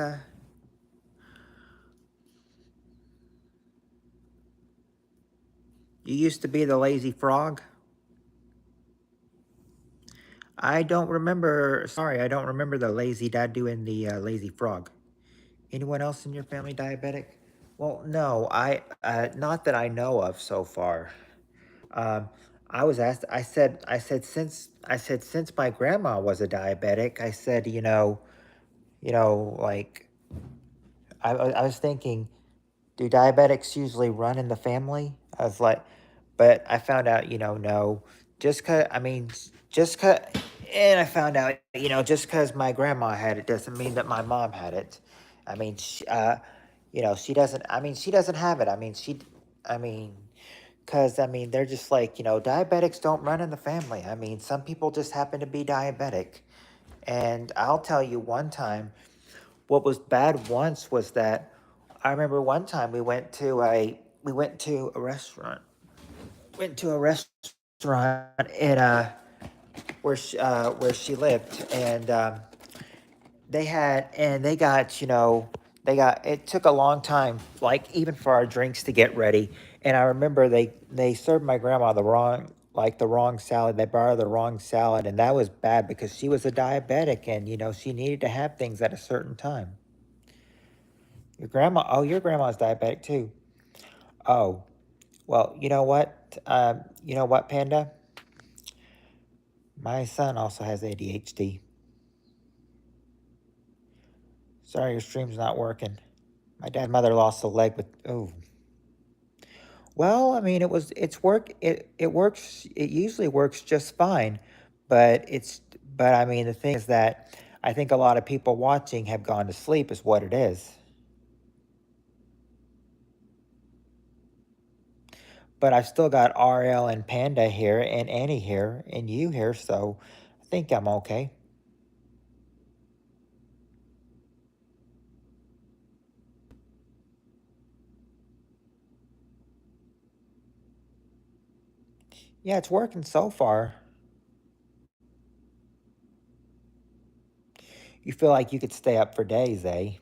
you used to be the lazy frog. I don't remember. Sorry, I don't remember the lazy dad doing the lazy frog. Anyone else in your family diabetic? Well, no, I not that I know of so far. Um, I was asked. I said since my grandma was a diabetic. I said, like I was thinking, do diabetics usually run in the family? I was like, but I found out, no, just cause, I mean, just cause, and I found out, just cause my grandma had it doesn't mean that my mom had it. I mean, she doesn't, she doesn't have it. I mean, cause they're just like, diabetics don't run in the family. Some people just happen to be diabetic. And I'll tell you one time, what was bad once was that I remember one time we went to a restaurant. Went to a restaurant in where she lived, and they got it took a long time, like even for our drinks to get ready. And I remember they served my grandma the wrong salad. They brought her the wrong salad, and that was bad because she was a diabetic, and she needed to have things at a certain time. Your grandma's diabetic too. Oh, well, you know what, Panda? My son also has ADHD. Sorry, your stream's not working. My dad's mother lost a leg with, oh. Well, it works, it usually works just fine, but the thing is that I think a lot of people watching have gone to sleep is what it is. But I've still got RL and Panda here and Annie here and you here, so I think I'm okay. Yeah, it's working so far. You feel like you could stay up for days, eh?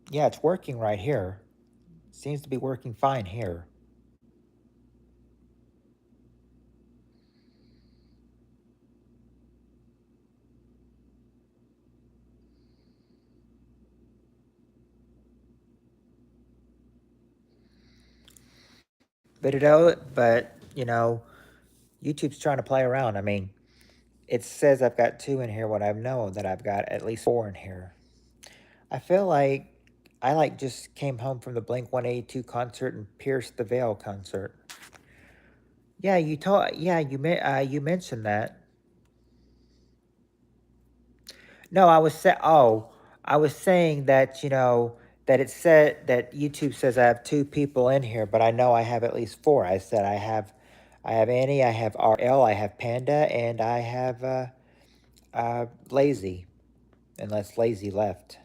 Yeah, it's working right here. Seems to be working fine here. But YouTube's trying to play around. It says I've got two in here when I know that I've got at least four in here. I feel like I just came home from the Blink 182 concert and Pierce the Veil concert. Yeah, you mentioned that. No, I was saying that that it said that YouTube says I have two people in here, but I know I have at least four. I said I have Annie, I have RL, I have Panda, and I have Lazy, unless Lazy left.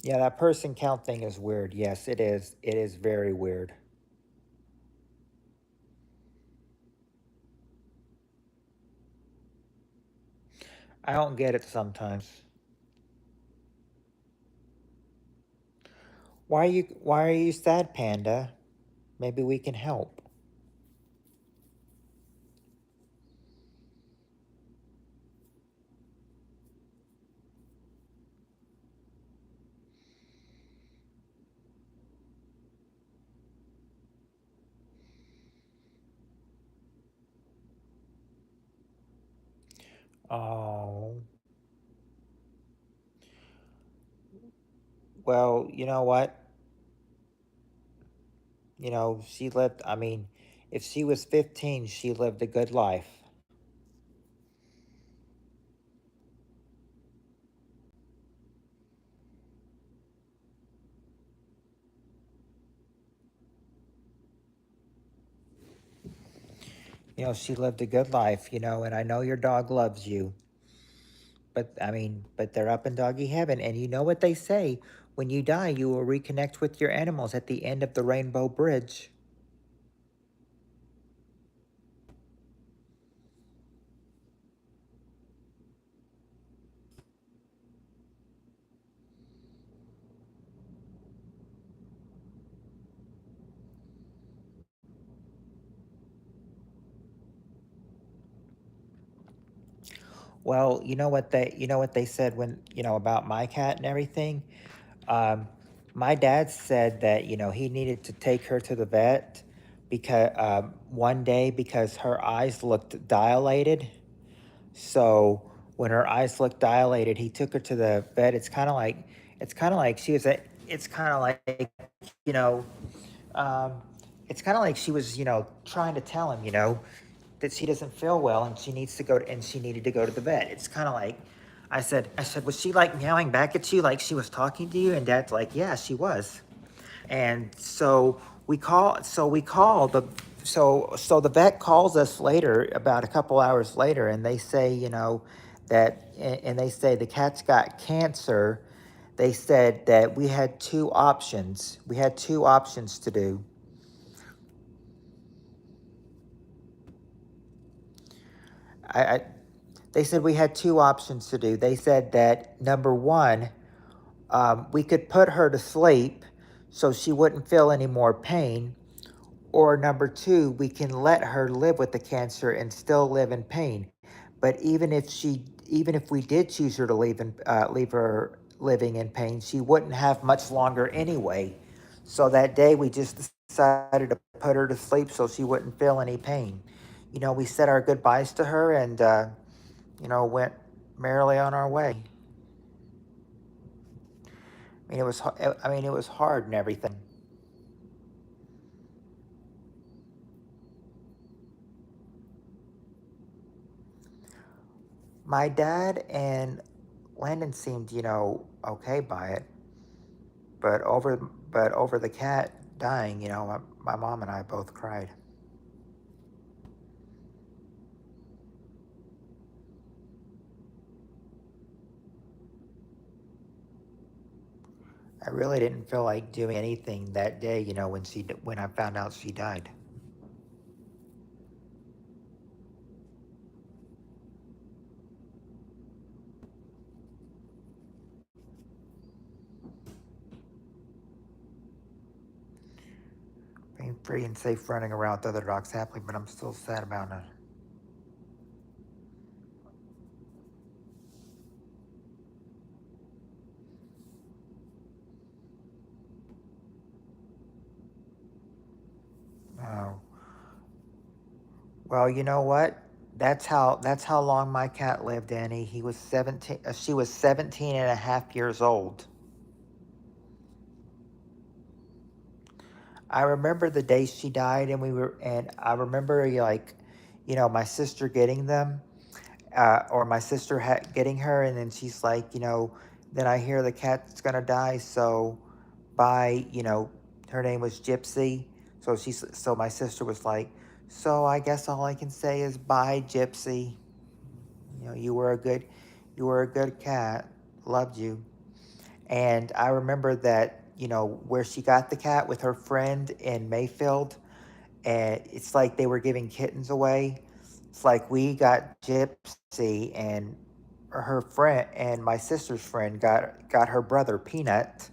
Yeah, that person count thing is weird. Yes, it is. It is very weird. I don't get it sometimes. Why are you sad, Panda? Maybe we can help. Oh, well, you know what? She lived, I mean, if she was 15, she lived a good life. She lived a good life, and I know your dog loves you. But I mean, but they're up in doggy heaven. And you know what they say? When you die, you will reconnect with your animals at the end of the Rainbow Bridge. Well, you know what they said when, about my cat and everything? Um, my dad said that, he needed to take her to the vet because one day because her eyes looked dilated. So when her eyes looked dilated, he took her to the vet. It's kind of like she was a, it's kind of like, you know, um, it's kind of like she was, trying to tell him, that she doesn't feel well and she needs to go to, and she needed to go to the vet. It's kind of like, I said, was she like meowing back at you like she was talking to you? And Dad's like, yeah, she was. And so we call the vet calls us later, about a couple hours later, and they say, and they say the cat's got cancer. They said that we had two options. We had two options to do. I They said we had two options to do. They said that number one, we could put her to sleep so she wouldn't feel any more pain. Or number two, we can let her live with the cancer and still live in pain. But even if we did choose her to leave her living in pain, she wouldn't have much longer anyway. So that day, we just decided to put her to sleep so she wouldn't feel any pain. We said our goodbyes to her and went merrily on our way. It was hard and everything. My dad and Landon seemed, okay by it, but over the cat dying, my mom and I both cried. I really didn't feel like doing anything that day, when I found out she died. Being free and safe running around with other dogs happily, but I'm still sad about it. Oh, well, you know what? That's how long my cat lived, Annie. He was 17. She was 17 and a half years old. I remember the day she died, and I remember like, my sister getting them, or my sister getting her, and then she's like, then I hear the cat's gonna die, so bye. Her name was Gypsy, so my sister was like, so I guess all I can say is bye, Gypsy. You were a good cat, loved you. And I remember that, where she got the cat with her friend in Mayfield, and it's like they were giving kittens away. It's like we got Gypsy, and her friend and my sister's friend got her brother Peanut.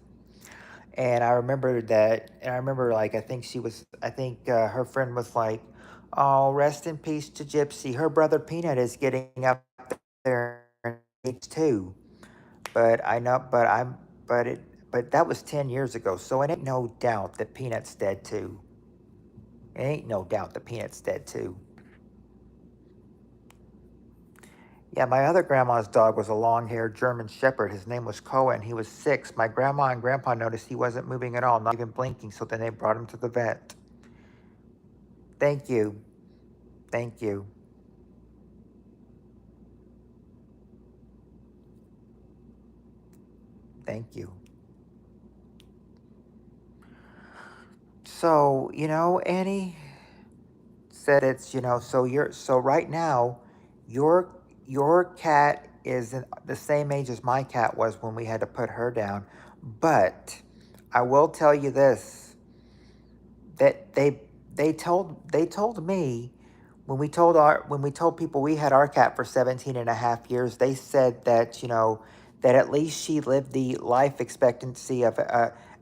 And I remember like I think her friend was like, "Oh, rest in peace to Gypsy. Her brother Peanut is getting up there in age too." But I know, but it, but that was 10 years ago, so it ain't no doubt that Peanut's dead too. It ain't no doubt that Peanut's dead too. Yeah, my other grandma's dog was a long-haired German Shepherd. His name was Cohen. He was 6. My grandma and grandpa noticed he wasn't moving at all, not even blinking, so then they brought him to the vet. Thank you. Thank you. Thank you. So, Annie said so right now your your cat is the same age as my cat was when we had to put her down. But I will tell you this, that they told me when we told people we had our cat for 17 and a half years, they said that that at least she lived the life expectancy of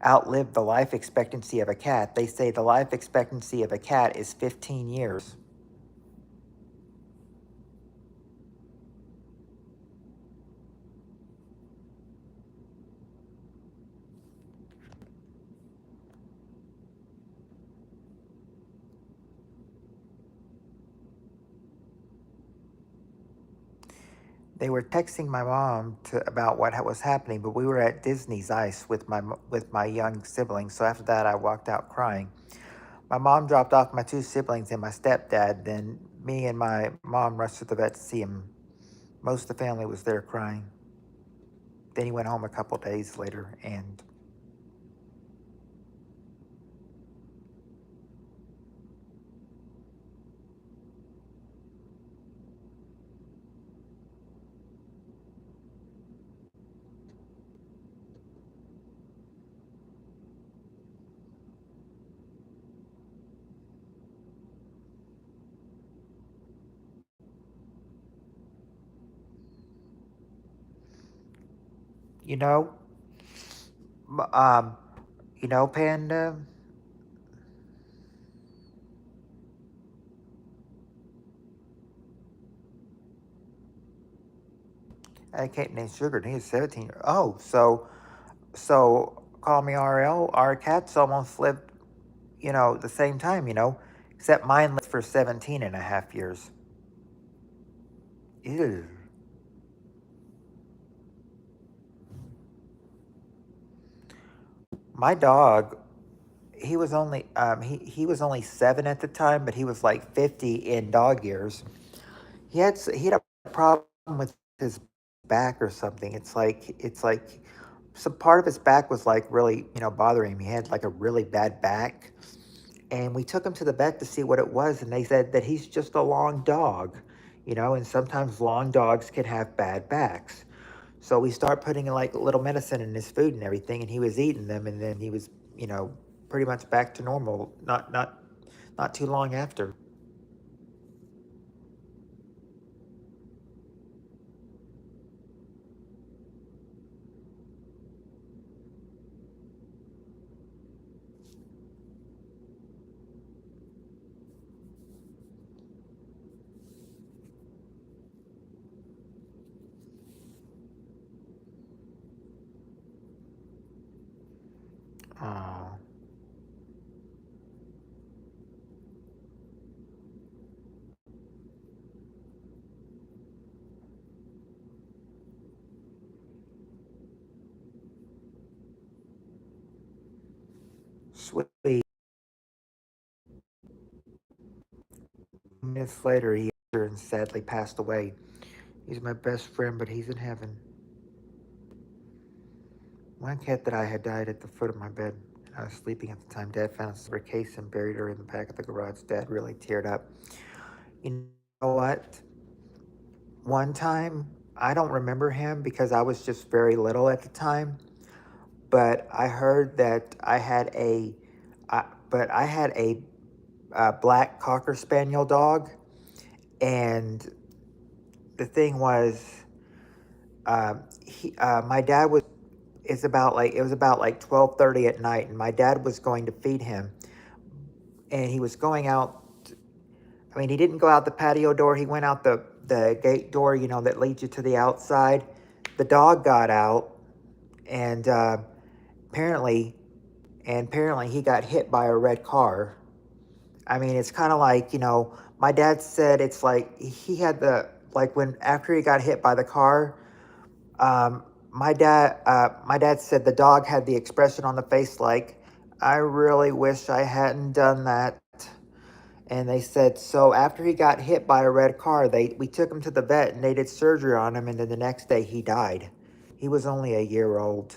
outlived the life expectancy of a cat. They say the life expectancy of a cat is 15 years. They were texting my mom about what was happening, but we were at Disney's Ice with my young siblings. So after that, I walked out crying. My mom dropped off my 2 siblings and my stepdad. Then me and my mom rushed to the vet to see him. Most of the family was there crying. Then he went home a couple days later, and you know, um, Panda, I can't name Sugar. And he's 17. Oh, so call me RL. Our cats almost lived, the same time, except mine lived for 17 and a half years. Ew. My dog, he was only 7 at the time, but he was like 50 in dog years. He had a problem with his back or something. It's like some part of his back was like really bothering him. He had like a really bad back, and we took him to the vet to see what it was, and they said that he's just a long dog, and sometimes long dogs can have bad backs. So we start putting like little medicine in his food and everything, and he was eating them, and then he was, pretty much back to normal. Not too long after. Oh, sweet. Minutes later, he and sadly passed away. He's my best friend, but he's in heaven. One cat that I had died at the foot of my bed. I was sleeping at the time. Dad found a silver case and buried her in the back of the garage. Dad really teared up. You know what? One time, I don't remember him because I was just very little at the time, but I heard that I had a black cocker spaniel dog, and the thing was, my dad was. It was about like 12:30 at night, and my dad was going to feed him, and he was going out. I mean, he didn't go out the patio door. He went out the gate door, that leads you to the outside. The dog got out, and apparently, apparently he got hit by a red car. I mean, it's kind of like, my dad said it's like he had like when after he got hit by the car, um, my dad said the dog had the expression on the face like, I really wish I hadn't done that. And they said, so after he got hit by a red car, we took him to the vet and they did surgery on him, and then the next day he died. He was only a year old.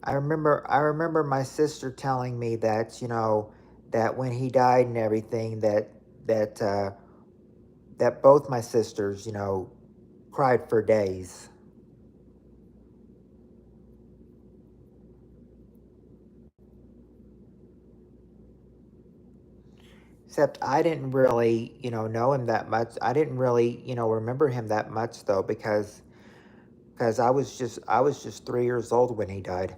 I remember my sister telling me that, that when he died and everything, that that both my sisters, cried for days. Except I didn't really, know him that much. I didn't really, remember him that much though, because I was just 3 years old when he died.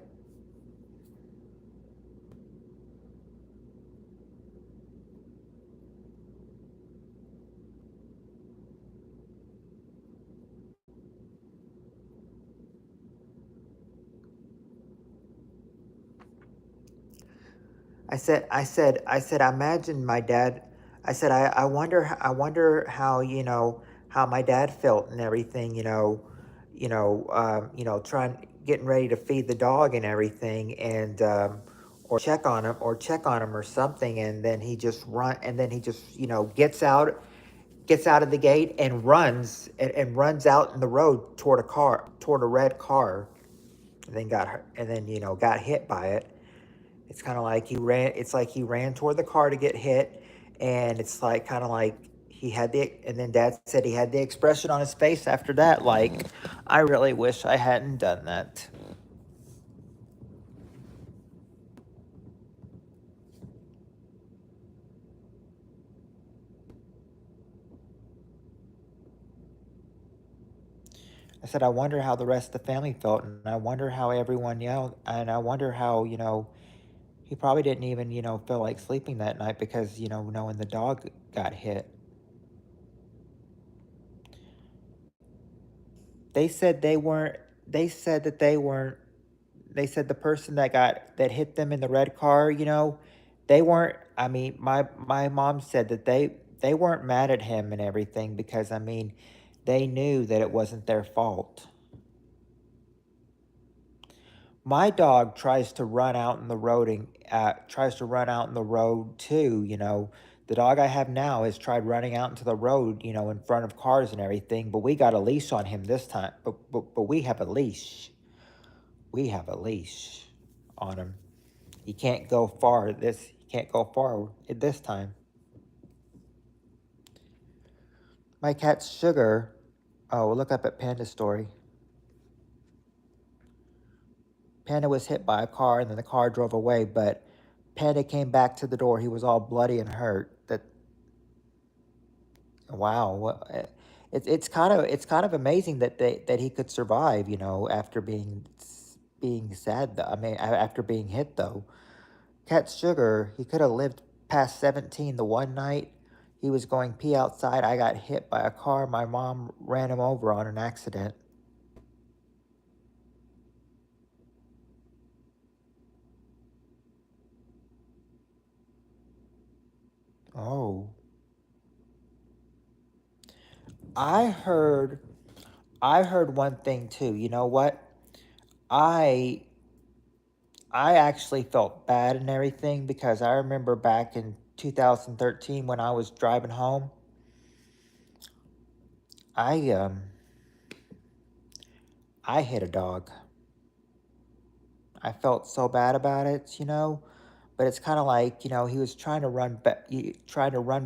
I imagine my dad. I said, I wonder how, how my dad felt and everything, trying, getting ready to feed the dog and everything, and or check on him or something, and then he just, gets out of the gate and runs out in the road toward a red car, and then got hit by it. It's kind of like he ran. It's like he ran toward the car to get hit, and it's like kind of like he had the. And then Dad said he had the expression on his face after that, like, I really wish I hadn't done that. I said I wonder how the rest of the family felt, and I wonder how everyone yelled, and I wonder how, he probably didn't even, feel like sleeping that night because, knowing the dog got hit. They said they weren't. They said that they weren't. They said the person that hit them in the red car, they weren't. I mean, my mom said that they weren't mad at him and everything because, I mean, they knew that it wasn't their fault. My dog tries to run out in the road and tries to run out in the road too. The dog I have now has tried running out into the road, in front of cars and everything. But we got a leash on him this time. But we have a leash. We have a leash on him. He can't go far. He can't go far at this time. My cat's Sugar. Oh, we'll look up at Panda's story. Panda was hit by a car and then the car drove away, but Panda came back to the door. He was all bloody and hurt. Wow. It's kind of amazing that he could survive, after being sad. I mean, after being hit though. Cat Sugar, he could have lived past 17. The one night he was going pee outside, I got hit by a car. My mom ran him over on an accident. Oh. I heard I heard one thing too. You know what? I I actually felt bad and everything because I remember back in 2013 when I was driving home, I I hit a dog. I felt so bad about it, but it's kind of like, he was trying to run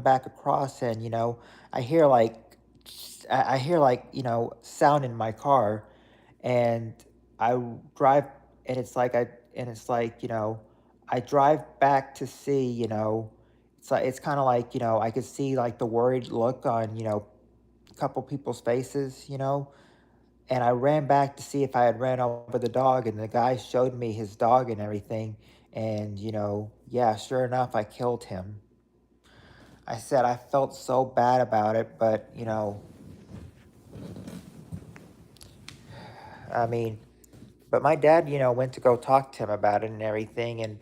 back across, and, I hear like I hear like, sound in my car, and I drive, and it's like, I drive back to see, it's kind of like, I could see like the worried look on, a couple people's faces, and I ran back to see if I had ran over the dog, and the guy showed me his dog and everything. And, yeah, sure enough, I killed him. I said I felt so bad about it, but, I mean, but my dad, went to go talk to him about it and everything, and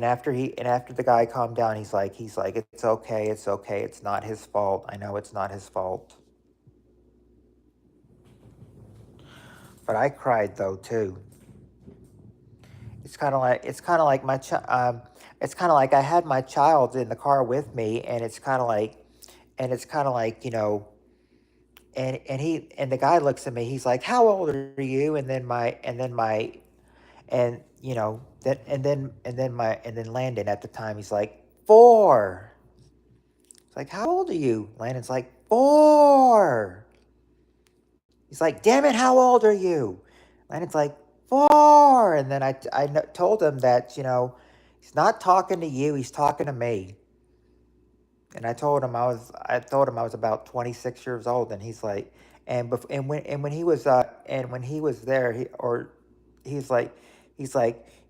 after the guy calmed down, he's like, it's okay, it's not his fault. I know it's not his fault. But I cried though too. It's kind of like it's kind of like I had my child in the car with me, and it's kind of like and the guy looks at me. He's like, "How old are you?" And then Landon at the time, he's like, 4. It's like, "How old are you?" Landon's like, 4. He's like, "Damn it, how old are you?" Landon's like, 4. And then told him that, he's not talking to you, he's talking to me. And I told him I was about 26 years old, and he's like, when he was there, he's like,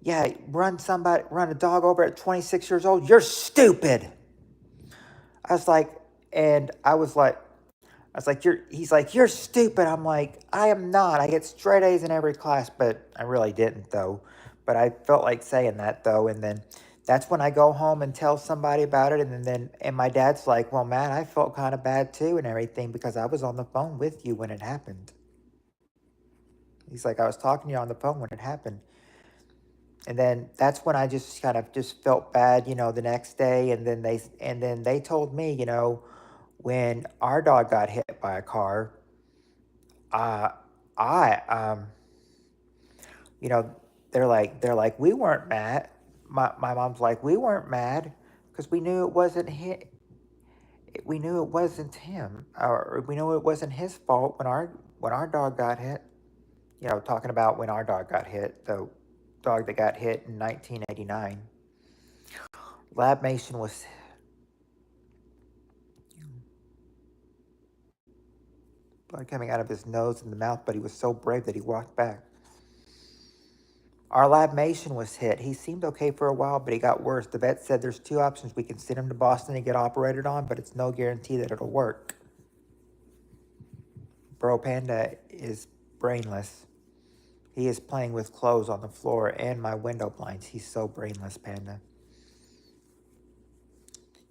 yeah, run a dog over at 26 years old. You're stupid. I was like, and I was like, he's like, you're stupid. I'm like, I am not. I get straight A's in every class, but I really didn't though. But I felt like saying that though. And then that's when I go home and tell somebody about it. And my dad's like, well, man, I felt kind of bad too and everything because I was on the phone with you when it happened. He's like, I was talking to you on the phone when it happened. And then that's when I just kind of just felt bad, the next day. And then they told me, when our dog got hit by a car, uh, I you know, they're like we weren't mad. My mom's like, we weren't mad because we knew it wasn't him. We knew it wasn't him, or we knew it wasn't his fault when our dog got hit. Talking about when our dog got hit, the dog that got hit in 1989. Lab Mason was blood coming out of his nose and the mouth, but he was so brave that he walked back. Our lab Mason was hit. He seemed okay for a while, but he got worse. The vet said there's 2 options. We can send him to Boston and get operated on, but it's no guarantee that it'll work. Bro Panda is brainless. He is playing with clothes on the floor and my window blinds. He's so brainless, Panda.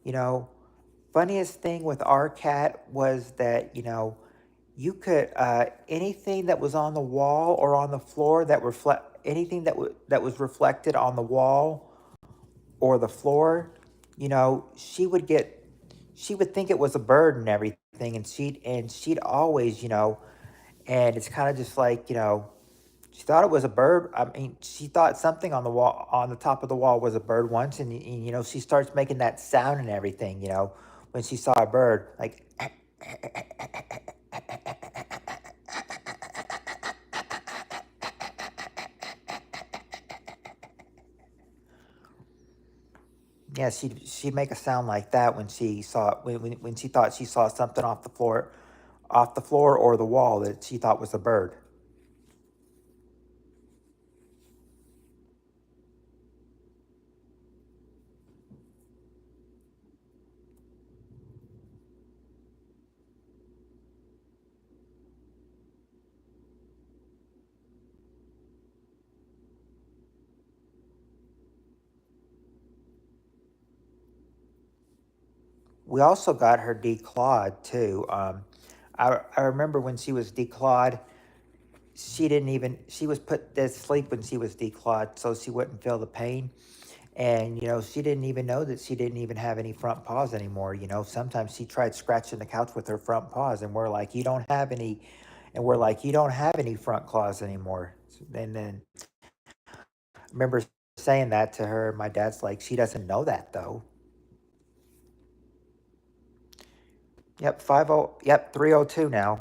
You know, funniest thing with our cat was that, you could, anything that was on the wall or on the floor anything that was reflected on the wall or the floor, she would think it was a bird and everything, and she'd always, and it's kind of just like, she thought it was a bird. I mean, she thought something on the wall, on the top of the wall, was a bird once, and she starts making that sound and everything, when she saw a bird, like, yeah, she'd make a sound like that when she saw when she thought she saw something off the floor or the wall that she thought was a bird. We also got her declawed too. I remember when she was declawed, she was put to sleep when she was declawed so she wouldn't feel the pain. And, she didn't even know that she didn't even have any front paws anymore. Sometimes she tried scratching the couch with her front paws, and we're like, you don't have any front claws anymore. And then I remember saying that to her. My dad's like, she doesn't know that though. Yep, 50, yep, 302 now.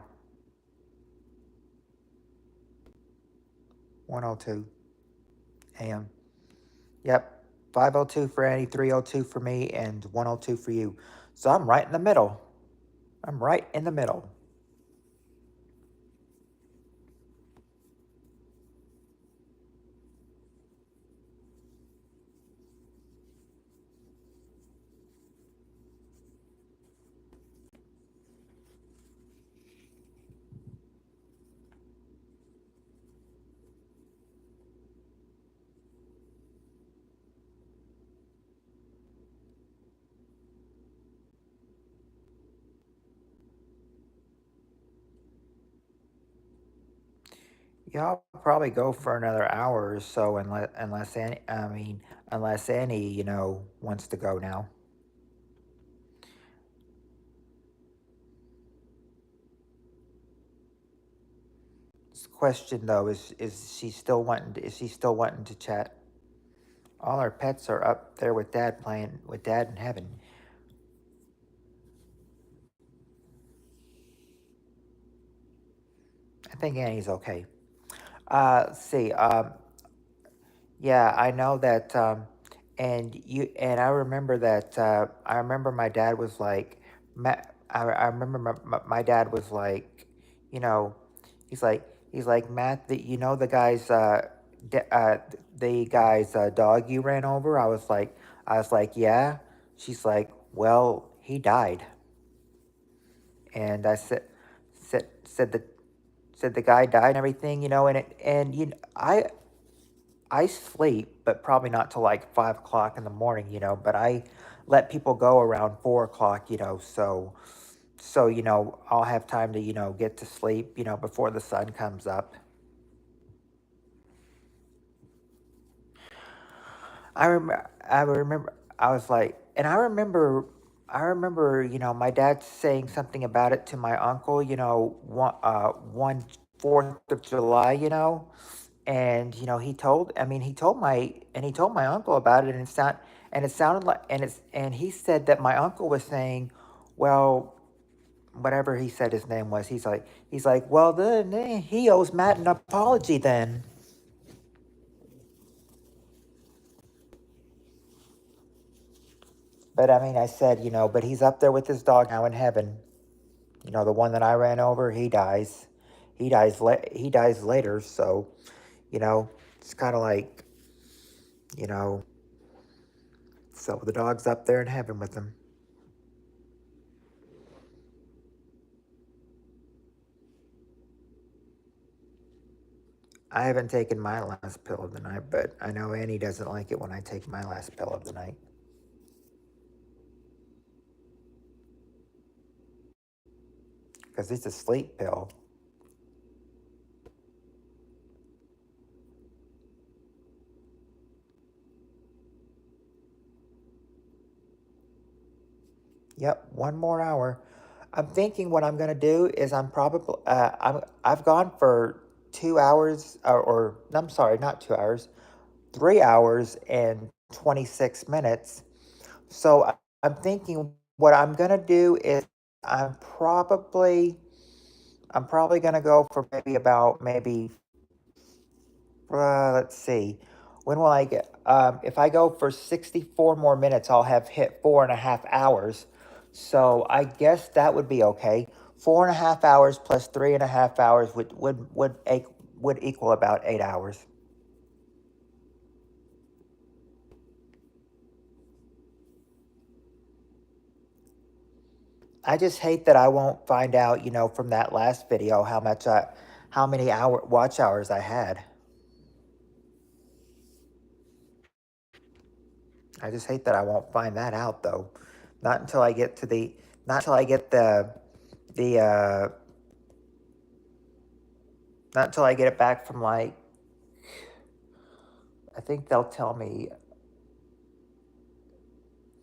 102 a.m. Yep, 502 for Annie, 302 for me, and 102 for you. So I'm right in the middle. I'm right in the middle. Yeah, I'll probably go for another hour or so, unless Annie, wants to go now. This question though is she still wanting to chat? All our pets are up there with Dad playing with Dad in heaven. I think Annie's okay. Let's see. Yeah, I know that, and I remember that. I remember my dad was like, ma- I remember my dad was like, you know, he's like Matt, the guy's the guy's dog you ran over. I was like, yeah. She's like, well, he died, and I said the guy died and everything, and I sleep, but probably not till like 5 o'clock in the morning, But I let people go around 4 o'clock, so I'll have time to get to sleep, before the sun comes up. I remember, I was like, and I remember, my dad saying something about it to my uncle, 1/4 of July, and he told my uncle about it, and it sounded like, and he said that my uncle was saying, well, whatever he said his name was, he's like, well, then he owes Matt an apology then. But I said, but he's up there with his dog now in heaven. The one that I ran over, he dies. He dies later, so, you know, it's kind of like, you know, so the dog's up there in heaven with him. I haven't taken my last pill of the night, but I know Annie doesn't like it when I take my last pill of the night. Because it's a sleep pill. Yep, one more hour. I'm thinking what I'm gonna do is I've gone for 2 hours, or I'm sorry, not 2 hours, 3 hours and 26 minutes. So I'm thinking what I'm gonna do is I'm probably I'm probably gonna go for maybe let's see. When will I get? If I go for 64 more minutes, I'll have hit 4.5 hours. So I guess that would be okay. 4.5 hours plus 3.5 hours would equal about 8 hours. I just hate that I won't find out, from that last video how many watch hours I had. I just hate that I won't find that out though. Not until I get to the, not until I get the, not until I get it back from like, I think they'll tell me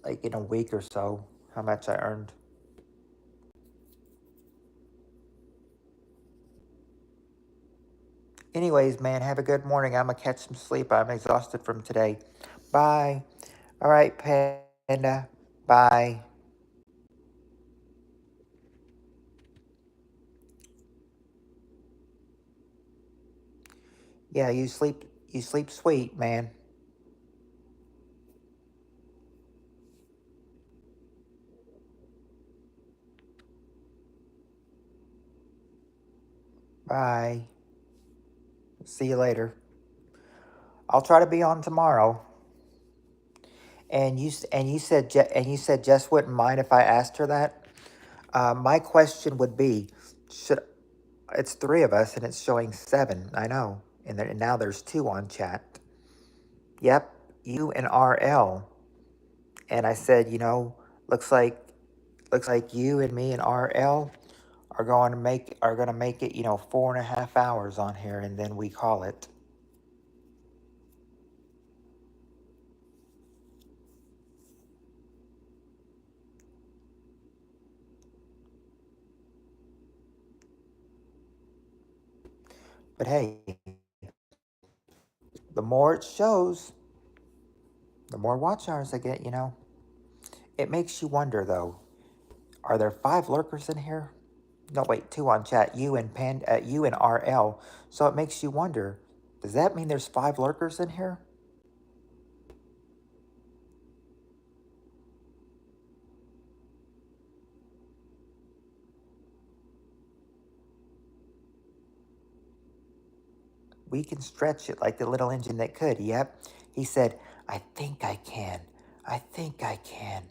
like in a week or so how much I earned. Anyways, man, have a good morning. I'm gonna catch some sleep. I'm exhausted from today. Bye. All right, Panda. Bye. Yeah, you sleep sweet, man. Bye. See you later. I'll try to be on tomorrow. And you said Jess wouldn't mind if I asked her that. My question would be, should it's three of us and it's showing seven. I know, and now there's two on chat. Yep, you and RL. And I said, looks like you and me and RL are going to make it, 4.5 hours on here, and then we call it. But hey, the more it shows, the more watch hours I get. It makes you wonder though, are there 5 lurkers in here? No, wait, 2 on chat, you and RL. So it makes you wonder, does that mean there's 5 lurkers in here? We can stretch it like the little engine that could. Yep. He said, I think I can. I think I can.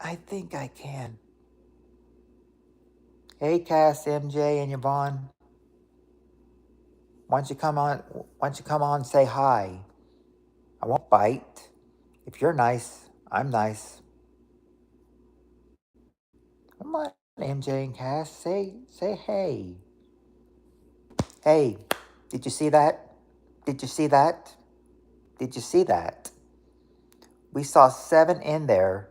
I think I can. Hey, Cass, MJ, and Yvonne. Why don't you come on? Why don't you come on and say hi? I won't bite. If you're nice, I'm nice. Come on, MJ and Cass. Say hey. Hey, did you see that? Did you see that? Did you see that? We saw 7 in there,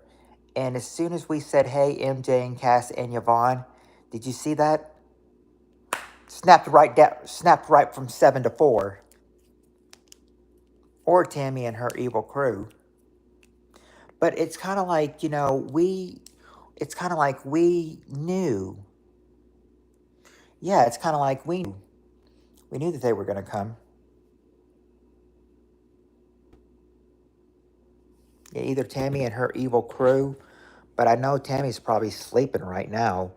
and as soon as we said hey, MJ and Cass and Yvonne, did you see that? Snapped right down. Snapped right from 7 to 4. Or Tammy and her evil crew. But it's kind of like, it's kind of like we knew. Yeah, it's kind of like we knew that they were going to come. Yeah, either Tammy and her evil crew, but I know Tammy's probably sleeping right now,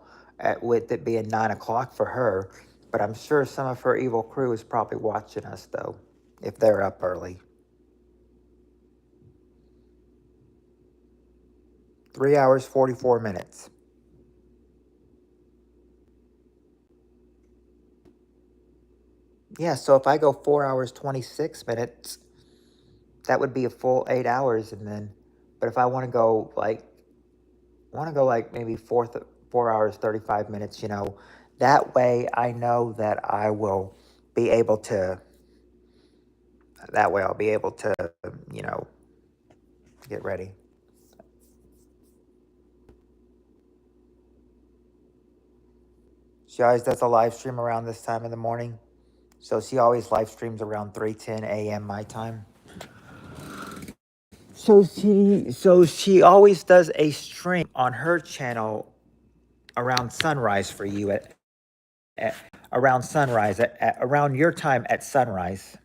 with it being 9 o'clock for her. But I'm sure some of her evil crew is probably watching us, though, if they're up early. 3 hours, 44 minutes. Yeah, so if I go 4 hours, 26 minutes, that would be a full 8 hours. And then, but if I want to go like maybe 4 hours, 35 minutes, that way I know that I will be able to, that way I'll be able to, you know, get ready. She always does a live stream around this time in the morning. So she always live streams around 3:10 a.m. my time. So she always does a stream on her channel around sunrise for you at around sunrise at around your time at sunrise.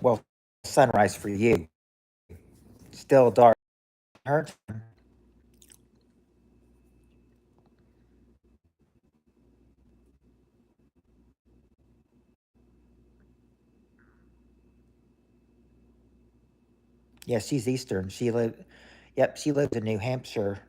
Well, sunrise for you. Still dark. Her time. Yeah, she's Eastern. Yep, she lives in New Hampshire.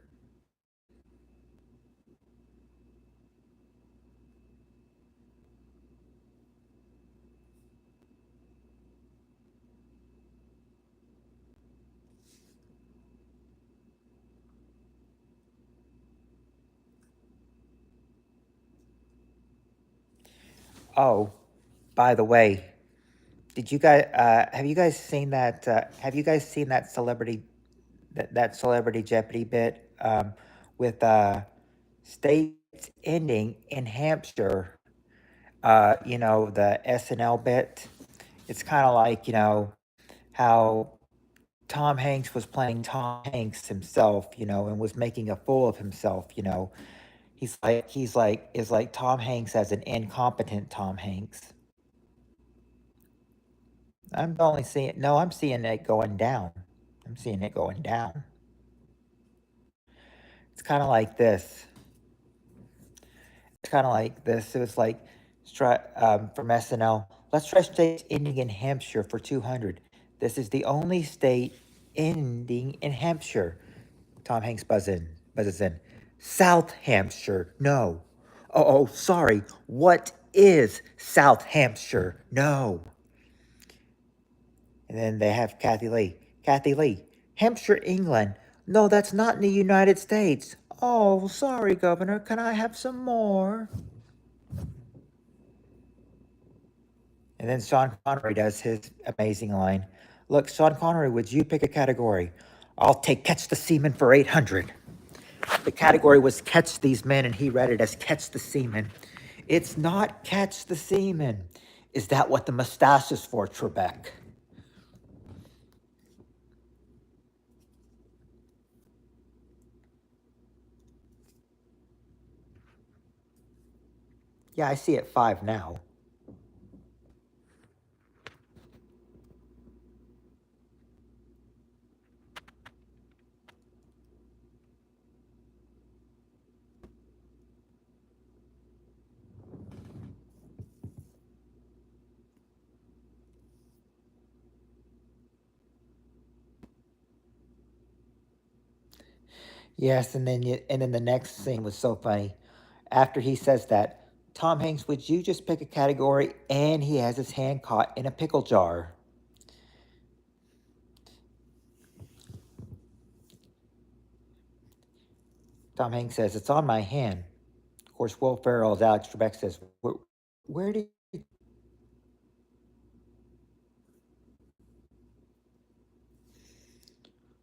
Oh, by the way, did you guys have you guys seen that? Have you guys seen that that celebrity Jeopardy bit, with states ending in Hampshire? The SNL bit. It's kind of like how Tom Hanks was playing Tom Hanks himself, and was making a fool of himself. Is like Tom Hanks as an incompetent Tom Hanks. I'm only seeing no, I'm seeing it going down. I'm seeing it going down. It's kind of like this. It's kind of like this. It was like from SNL. Let's try states ending in Hampshire for 200. This is the only state ending in Hampshire. Tom Hanks buzzes in. South Hampshire, no. Oh, sorry. What is South Hampshire? No. And then they have Kathy Lee. Kathy Lee, Hampshire, England. No, that's not in the United States. Oh, sorry, Governor. Can I have some more? And then Sean Connery does his amazing line. Look, Sean Connery, would you pick a category? I'll take Catch the Seaman for 800. The category was Catch These Men, and he read it as Catch the Seaman. It's not Catch the Seaman. Is that what the mustache is for, Trebek? Yeah, I see it 5 now. Yes, and then the next scene was so funny. After he says that, Tom Hanks, would you just pick a category? And he has his hand caught in a pickle jar. Tom Hanks says, it's on my hand. Of course, Will Ferrell, as Alex Trebek says, where did you...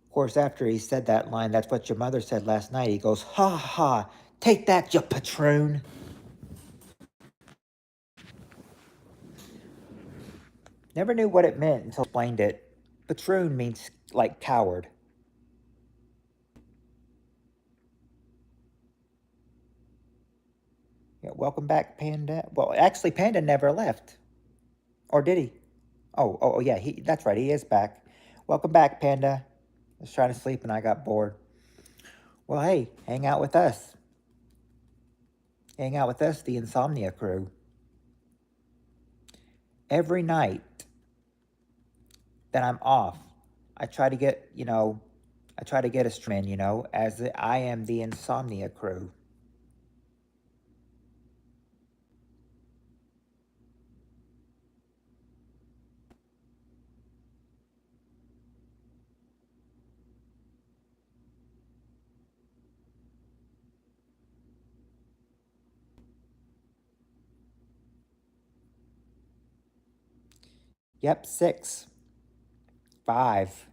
Of course, after he said that line, that's what your mother said last night. He goes, ha ha, take that, you patroon. Never knew what it meant until explained it. Patroon means like coward. Yeah, welcome back, Panda. Well, actually, Panda never left. Or did he? Oh, yeah, that's right, he is back. Welcome back, Panda. I was trying to sleep and I got bored. Well, hey, hang out with us. Hang out with us, the Insomnia crew. Every night that I'm off, I try to get, I try to get a stream in, as I am the Insomnia crew. Yep, 6, 5.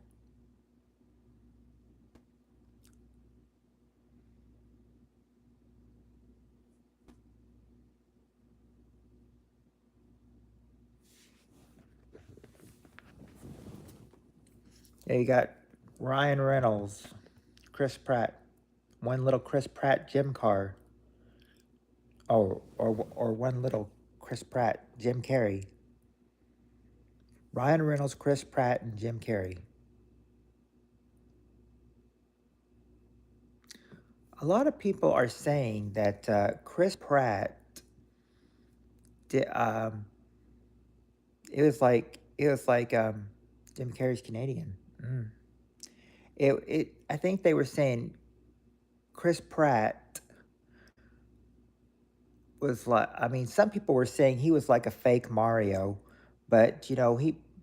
Yeah, you got Ryan Reynolds, Chris Pratt, one little Chris Pratt Jim car. Or one little Chris Pratt, Jim Carrey. Ryan Reynolds, Chris Pratt, and Jim Carrey. A lot of people are saying that Chris Pratt did. It was like Jim Carrey's Canadian. Mm. I think they were saying Chris Pratt was like. I mean, some people were saying he was like a fake Mario, but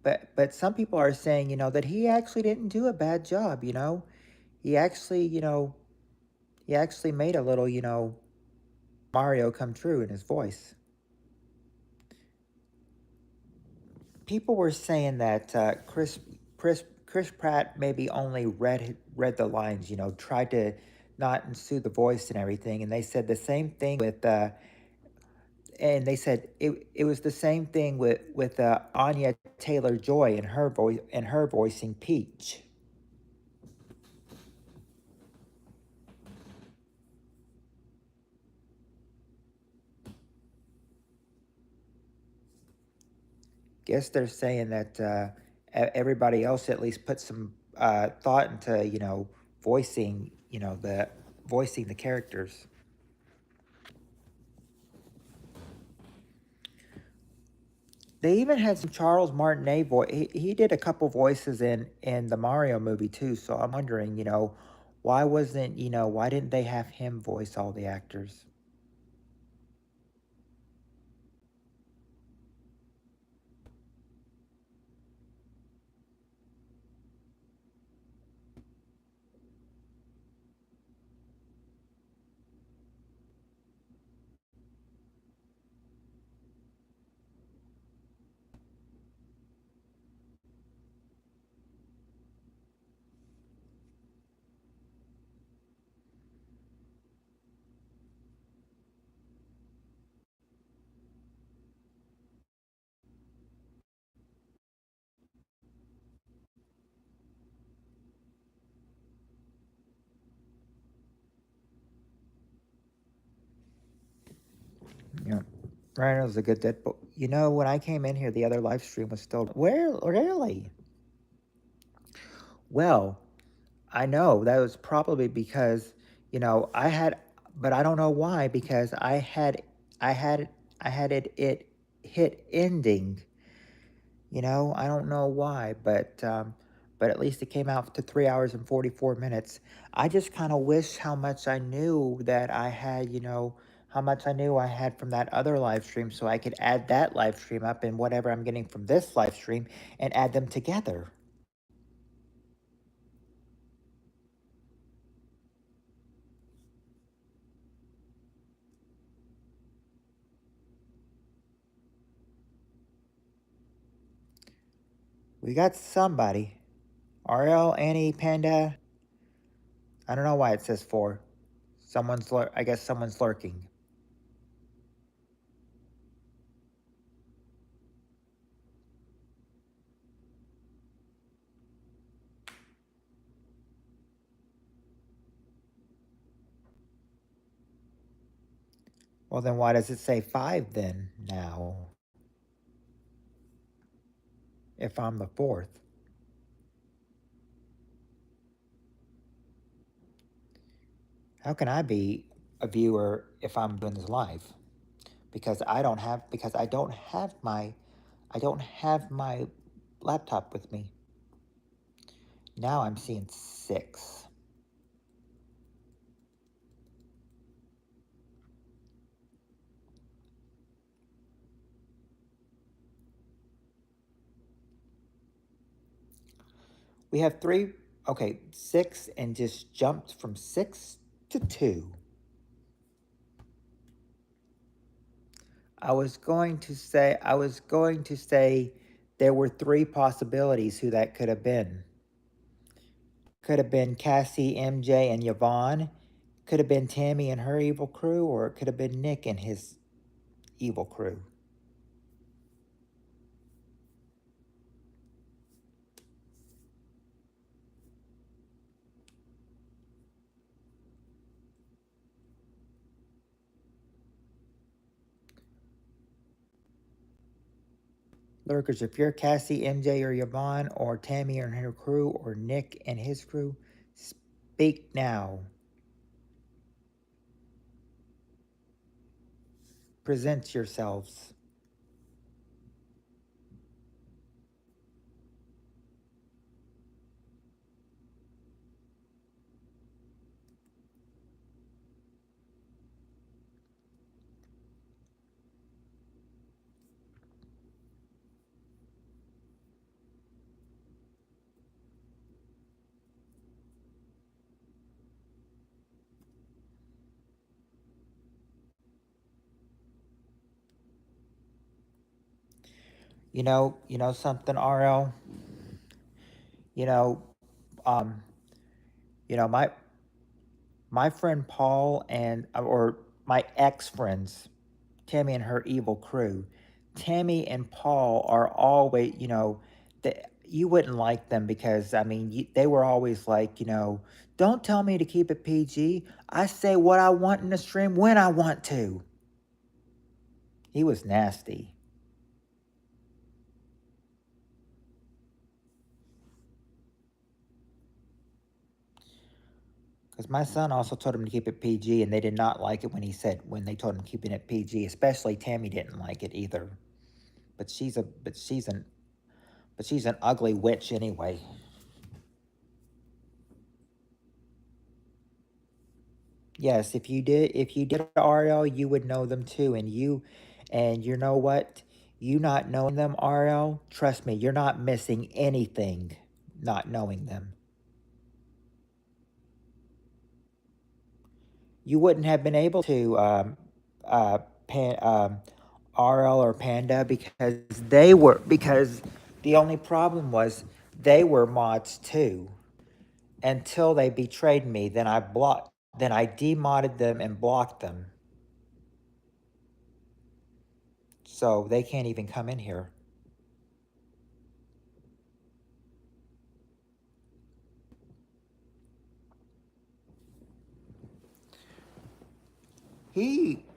but some people are saying that he actually didn't do a bad job. He actually he actually made a little Mario come true in his voice. People were saying that Chris Pratt maybe only read the lines, tried to not ensue the voice and everything, and they said the same thing with and they said it was the same thing with Anya Taylor Joy and her voicing Peach. Guess they're saying that everybody else at least put some thought into voicing the voicing the characters. They even had some Charles Martinet voice. He did a couple voices in the Mario movie too. So I'm wondering, why didn't they have him voice all the actors? Yeah. Rhino's a good Deadpool. You know, when I came in here, the other live stream was still. Where? Really? Well, I know that was probably because, I had, but I don't know why, because I had, it hit ending. I don't know why, but at least it came out to 3 hours and 44 minutes. I just kind of wish how much I knew that I had, how much I knew I had from that other live stream, so I could add that live stream up and whatever I'm getting from this live stream and add them together. We got somebody. RL, Annie, Panda. I don't know why it says four. I guess someone's lurking. Well, then why does it say five then now? If I'm the fourth. How can I be a viewer if I'm doing this live? Because I don't have my laptop with me. Now I'm seeing six. We have three, okay, six, and just jumped from six to two. I was going to say there were three possibilities who that could have been. Could have been Cassie, MJ, and Yvonne. Could have been Tammy and her evil crew, or it could have been Nick and his evil crew. Lurkers, if you're Cassie, MJ, or Yvonne, or Tammy and her crew, or Nick and his crew, speak now. Present yourselves. You know something, RL. You know, um, my friend Paul and or my ex friends, Tammy and her evil crew. Tammy and Paul are always, you wouldn't like them because, I mean, they were always like, don't tell me to keep it PG. I say what I want in the stream when I want to. He was nasty. Because my son also told him to keep it PG, and they did not like it when they told him keeping it PG. Especially Tammy didn't like it either. But she's an ugly witch anyway. Yes, if you did RL, you would know them too. And you know what? You not knowing them, RL, trust me, you're not missing anything not knowing them. You wouldn't have been able to uh, RL or Panda because the only problem was they were mods too until they betrayed me. Then I demodded them and blocked them, so they can't even come in here.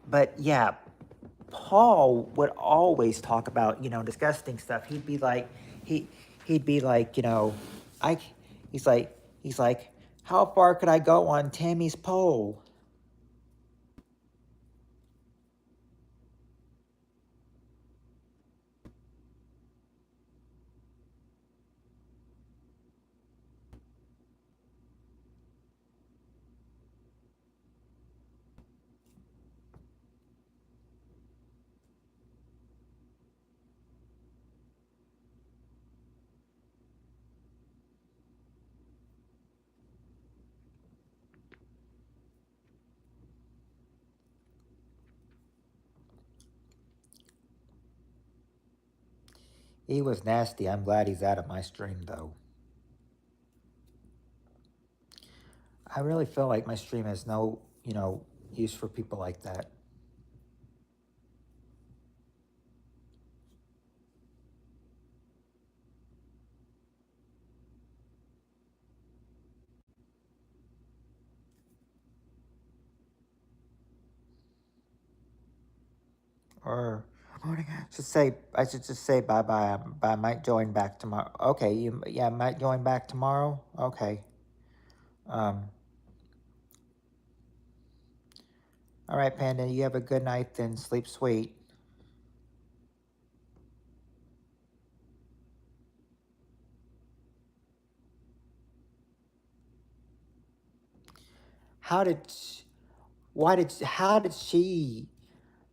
But yeah, Paul would always talk about, disgusting stuff. He he'd be like, I he's like he's like, how far could I go on Tammy's pole? He was nasty. I'm glad he's out of my stream though. I really feel like my stream has no, use for people like that. Or I should just say bye bye. I might join back tomorrow. Okay, yeah, might join back tomorrow. Okay. Um. All right, Panda. You have a good night. Then sleep sweet. How did? Why did? How did she?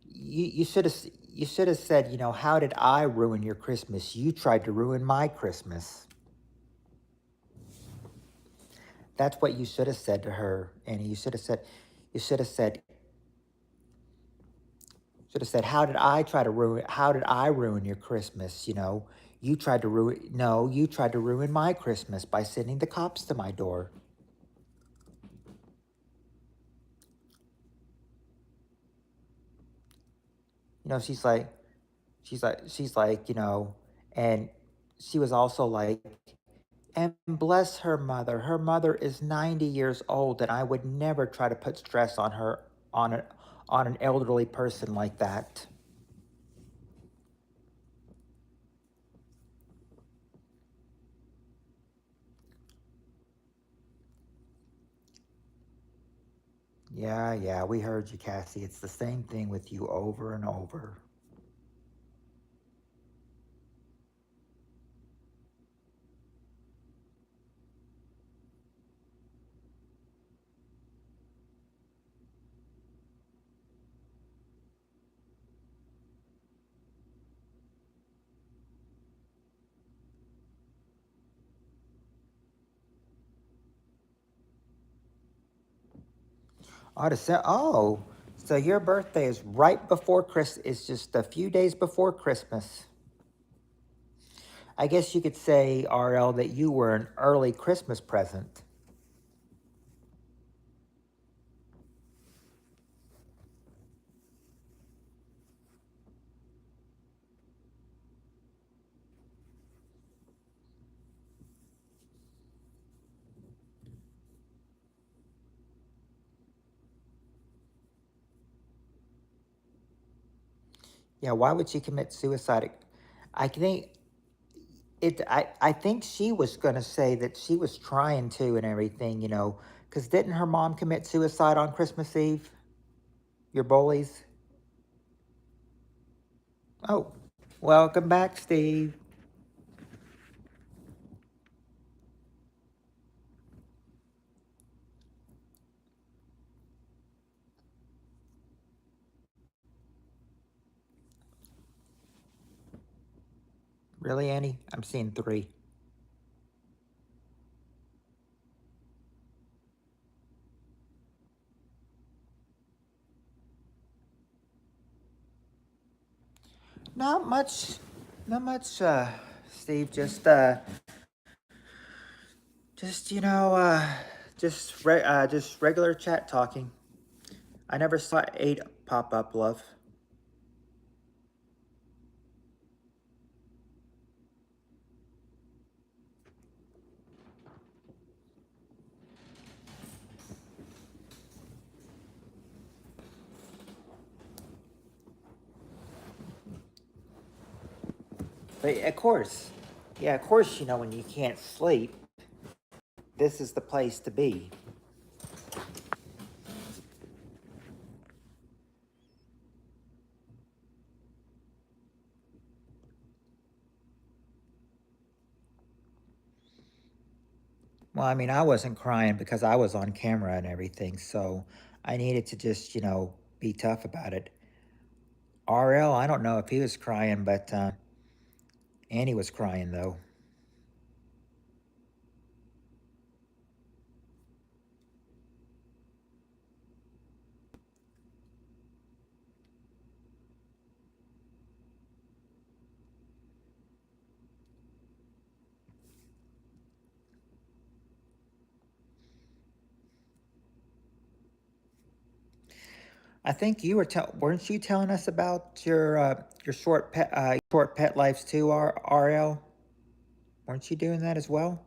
You should have. You should have said. How did I ruin your Christmas? You tried to ruin my Christmas. That's what you should have said to her, Annie. You should have said. You should have said. Should have said, "How did I try to ruin? How did I ruin your Christmas? You tried to ruin. No, you tried to ruin my Christmas by sending the cops to my door." She's like, and she was also like, and bless her mother. Her mother is 90 years old, and I would never try to put stress on her, on a, on an elderly person like that. Yeah, yeah, we heard you, Cassie. It's the same thing with you over and over. Oh, so your birthday is right before Christmas. It's just a few days before Christmas. I guess you could say, RL, that you were an early Christmas present. Yeah, why would she commit suicide? I think I think she was gonna say that she was trying to and everything, because didn't her mom commit suicide on Christmas Eve? Your bullies? Oh, welcome back, Steve. Really, Annie? I'm seeing 3. Not much, not much, Steve. Just just regular chat talking. I never saw 8 pop up, love. But of course, yeah, of course, you know, when you can't sleep, this is the place to be. Well, I mean, I wasn't crying because I was on camera and everything, so I needed to just, you know, be tough about it. RL, I don't know if he was crying, but Annie was crying though. I think you were weren't you telling us about your short pet lives too, RL? Weren't you doing that as well?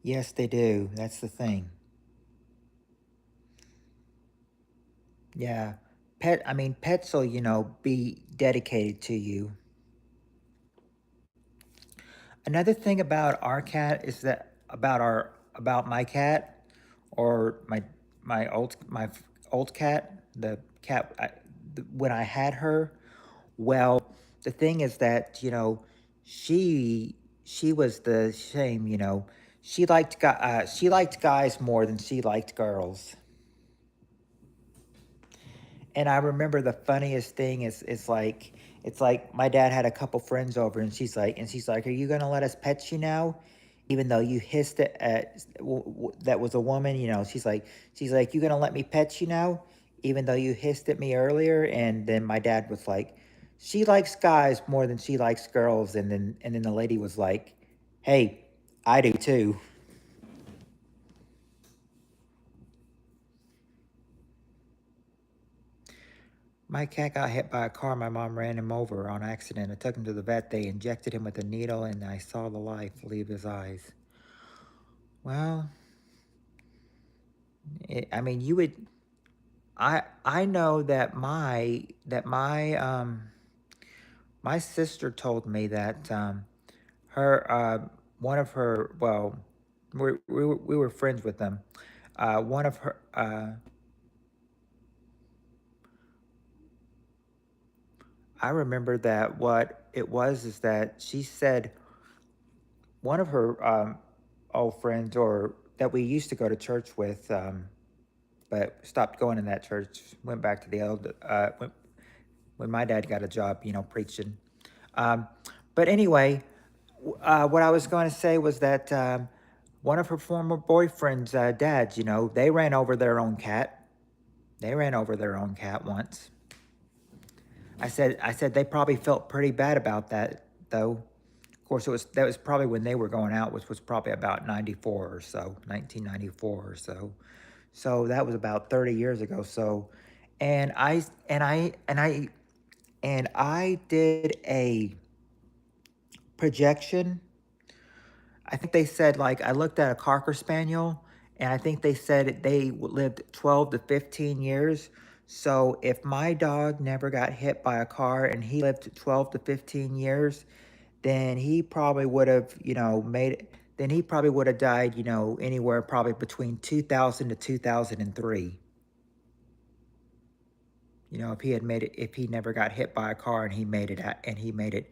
Yes, they do. That's the thing. Yeah. I mean, pets will, you know, be dedicated to you. Another thing about our cat is that about my cat or my old cat, the cat when I had her, well, the thing is that, you know, she she was the same, you know. She liked guys more than she liked girls. And I remember the funniest thing is it's like my dad had a couple friends over and she's like, "Are you gonna let us pet you now?" Even though you hissed it at that was a woman, you know, she's like, "You gonna let me pet you now?" Even though you hissed at me earlier, and then my dad was like, "She likes guys more than she likes girls," and then the lady was like, "Hey, I do too." My cat got hit by a car. My mom ran him over on accident. I took him to the vet. They injected him with a needle, and I saw the life leave his eyes. Well, I mean, you would. I know that my sister told me that her one of her well, we were friends with them. One of her I remember that what it was is that she said one of her old friends or that we used to go to church with, but stopped going in that church. Went back to the old when my dad got a job, you know, preaching. Um, but anyway, what I was going to say was that one of her former boyfriend's dads, you know, they ran over their own cat. They ran over their own cat once. I said they probably felt pretty bad about that, though. Of course, that was probably when they were going out, which was probably about 94 or so, 1994 or so. So that was about 30 years ago. So, and I and I and I and I did a projection. I think they said like I looked at a Cocker Spaniel, and I think they said they lived 12 to 15 years. So if my dog never got hit by a car and he lived 12 to 15 years, then he probably would have, you know, then he probably would have died, you know, anywhere probably between 2000 to 2003. You know, if he had made it, if he never got hit by a car and he made it.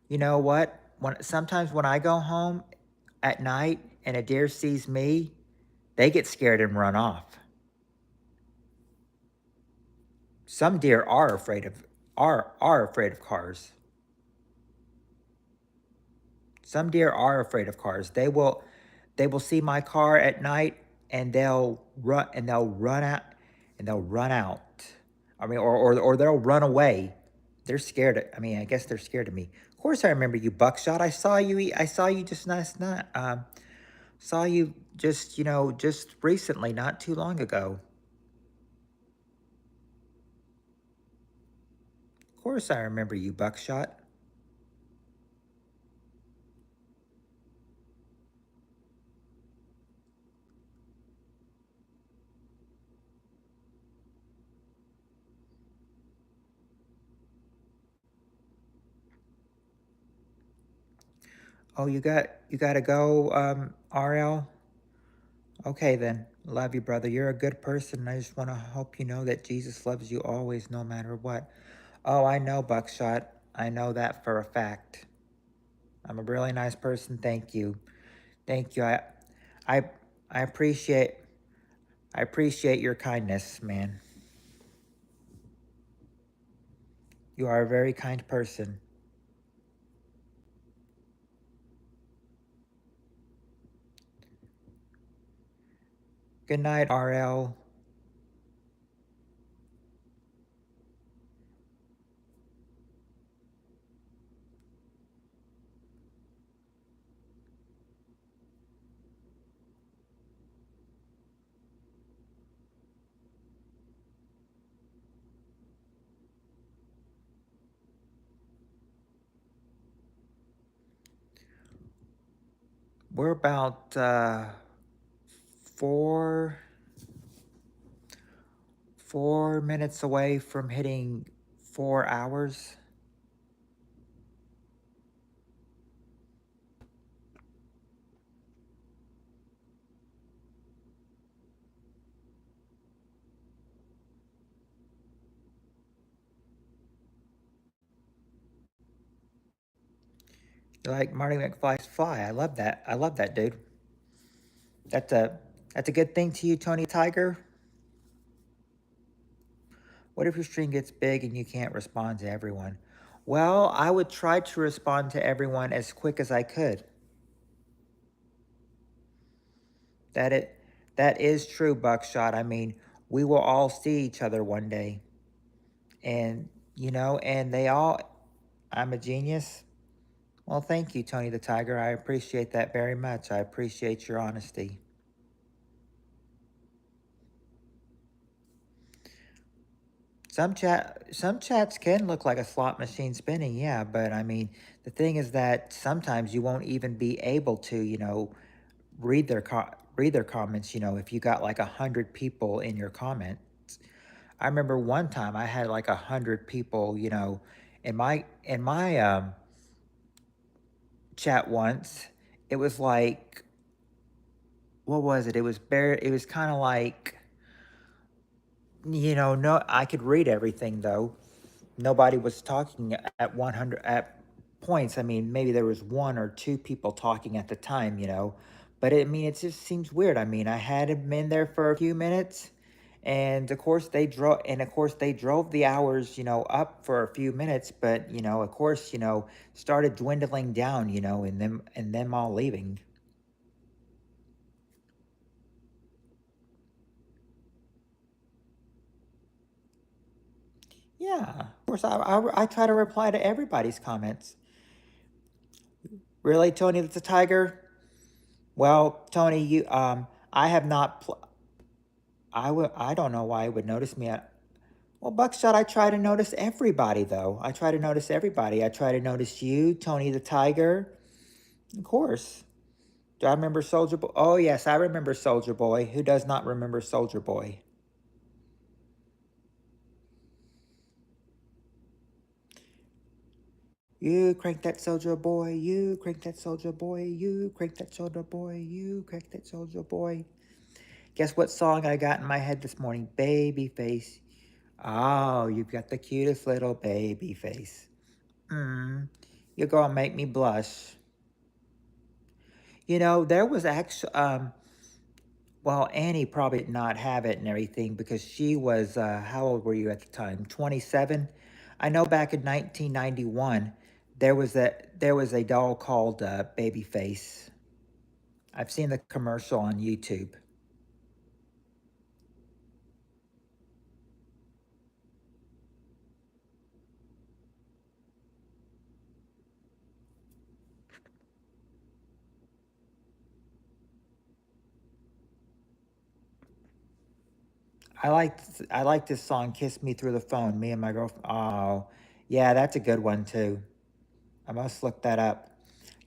You know what? Sometimes when I go home at night and a deer sees me, they get scared and run off. Some deer are afraid of cars. Some deer are afraid of cars. They will. they will see my car at night and they'll run out and they'll run out. I mean, or they'll run away. They're scared. I mean, I guess they're scared of me. Of course, I remember you, Buckshot. I saw you. I saw you just last night. Saw you just just recently, not too long ago. Of course, I remember you, Buckshot. Oh, you got to go, RL. Okay then. Love you, brother. You're a good person. I just want to hope you know that Jesus loves you always, no matter what. Oh, I know, Buckshot. I know that for a fact. I'm a really nice person. Thank you. Thank you. I, I appreciate, I appreciate your kindness, man. You are a very kind person. Good night, RL. We're about four 4 minutes away from hitting 4 hours. Like Marty McFly's fly. I love that. I love that, dude. That's a that's a good thing to you, Tony Tiger. What if your stream gets big and you can't respond to everyone? Well, I would try to respond to everyone as quick as I could. That it that is true, Buckshot. I mean, we will all see each other one day. And and they all I'm a genius. Well, thank you, Tony the Tiger. I appreciate that very much. I appreciate your honesty. Some chats can look like a slot machine spinning, yeah, but I mean, the thing is that sometimes you won't even be able to, read their comments, if you got like 100 people in your comments. I remember one time I had like 100 people, in my chat once. It was like, what was it? It was kind of like, no, I could read everything though. Nobody was talking at 100 at points. I mean, maybe there was one or two people talking at the time, but I mean, it just seems weird. I mean, I had him in there for a few minutes, and of course they drove the hours, up for a few minutes, but of course, started dwindling down, and them all leaving. Yeah, of course, I try to reply to everybody's comments. Really, Tony the Tiger? Well, Tony, I have not. I don't know why it would notice me. Well, Buckshot, I try to notice everybody though. I try to notice everybody. I try to notice you, Tony the Tiger, of course. Do I remember Soldier Boy? Oh yes, I remember Soldier Boy. Who does not remember Soldier Boy? You crank that soldier boy, you crank that soldier boy, you crank that soldier boy, you crank that soldier boy. Guess what song I got in my head this morning? Baby face. Oh, you've got the cutest little baby face. You're gonna make me blush. There was actually, well, Annie probably did not have it and everything because she was, how old were you at the time? 27? I know back in 1991, there was a doll called Babyface. I've seen the commercial on YouTube. I like this song "Kiss Me Through the Phone." Me and my girlfriend. Oh, yeah, that's a good one too. I must look that up.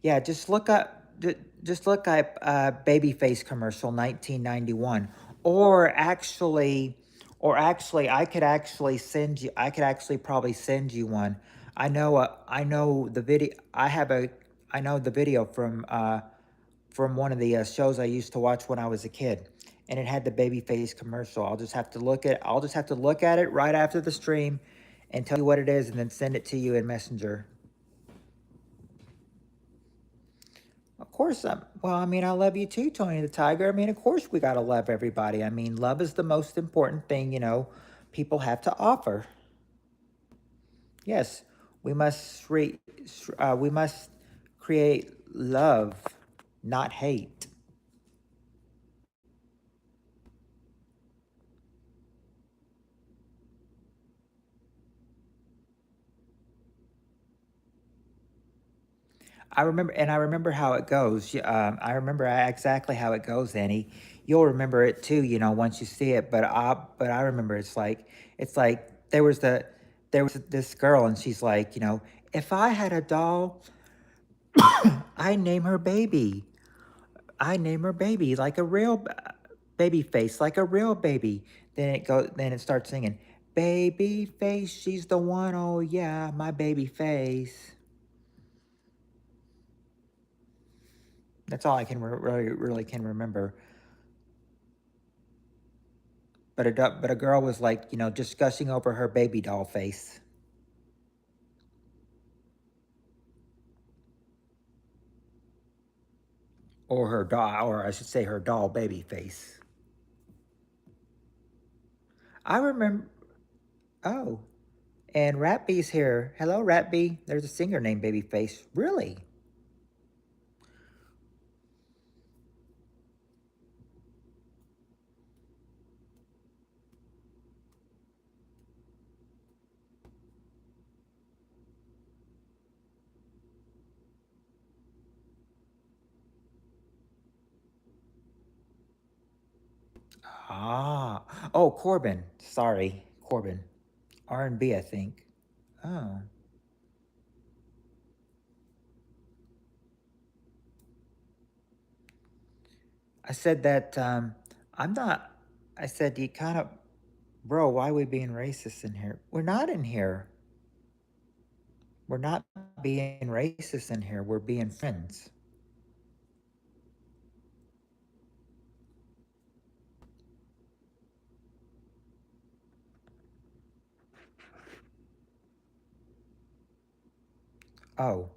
Yeah, just look up Babyface commercial 1991, or actually, I could actually send you. I could actually probably send you one. I know the video. I know the video from one of the shows I used to watch when I was a kid, and it had the Babyface commercial. I'll just have to look at it right after the stream, and tell you what it is, and then send it to you in Messenger. Of course, well, I mean, I love you too, Tony the Tiger. I mean, of course, we gotta love everybody. I mean, love is the most important thing, people have to offer. Yes, we must we must create love, not hate. I remember how it goes. I remember exactly how it goes, Annie. You'll remember it too, once you see it. But I remember it's like there was this girl, and she's like, if I had a doll, I name her baby. I name her baby like a real baby face, like a real baby. Then it starts singing, baby face, she's the one. Oh yeah, my baby face. That's all I can really can remember. But a girl was like, just gushing over her baby doll face, or her doll, or I should say her doll baby face. I remember. Oh, and Rat B's here. Hello, Rat B. There's a singer named Babyface. Really? Ah. Oh, Corbin. Sorry, Corbin. R&B, I think. Oh. I said that I'm not. I said you kind of, bro. Why are we being racist in here? We're not in here. We're not being racist in here. We're being friends. Oh,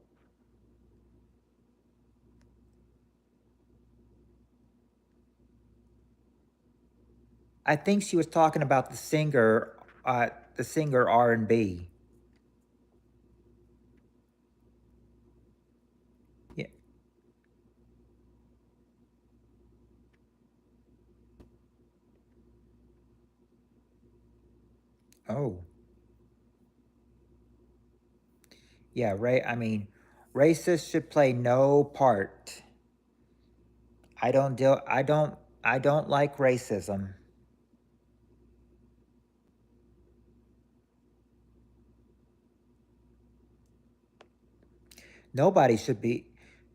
I think she was talking about the singer R&B. Yeah. Oh, yeah. Right. I mean, racists should play no part. I don't deal. I don't like racism. Nobody should be.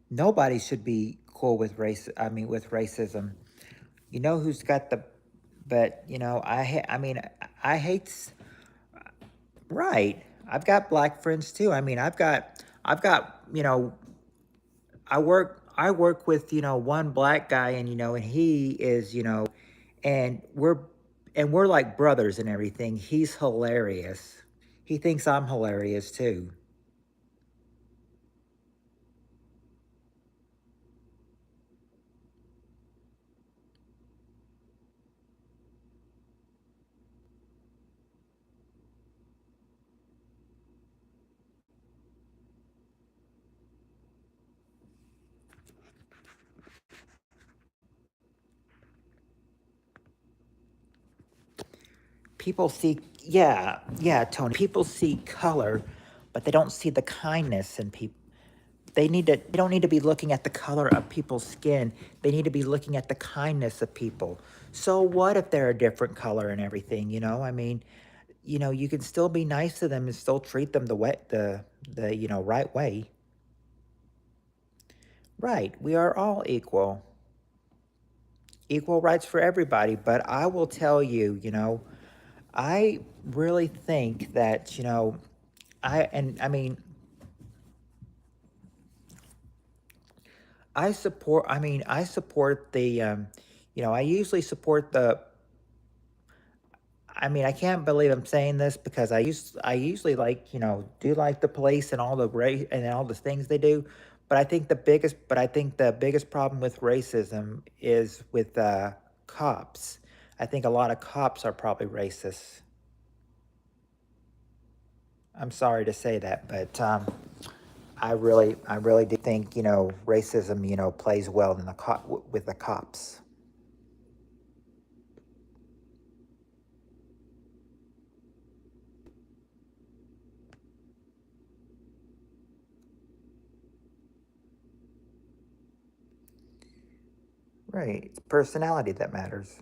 Nobody should be cool with race. I mean, with racism. You know who's got the. But I mean, I hate. Right. I've got black friends too. I mean, I've got, I work with, one black guy, and and he is, and we're like brothers and everything. He's hilarious. He thinks I'm hilarious too. people see, yeah, yeah, Tony. People see color, but they don't see the kindness in people. They don't need to be looking at the color of people's skin. They need to be looking at the kindness of people. So what if they're a different color and everything, you know? I mean, you know, you can still be nice to them and still treat them the right way. Right. We are all equal. Equal rights for everybody, but I will tell you, you know, I really think that, you know, I mean, I support the you know, I usually support the I mean, I can't believe I'm saying this because I usually like, you know, do like the police and all the race and all the things they do, but I think the biggest problem with racism is with cops. I think a lot of cops are probably racist. I'm sorry to say that, but I really do think, you know, racism, you know, plays well in the with the cops. Right. It's personality that matters.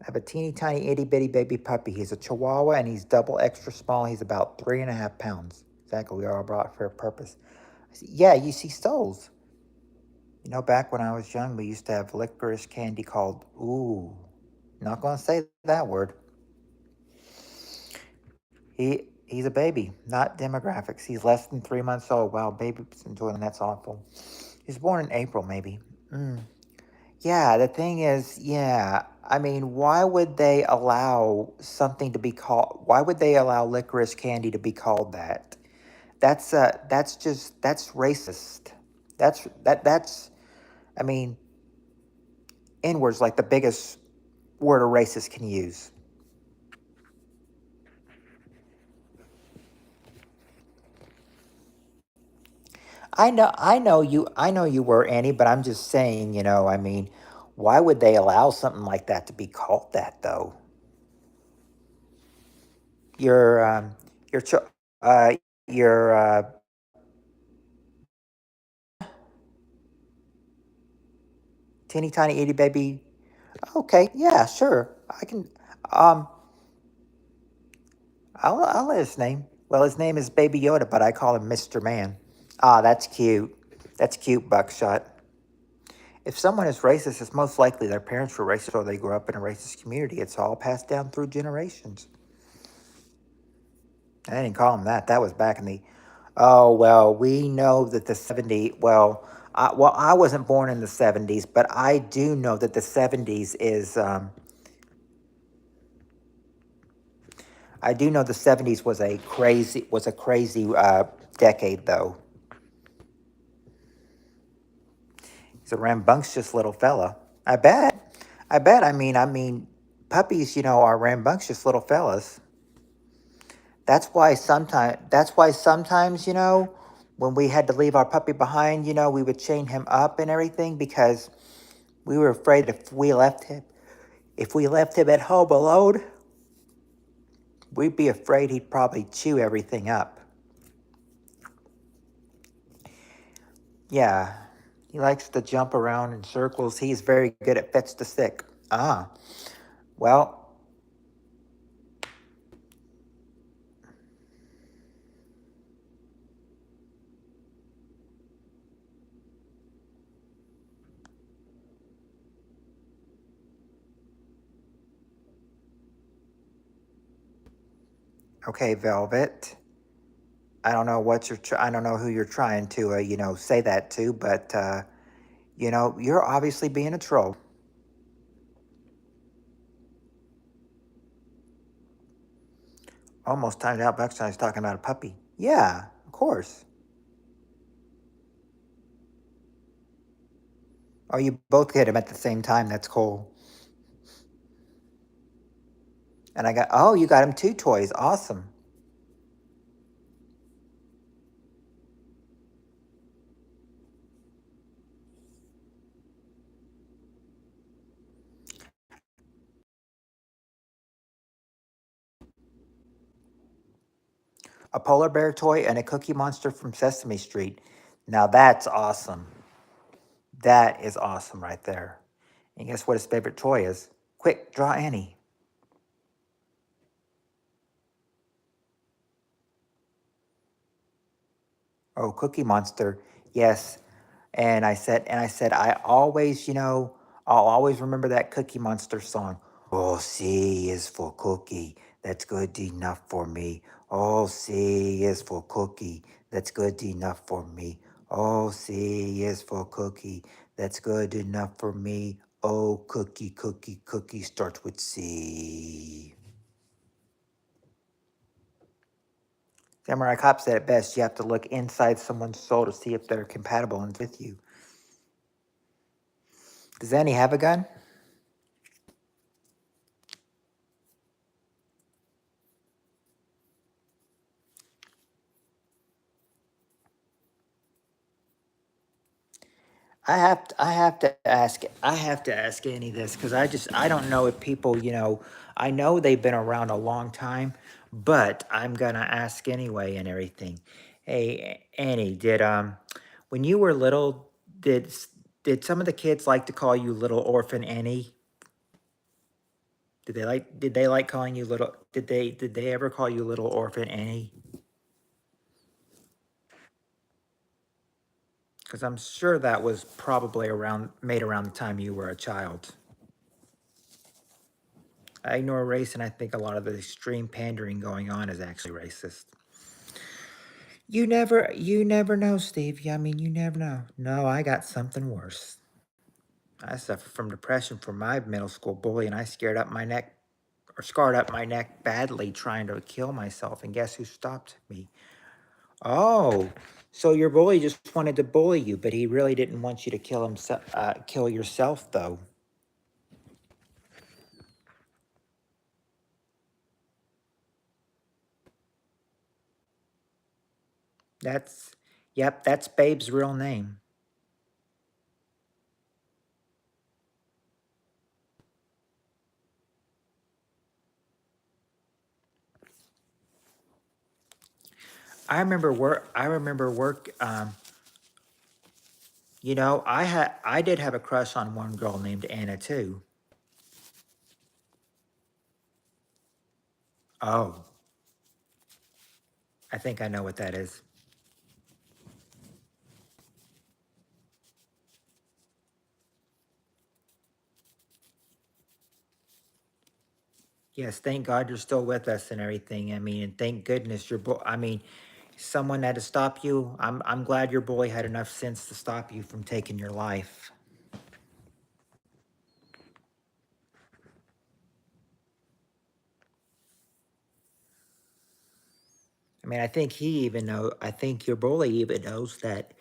I have a teeny tiny itty bitty baby puppy. He's a Chihuahua and he's double extra small. He's about 3.5 pounds. Exactly. We are brought for a purpose. I said, yeah, you see stoles. You know, back when I was young, we used to have licorice candy called, ooh, not going to say that word. He's a baby, not demographics. He's less than 3 months old. Wow, baby's enjoying that's awful. He was born in April, maybe. Mm. Yeah, the thing is, yeah. I mean, why would they allow something to be called? Why would they allow licorice candy to be called that? That's racist. That's. I mean, N words like the biggest word a racist can use. I know you were Annie, but I'm just saying, you know, I mean, why would they allow something like that to be called that though? Your your ch- uh your teeny tiny itty baby. Okay, yeah, sure. I can. Um, I'll let his name. Well, his name is Baby Yoda, but I call him Mr. Man. Ah, that's cute. That's cute, Buckshot. If someone is racist, it's most likely their parents were racist or they grew up in a racist community. It's all passed down through generations. I didn't call him that. That was back in the. Oh well, we know that the 70s. Well, I wasn't born in the 70s, but I do know that the 70s is. I do know the 70s was a crazy decade though. He's a rambunctious little fella. I bet. I mean, puppies, you know, are rambunctious little fellas. That's why sometimes, you know, when we had to leave our puppy behind, you know, we would chain him up and everything because we were afraid if we left him at home alone, we'd be afraid he'd probably chew everything up. Yeah. He likes to jump around in circles. He's very good at fetch the stick. Ah. Well, okay, Velvet. I don't know I don't know who you're trying to you know, say that to, but you know, you're obviously being a troll. Almost timed out. Buckstine's talking about a puppy. Yeah, of course. Oh, you both get him at the same time. That's cool. And oh, you got him two toys. Awesome. A polar bear toy and a Cookie Monster from Sesame Street. Now that's awesome. That is awesome right there. And guess what his favorite toy is? Quick, draw Annie. Oh, Cookie Monster. Yes. And I said, I always, I'll always remember that Cookie Monster song. Oh, C is for cookie. That's good enough for me. Oh, C is for cookie. That's good enough for me. Oh, C is for cookie. That's good enough for me. Oh, cookie, cookie, cookie starts with C. Samurai Cop said it best. You have to look inside someone's soul to see if they're compatible and with you. Does Annie have a gun? I have to ask Annie this because I don't know if people, I know they've been around a long time, but I'm gonna ask anyway and everything. Hey, Annie, when you were little, did some of the kids like to call you Little Orphan Annie? Did they like calling you little? Did they ever call you Little Orphan Annie? Because I'm sure that was probably made around the time you were a child. I ignore race, and I think a lot of the extreme pandering going on is actually racist. You never know, Steve. Yeah, I mean, you never know. No, I got something worse. I suffer from depression from my middle school bully, and I scarred up my neck badly trying to kill myself. And guess who stopped me? Oh, so your bully just wanted to bully you, but he really didn't want you to kill yourself, though. That's, yep, that's Babe's real name. I remember work. I did have a crush on one girl named Anna too. Oh, I think I know what that is. Yes, thank God you're still with us and everything. I mean, and thank goodness I mean, someone had to stop you. I'm glad your boy had enough sense to stop you from taking your life. I mean, I think your bully even knows that,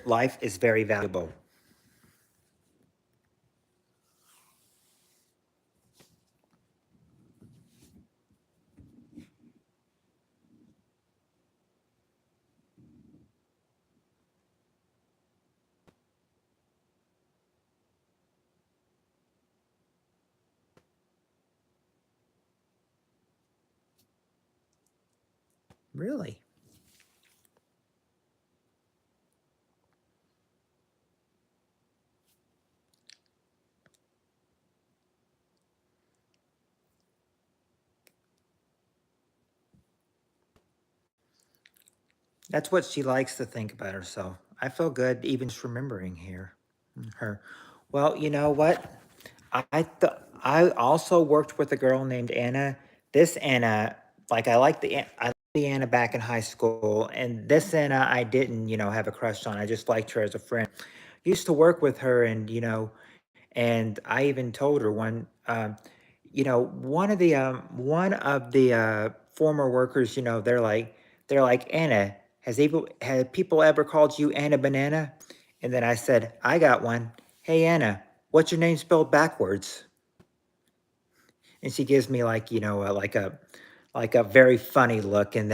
life is very valuable. Really? That's what she likes to think about herself. I feel good even just remembering her. Well, you know what? I also worked with a girl named Anna. This Anna, like I liked the Anna back in high school, and this Anna I didn't, have a crush on. I just liked her as a friend. Used to work with her, and I even told her one of the former workers, they're like, Anna, have people ever called you Anna Banana? And then I said, I got one. Hey Anna, what's your name spelled backwards? And she gives me like a very funny look, and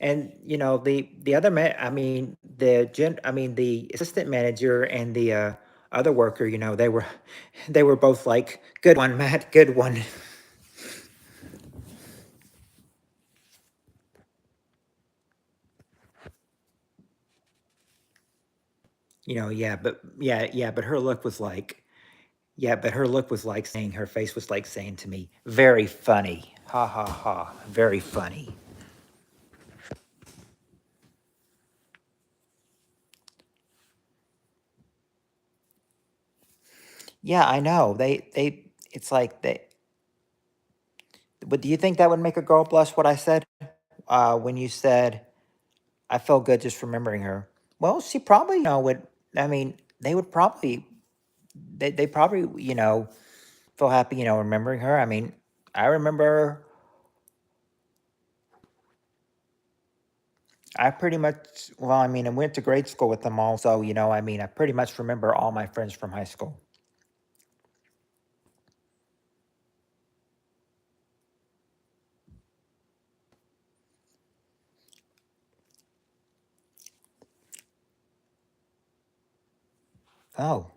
the other man, the assistant manager and the other worker, they were both like, good one, Matt, good one. but her look was like, yeah, but her look was like saying, her face was like saying to me, very funny. Ha ha ha. Very funny. Yeah, I know. It's like but do you think that would make a girl blush what I said? When you said, I felt good just remembering her. Well, she probably, would, I mean, they would probably, they probably, feel happy, remembering her. I mean, I remember, I pretty much, well, I mean, I went to grade school with them all. So, I mean, I pretty much remember all my friends from high school. Oh,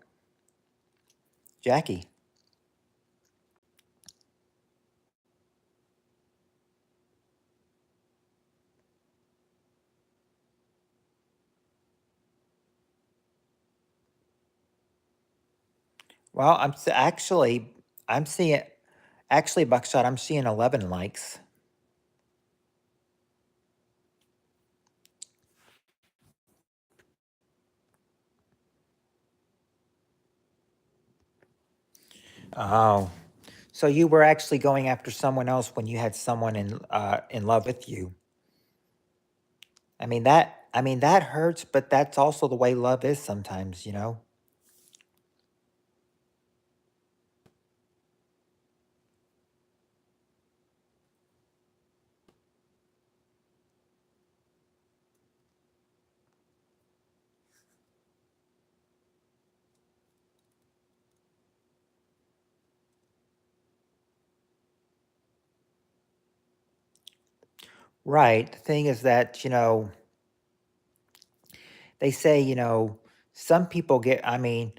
Jackie. Well, actually, I'm seeing, actually, Buckshot, I'm seeing 11 likes. Oh, so you were actually going after someone else when you had someone in love with you. I mean that hurts, but that's also the way love is sometimes. Right. The thing is that, they say, some people get, I mean,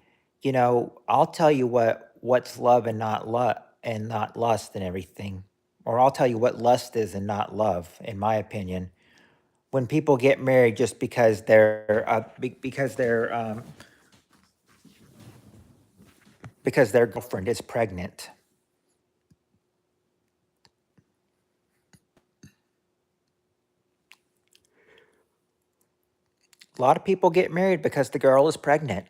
I'll tell you what's love and not not lust and everything. Or I'll tell you what lust is and not love, in my opinion. When people get married just because their girlfriend is pregnant. A lot of people get married because the girl is pregnant.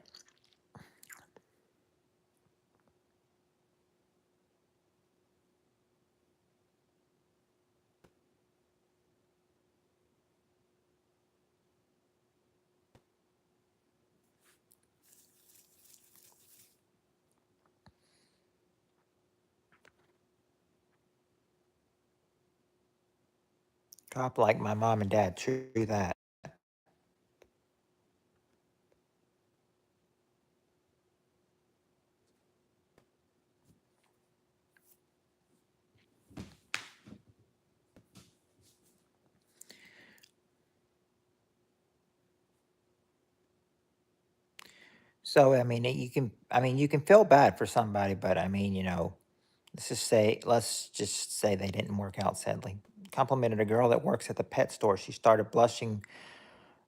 Cop like my mom and dad, true that. So I mean you can feel bad for somebody, but I mean, let's just say they didn't work out sadly. Complimented a girl that works at the pet store. She started blushing,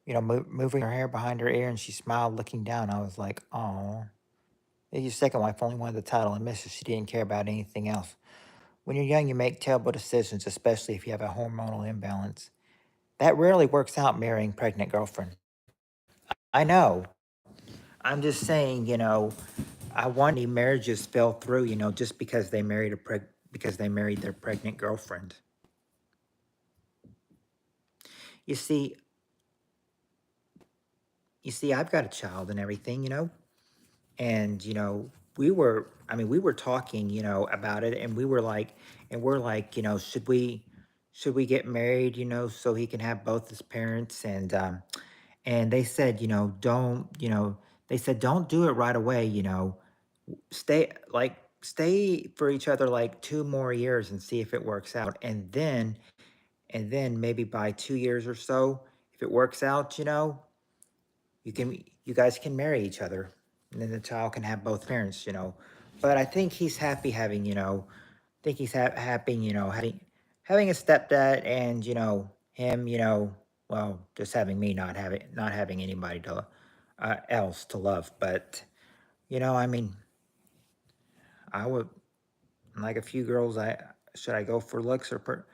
moving her hair behind her ear, and she smiled looking down. I was like, oh. Your second wife only wanted the title and Mrs. She didn't care about anything else. When you're young, you make terrible decisions, especially if you have a hormonal imbalance. That rarely works out marrying pregnant girlfriend. I know. I'm just saying, I wonder if marriages fell through, just because they married because they married their pregnant girlfriend. You see, I've got a child and everything, and we were talking, about it, and we're like, should we get married, so he can have both his parents, and they said, they said don't do it right away, stay for each other like 2 more years and see if it works out, and then maybe by 2 years or so, if it works out, you guys can marry each other, and then the child can have both parents, but I think he's happy having, think he's happy, having a stepdad, and him, well, just having me, not having anybody else to love. But I mean, I would like a few girls. I should I go for looks or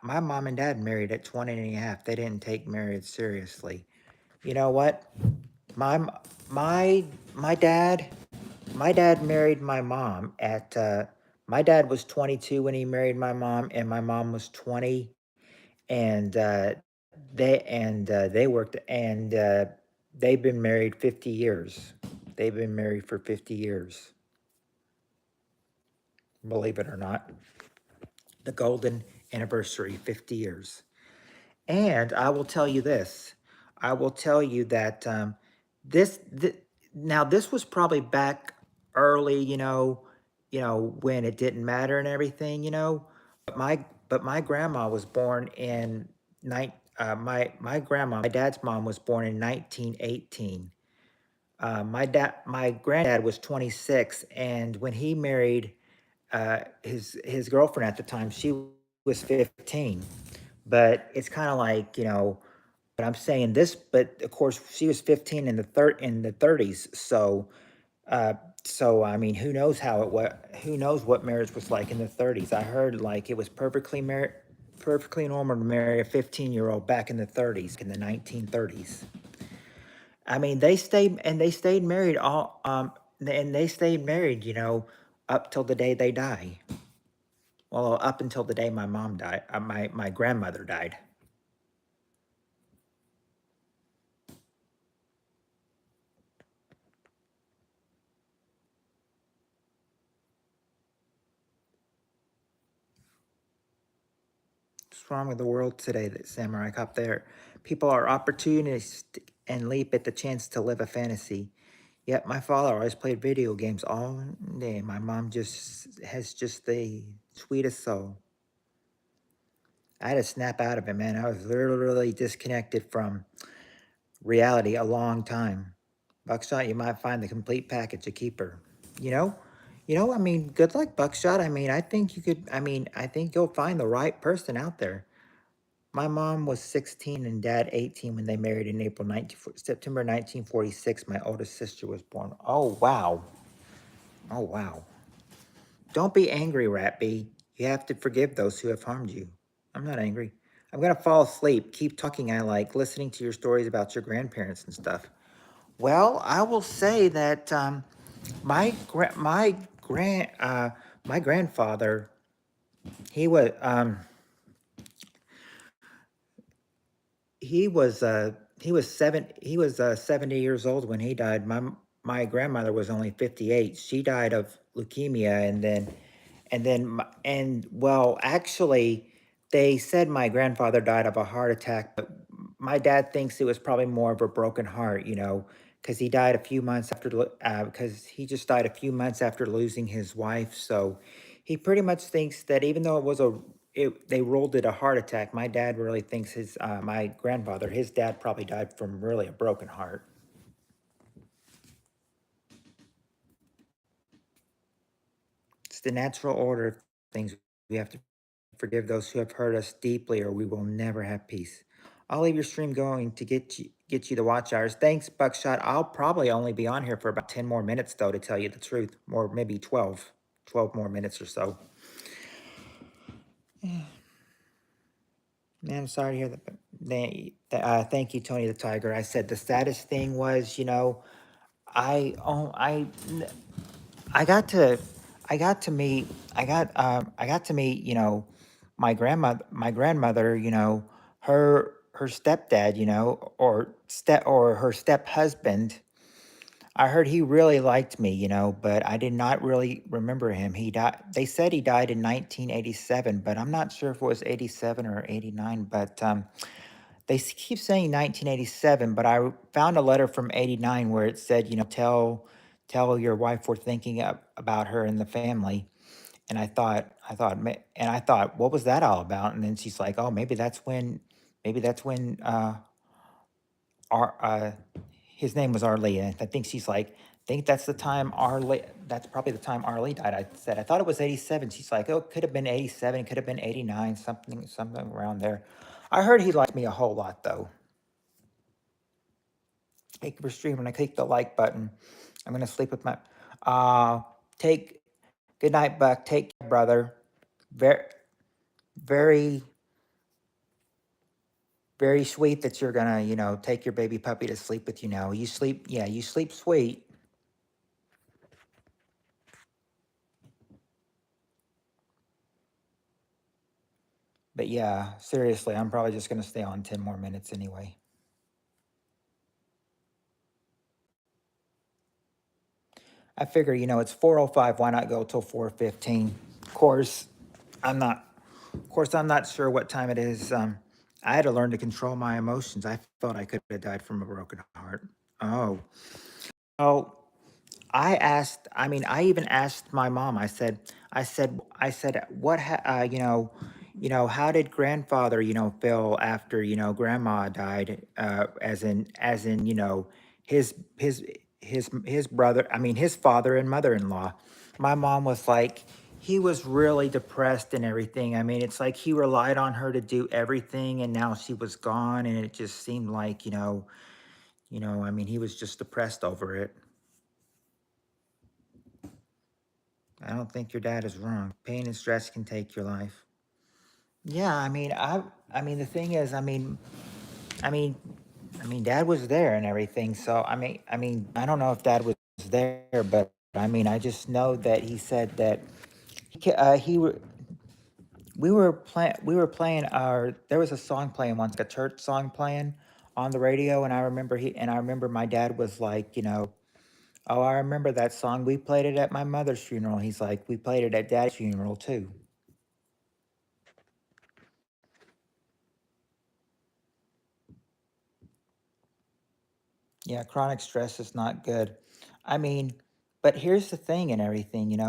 my mom and dad married at 20 and a half. They didn't take marriage seriously. You know what? My my my dad my dad married my mom at my dad was 22 when he married my mom, and my mom was 20, and they worked, and they've been married 50 years. They've been married for 50 years, believe it or not. The golden anniversary, 50 years. And I will tell you this. I will tell you that this, th- now this was probably back early, when it didn't matter and everything, but my grandma was born in my grandma, my dad's mom was born in 1918. My granddad was 26, and when he married his girlfriend at the time, she was 15. But it's kind of like, but I'm saying this, but of course she was 15 in the 30s. Uh, so I mean, who knows what marriage was like in the 30s? I heard like it was perfectly normal to marry a 15-year-old back in the 30s, in the 1930s. I mean, they stayed married and they stayed married, up till the day they die. Well, up until the day my mom died, my grandmother died. What's wrong with the world today, that Samurai Cop there? People are opportunistic and leap at the chance to live a fantasy. Yet my father always played video games all day. My mom just has just the sweetest soul. I had to snap out of it, man. I was literally disconnected from reality a long time. Buckshot, you might find the complete package a keeper. You know? I mean, good luck, Buckshot. I mean, I think you could, I think you'll find the right person out there. My mom was 16 and dad 18 when they married in September 1946. My oldest sister was born. Oh, wow. Oh, wow. Don't be angry, Ratby. You have to forgive those who have harmed you. I'm not angry. I'm going to fall asleep. Keep talking. I like listening to your stories about your grandparents and stuff. Well, I will say that my gra- my grandfather, he was he was uh he was 70 years old when he died. My grandmother was only 58. She died of leukemia, and well, actually they said my grandfather died of a heart attack, but my dad thinks it was probably more of a broken heart, because he died a few months after because he just died a few months after losing his wife. So he pretty much thinks that even though they ruled it a heart attack, my dad really thinks my grandfather, his dad probably died from really a broken heart. It's the natural order of things. We have to forgive those who have hurt us deeply, or we will never have peace. I'll leave your stream going to get you the watch hours. Thanks, Buckshot. I'll probably only be on here for about 10 more minutes, though, to tell you the truth, or maybe 12 more minutes or so. Man, I'm sorry to hear that. Thank you, Tony the Tiger. I said the saddest thing was, I oh I got to I got to meet I got to meet, my grandmother, her stepdad, or her step husband. I heard he really liked me, but I did not really remember him. He died, they said he died in 1987, but I'm not sure if it was 87 or 89, but keep saying 1987, but I found a letter from 89 where it said, tell your wife we're thinking about her and the family. And I thought, what was that all about? And then she's like, oh, maybe that's when our his name was Arlie. And I think she's like, think that's the time Arlie. That's probably the time Arlie died. I said, I thought it was 87. She's like, oh, it could have been 87. It could have been 89. Something around there. I heard he liked me a whole lot, though. Thank you for streaming. I click the like button. I'm gonna sleep with my. Uh, take good night, Buck. Take care, brother. Very, very, very sweet that you're gonna, take your baby puppy to sleep with you now. You sleep, yeah, you sleep sweet. But yeah, seriously, I'm probably just gonna stay on 10 more minutes anyway. I figure, it's 4:05. Why not go till 4:15? Of course, I'm not. Of course, I'm not sure what time it is. I had to learn to control my emotions. I thought I could have died from a broken heart. Oh, oh, I mean, I even asked my mom. I said, what, how did grandfather, feel after, grandma died, as in, his, his, his brother, I mean, his father and mother-in-law. My mom was like, he was really depressed and everything. I mean, it's like he relied on her to do everything, and now she was gone, and it just seemed like, I mean, he was just depressed over it. I don't think your dad is wrong. Pain and stress can take your life. Yeah, I mean, the thing is, I mean, Dad was there and everything. So, I don't know if Dad was there, but I just know that he said that he were we were playing there was a song playing once, like a church song playing on the radio, and I remember my dad was like, oh, I remember that song. We played it at my mother's funeral. He's like, we played it at Dad's funeral too. Yeah, chronic stress is not good. I mean, but here's the thing and everything.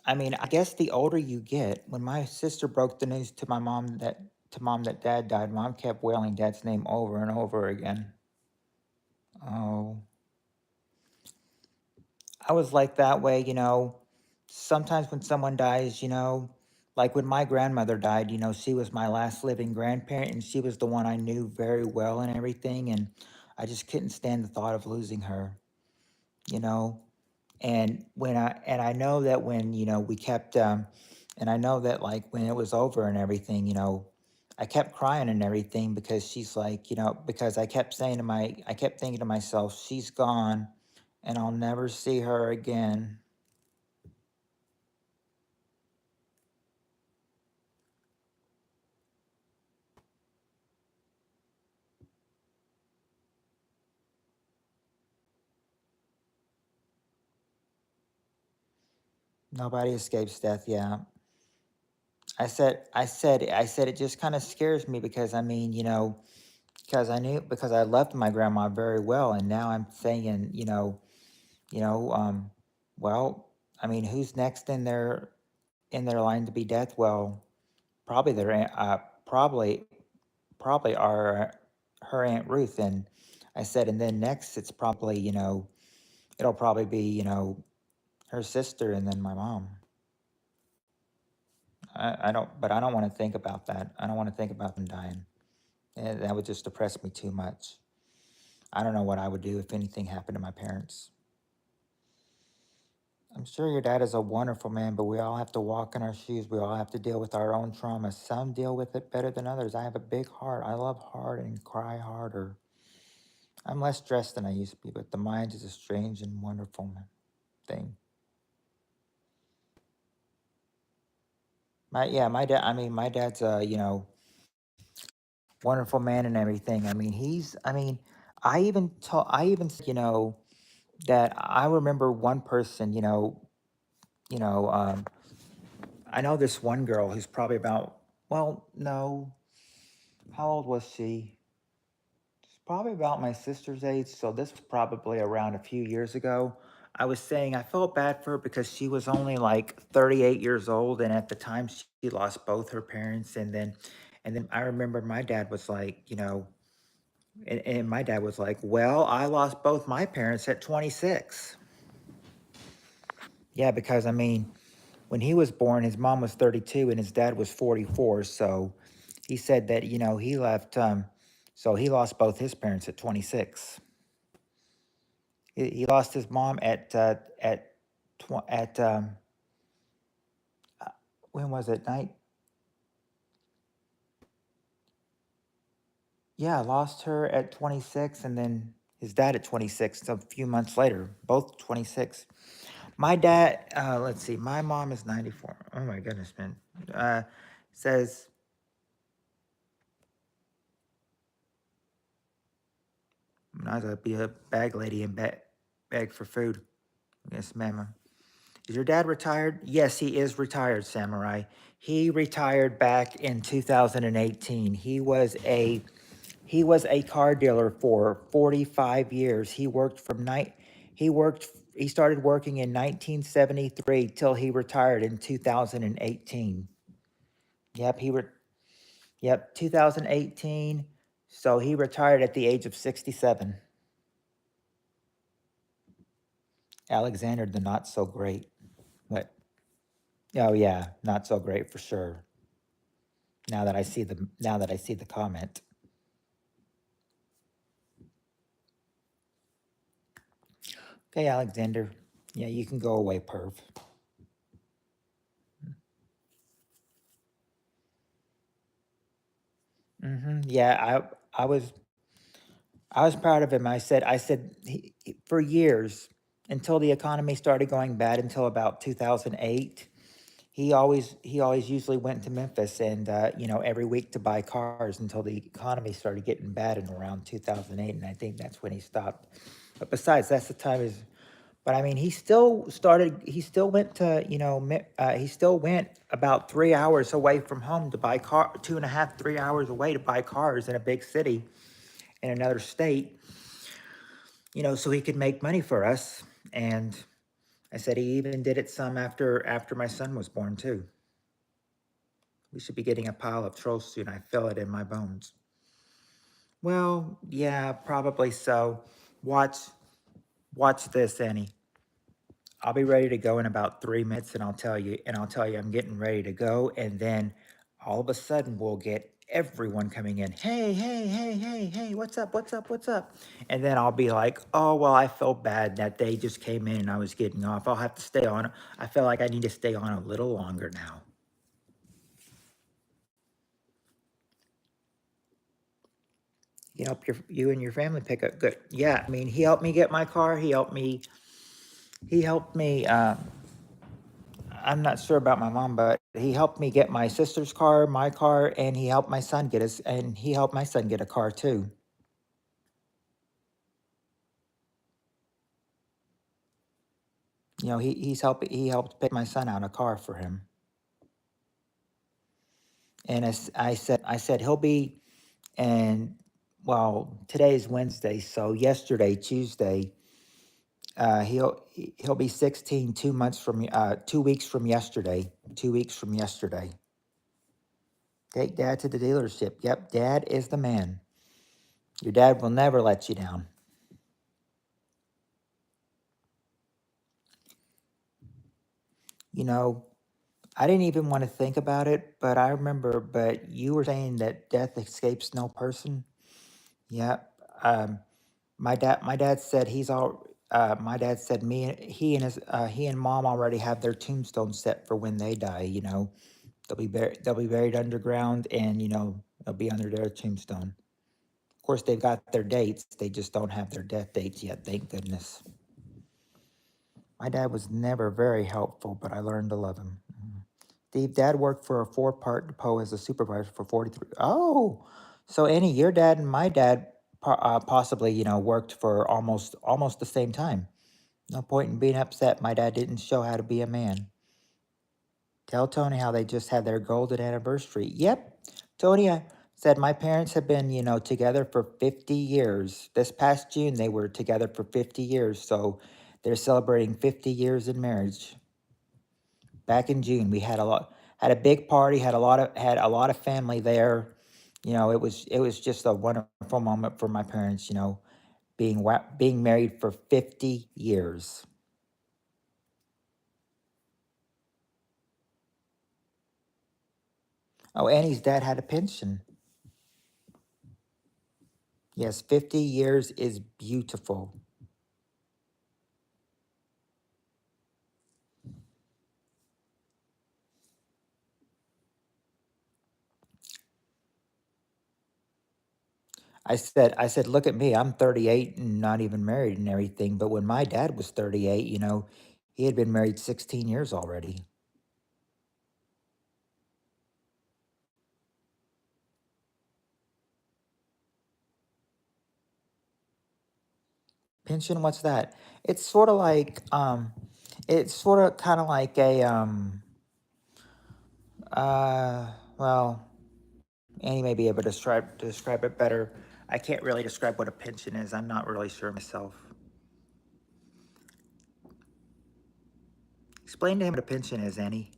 I guess the older you get, when my sister broke the news to mom that dad died, mom kept wailing dad's name over and over again. Oh, I was like that way. Sometimes when someone dies, like when my grandmother died, she was my last living grandparent, and she was the one I knew very well and everything, and I just couldn't stand the thought of losing her, you know. And I know that when we kept and I know that like when it was over and everything, I kept crying and everything because she's like, because I kept thinking to myself, she's gone and I'll never see her again. Nobody escapes death. Yeah. I said it just kind of scares me because because I loved my grandma very well, and now I'm saying, you know, well, who's next in their line to be death? Well, probably probably our her Aunt Ruth. And I said, and then next it's probably, it'll probably be, her sister and then my mom. I don't want to think about that. I don't want to think about them dying. That would just depress me too much. I don't know what I would do if anything happened to my parents. I'm sure your dad is a wonderful man, but we all have to walk in our shoes. We all have to deal with our own trauma. Some deal with it better than others. I have a big heart. I love hard and cry harder. I'm less stressed than I used to be, but the mind is a strange and wonderful thing. My dad. My dad's a wonderful man and everything. He's. I even said that I remember one person. You know. I know this one girl who's probably about. Well, no. How old was she? She's probably about my sister's age. So this was probably around a few years ago. I was saying I felt bad for her because she was only like 38 years old, and at the time she lost both her parents, and then I remember my dad was like, and my dad was like, well, I lost both my parents at 26. Yeah, because when he was born, his mom was 32 and his dad was 44. So he said that, he left, so he lost both his parents at 26. He lost his mom at uh, when was it? Night? Yeah, lost her at 26, and then his dad at 26. A few months later, both 26. My dad, let's see, my mom is 94. Oh my goodness, man. Says, I gotta be a bag lady and beg for food. Yes, ma'am. Is your dad retired? Yes, he is retired, Samurai. He retired back in 2018. He was a car dealer for 45 years. He started working in 1973 till he retired in 2018. Yep, 2018. So he retired at the age of 67. Alexander the not so great. What? Oh yeah, not so great for sure. Now that I see the comment. Okay, Alexander. Yeah, you can go away, perv. Yeah, I was proud of him. For years, until the economy started going bad, until about 2008, he always usually went to Memphis and every week to buy cars until the economy started getting bad in around 2008, and I think that's when he stopped. But besides, that's the time is. But I mean, he still started. He still went to he still went about 3 hours away from home to buy car. 2.5, 3 hours away to buy cars in a big city in another state, so he could make money for us. And I said he even did it some after my son was born too. We should be getting a pile of trolls soon. I feel it in my bones. Well, yeah, probably so. Watch watch this, Annie. I'll be ready to go in about 3 minutes, and I'll tell you I'm getting ready to go, and then all of a sudden we'll get everyone coming in. Hey, hey, hey, hey, hey, what's up? What's up? What's up? And then I'll be like, oh well, I felt bad that they just came in and I was getting off. I'll have to stay on. I feel like I need to stay on a little longer now. You and your family pick up good. Yeah, I mean, he helped me get my car. He helped me. I'm not sure about my mom, but he helped me get my sister's car, my car, and he helped my son get a car too. He helped pick my son out a car for him. And as I said he'll be, and well, today's Wednesday, so yesterday, Tuesday, he'll be 16 2 months from 2 weeks from yesterday. 2 weeks from yesterday. Take dad to the dealership. Yep, dad is the man. Your dad will never let you down. You know, I didn't even want to think about it, but I remember, but you were saying that death escapes no person. Yeah. Um, my dad said my dad said he and mom already have their tombstone set for when they die. They'll be buried underground, and they'll be under their tombstone. Of course, they've got their dates. They just don't have their death dates yet. Thank goodness. My dad was never very helpful, but I learned to love him. Steve, dad worked for a four-part depot as a supervisor for 43. Oh, so Annie, your dad and my dad possibly, worked for almost the same time. No point in being upset. My dad didn't show how to be a man. Tell Tony how they just had their golden anniversary. Yep. Tony said my parents have been, together for 50 years. This past June, they were together for 50 years. So they're celebrating 50 years in marriage. Back in June, we had a big party, had a lot of family there. It was just a wonderful moment for my parents, being married for 50 years. Oh, Annie's dad had a pension. Yes, 50 years is beautiful. I said, look at me. I'm 38 and not even married and everything. But when my dad was 38, he had been married 16 years already. Pension, what's that? It's sort of like, it's sort of kind of like a, well, Annie may be able to describe it better. I can't really describe what a pension is. I'm not really sure myself. Explain to him what a pension is, Annie.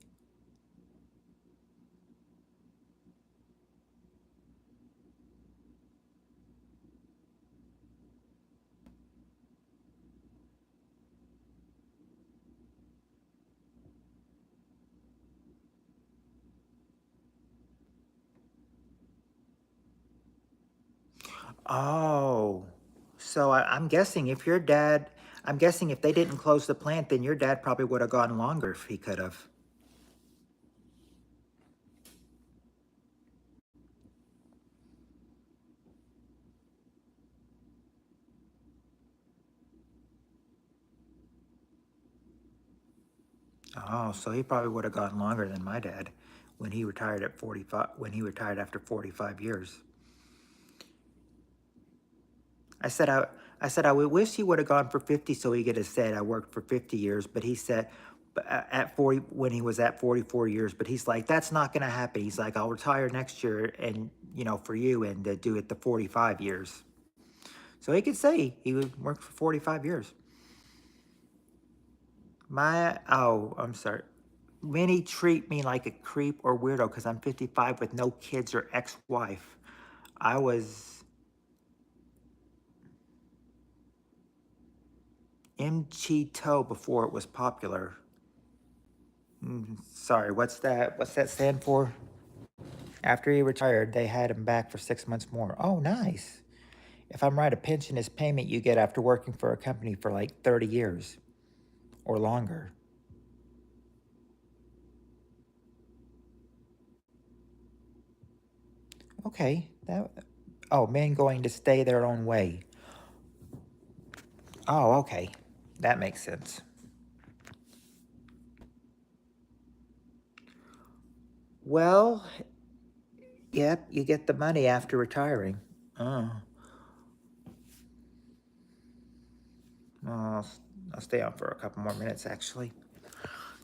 Oh, so I'm guessing if your dad, I'm guessing if they didn't close the plant, then your dad probably would have gone longer if he could have. Oh, so he probably would have gone longer than my dad when he retired at 45, when he retired after 45 years. I said I would wish he would have gone for 50 so he could have said I worked for 50 years, but he said at 40 when he was at 44 years, but he's like that's not going to happen. He's like I'll retire next year and for you and do it the 45 years. So he could say he would work for 45 years. I'm sorry. Many treat me like a creep or weirdo because I'm 55 with no kids or ex-wife. I was Mchito before it was popular. Sorry, what's that? What's that stand for? After he retired, they had him back for 6 months more. Oh, nice. If I'm right, a pension is payment you get after working for a company for like 30 years or longer. Okay. Men going to stay their own way. Oh, okay. That makes sense. Well, yep, you get the money after retiring. Oh, I'll, I'll stay on for a couple more minutes actually.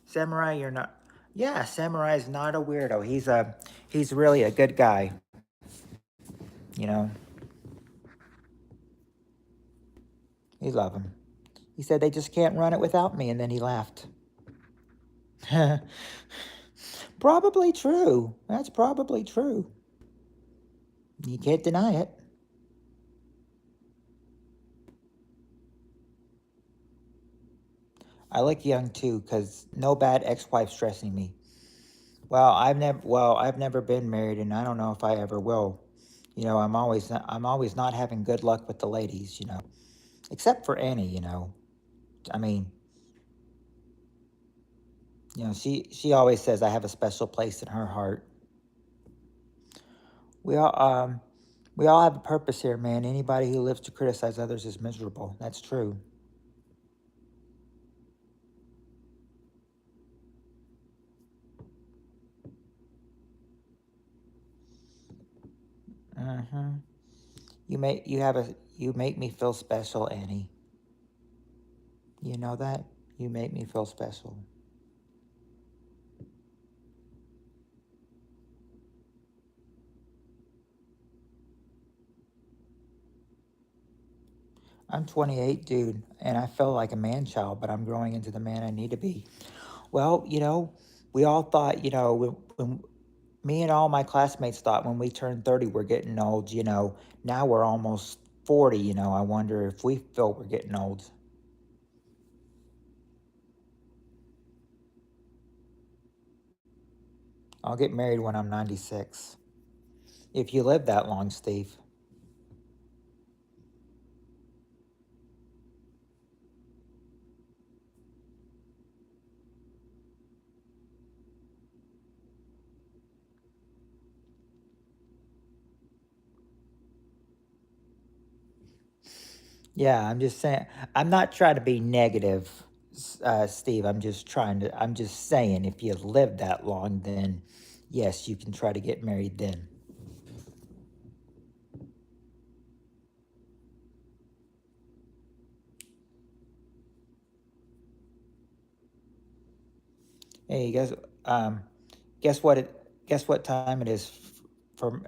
Samurai, you're not. Yeah, Samurai is not a weirdo. He's really a good guy. You know, you love him. He said they just can't run it without me, and then he laughed. Probably true. That's probably true. You can't deny it. I like young too, cause no bad ex-wife stressing me. I've never been married, and I don't know if I ever will. I'm always not having good luck with the ladies. Except for Annie. I mean, she always says I have a special place in her heart. We all um we all have a purpose here, man. Anybody who lives to criticize others is miserable. That's true. Mm-hmm. You make me feel special, Annie. You know that? You make me feel special. I'm 28, dude, and I feel like a man child, but I'm growing into the man I need to be. Well, we all thought, when me and all my classmates thought when we turned 30 we're getting old. Now we're almost 40. I wonder if we feel we're getting old. I'll get married when I'm 96. If you live that long, Steve. Yeah, I'm just saying. I'm not trying to be negative, Steve. I'm just saying, if you live that long, then yes, you can try to get married then. Hey, um, guess what guess what time it is for,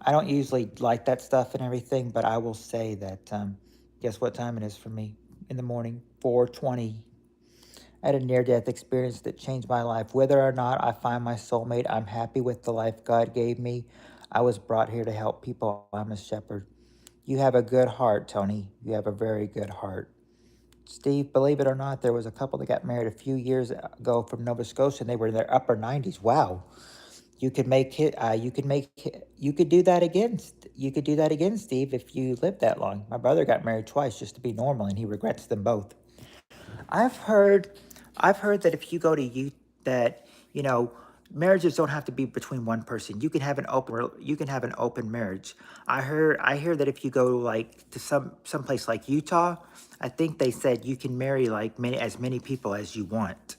I don't usually like that stuff and everything, but I will say that, guess what time it is for me in the morning? 4:20. I had a near-death experience that changed my life. Whether or not I find my soulmate, I'm happy with the life God gave me. I was brought here to help people. I'm a shepherd. You have a good heart, Tony. You have a very good heart. Steve, believe it or not, there was a couple that got married a few years ago from Nova Scotia, and they were in their upper 90s. Wow. You could make it. You could make. You could do that again. You could do that again, Steve, if you lived that long. My brother got married twice just to be normal, and he regrets them both. I've heard, I've heard that if you go to you that you know marriages don't have to be between one person. You can have an you can have an open marriage. I hear that if you go like to some place like Utah, I think they said you can marry like many people as you want.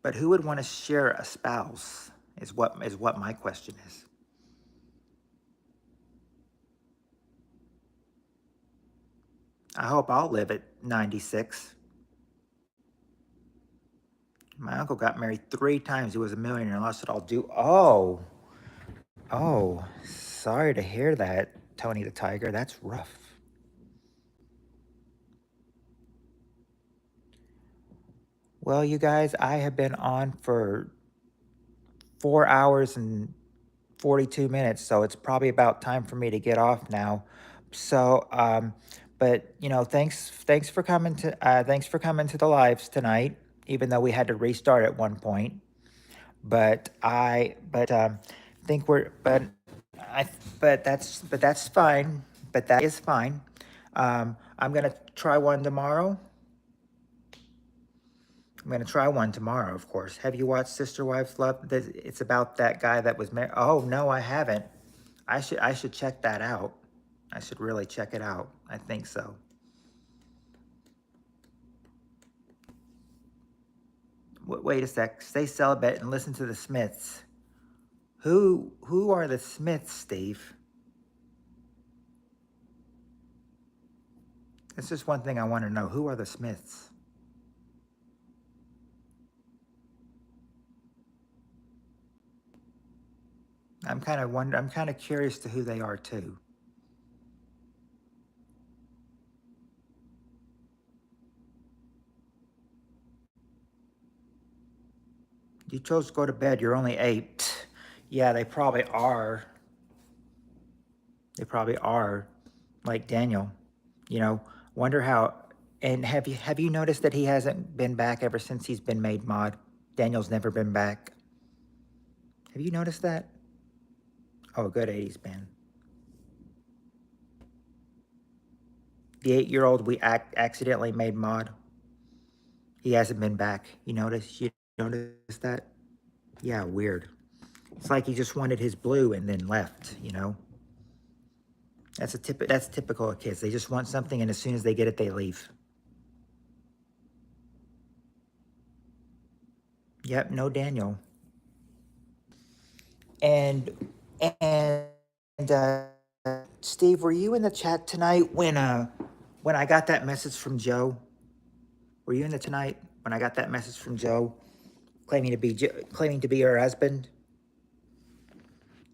But who would want to share a spouse? Is what my question is. I hope I'll live at 96. My uncle got married 3 times. He was a millionaire. And lost it all. Do oh, sorry to hear that, Tony the Tiger. That's rough. Well, you guys, I have been on for 4 hours and 42 minutes, so it's probably about time for me to get off now. So, but thanks for coming to the lives tonight, even though we had to restart at one point. But think we're, I, but that's fine. But that is fine. I'm gonna try one tomorrow. I'm gonna try one tomorrow, of course. Have you watched Sister Wives Love? It's about that guy that was married. Oh no, I haven't. I should check that out. I should really check it out. I think so. Wait a sec. Stay celibate and listen to the Smiths. Who are the Smiths, Steve? It's just one thing I want to know. Who are the Smiths? I'm kind of curious to who they are too. You chose to go to bed. You're only 8. Yeah, they probably are. They probably are, like Daniel. You know, wonder how. And have you noticed that he hasn't been back ever since he's been made mod? Daniel's never been back. Have you noticed that? Oh, good 80s band. The 8-year-old we accidentally made mod. He hasn't been back. You notice? You notice that? Yeah, weird. It's like he just wanted his blue and then left. That's typical of kids. They just want something, and as soon as they get it, they leave. Yep, no Daniel. And and Steve, were you in the chat tonight when I got that message from Joe? Were you in the tonight when I got that message from Joe claiming to be her husband?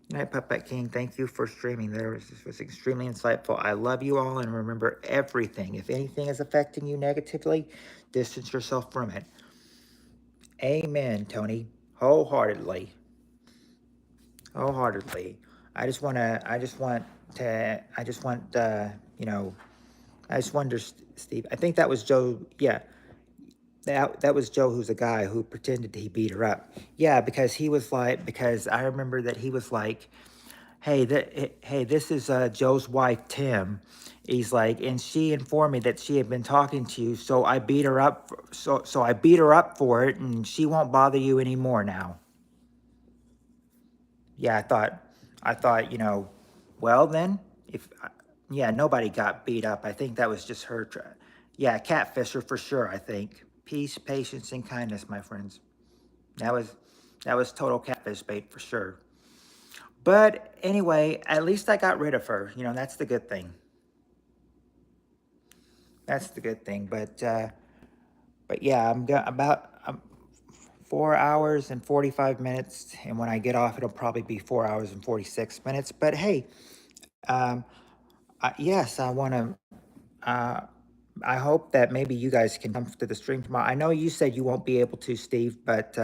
Good night, Puppet King. Thank you for streaming. This was extremely insightful. I love you all, and remember everything. If anything is affecting you negatively, distance yourself from it. Amen, Tony. Wholeheartedly. Wholeheartedly. I just want, I just wonder, Steve. I think that was Joe. Yeah, that was Joe, who's a guy who pretended he beat her up. Yeah, because I remember that he was like, hey, this is Joe's wife, Tim. He's like, and she informed me that she had been talking to you, so I beat her up. So I beat her up for it, and she won't bother you anymore now. Yeah, I thought, well then, if Yeah, nobody got beat up. I think that was just her. Yeah, catfisher for sure. I think peace, patience, and kindness, my friends. That was that was total catfish bait for sure. But anyway, at least I got rid of her. You know, that's the good thing. That's the good thing. But yeah, about 4 hours and 45 minutes, and when I get off, it'll probably be 4 hours and 46 minutes. But hey, um, yes, I want to. Uh, I hope that maybe you guys can come to the stream tomorrow. I know you said you won't be able to, Steve, but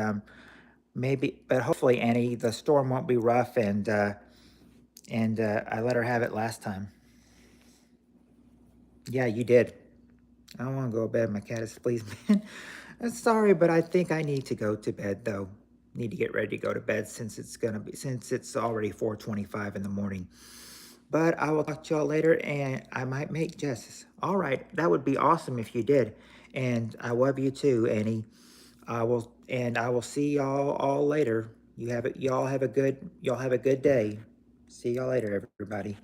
but hopefully, Annie, the storm won't be rough, and I let her have it last time. Yeah, you did. I don't want to go to bed. My cat is pleased, man. I'm sorry, but I think I need to go to bed though. Need to get ready to go to bed since it's already 4:25 in the morning. But I will talk to y'all later, and I might make Jess's. All right, that would be awesome if you did. And I love you too, Annie. I will see y'all all later. Y'all have a good day. See y'all later, everybody.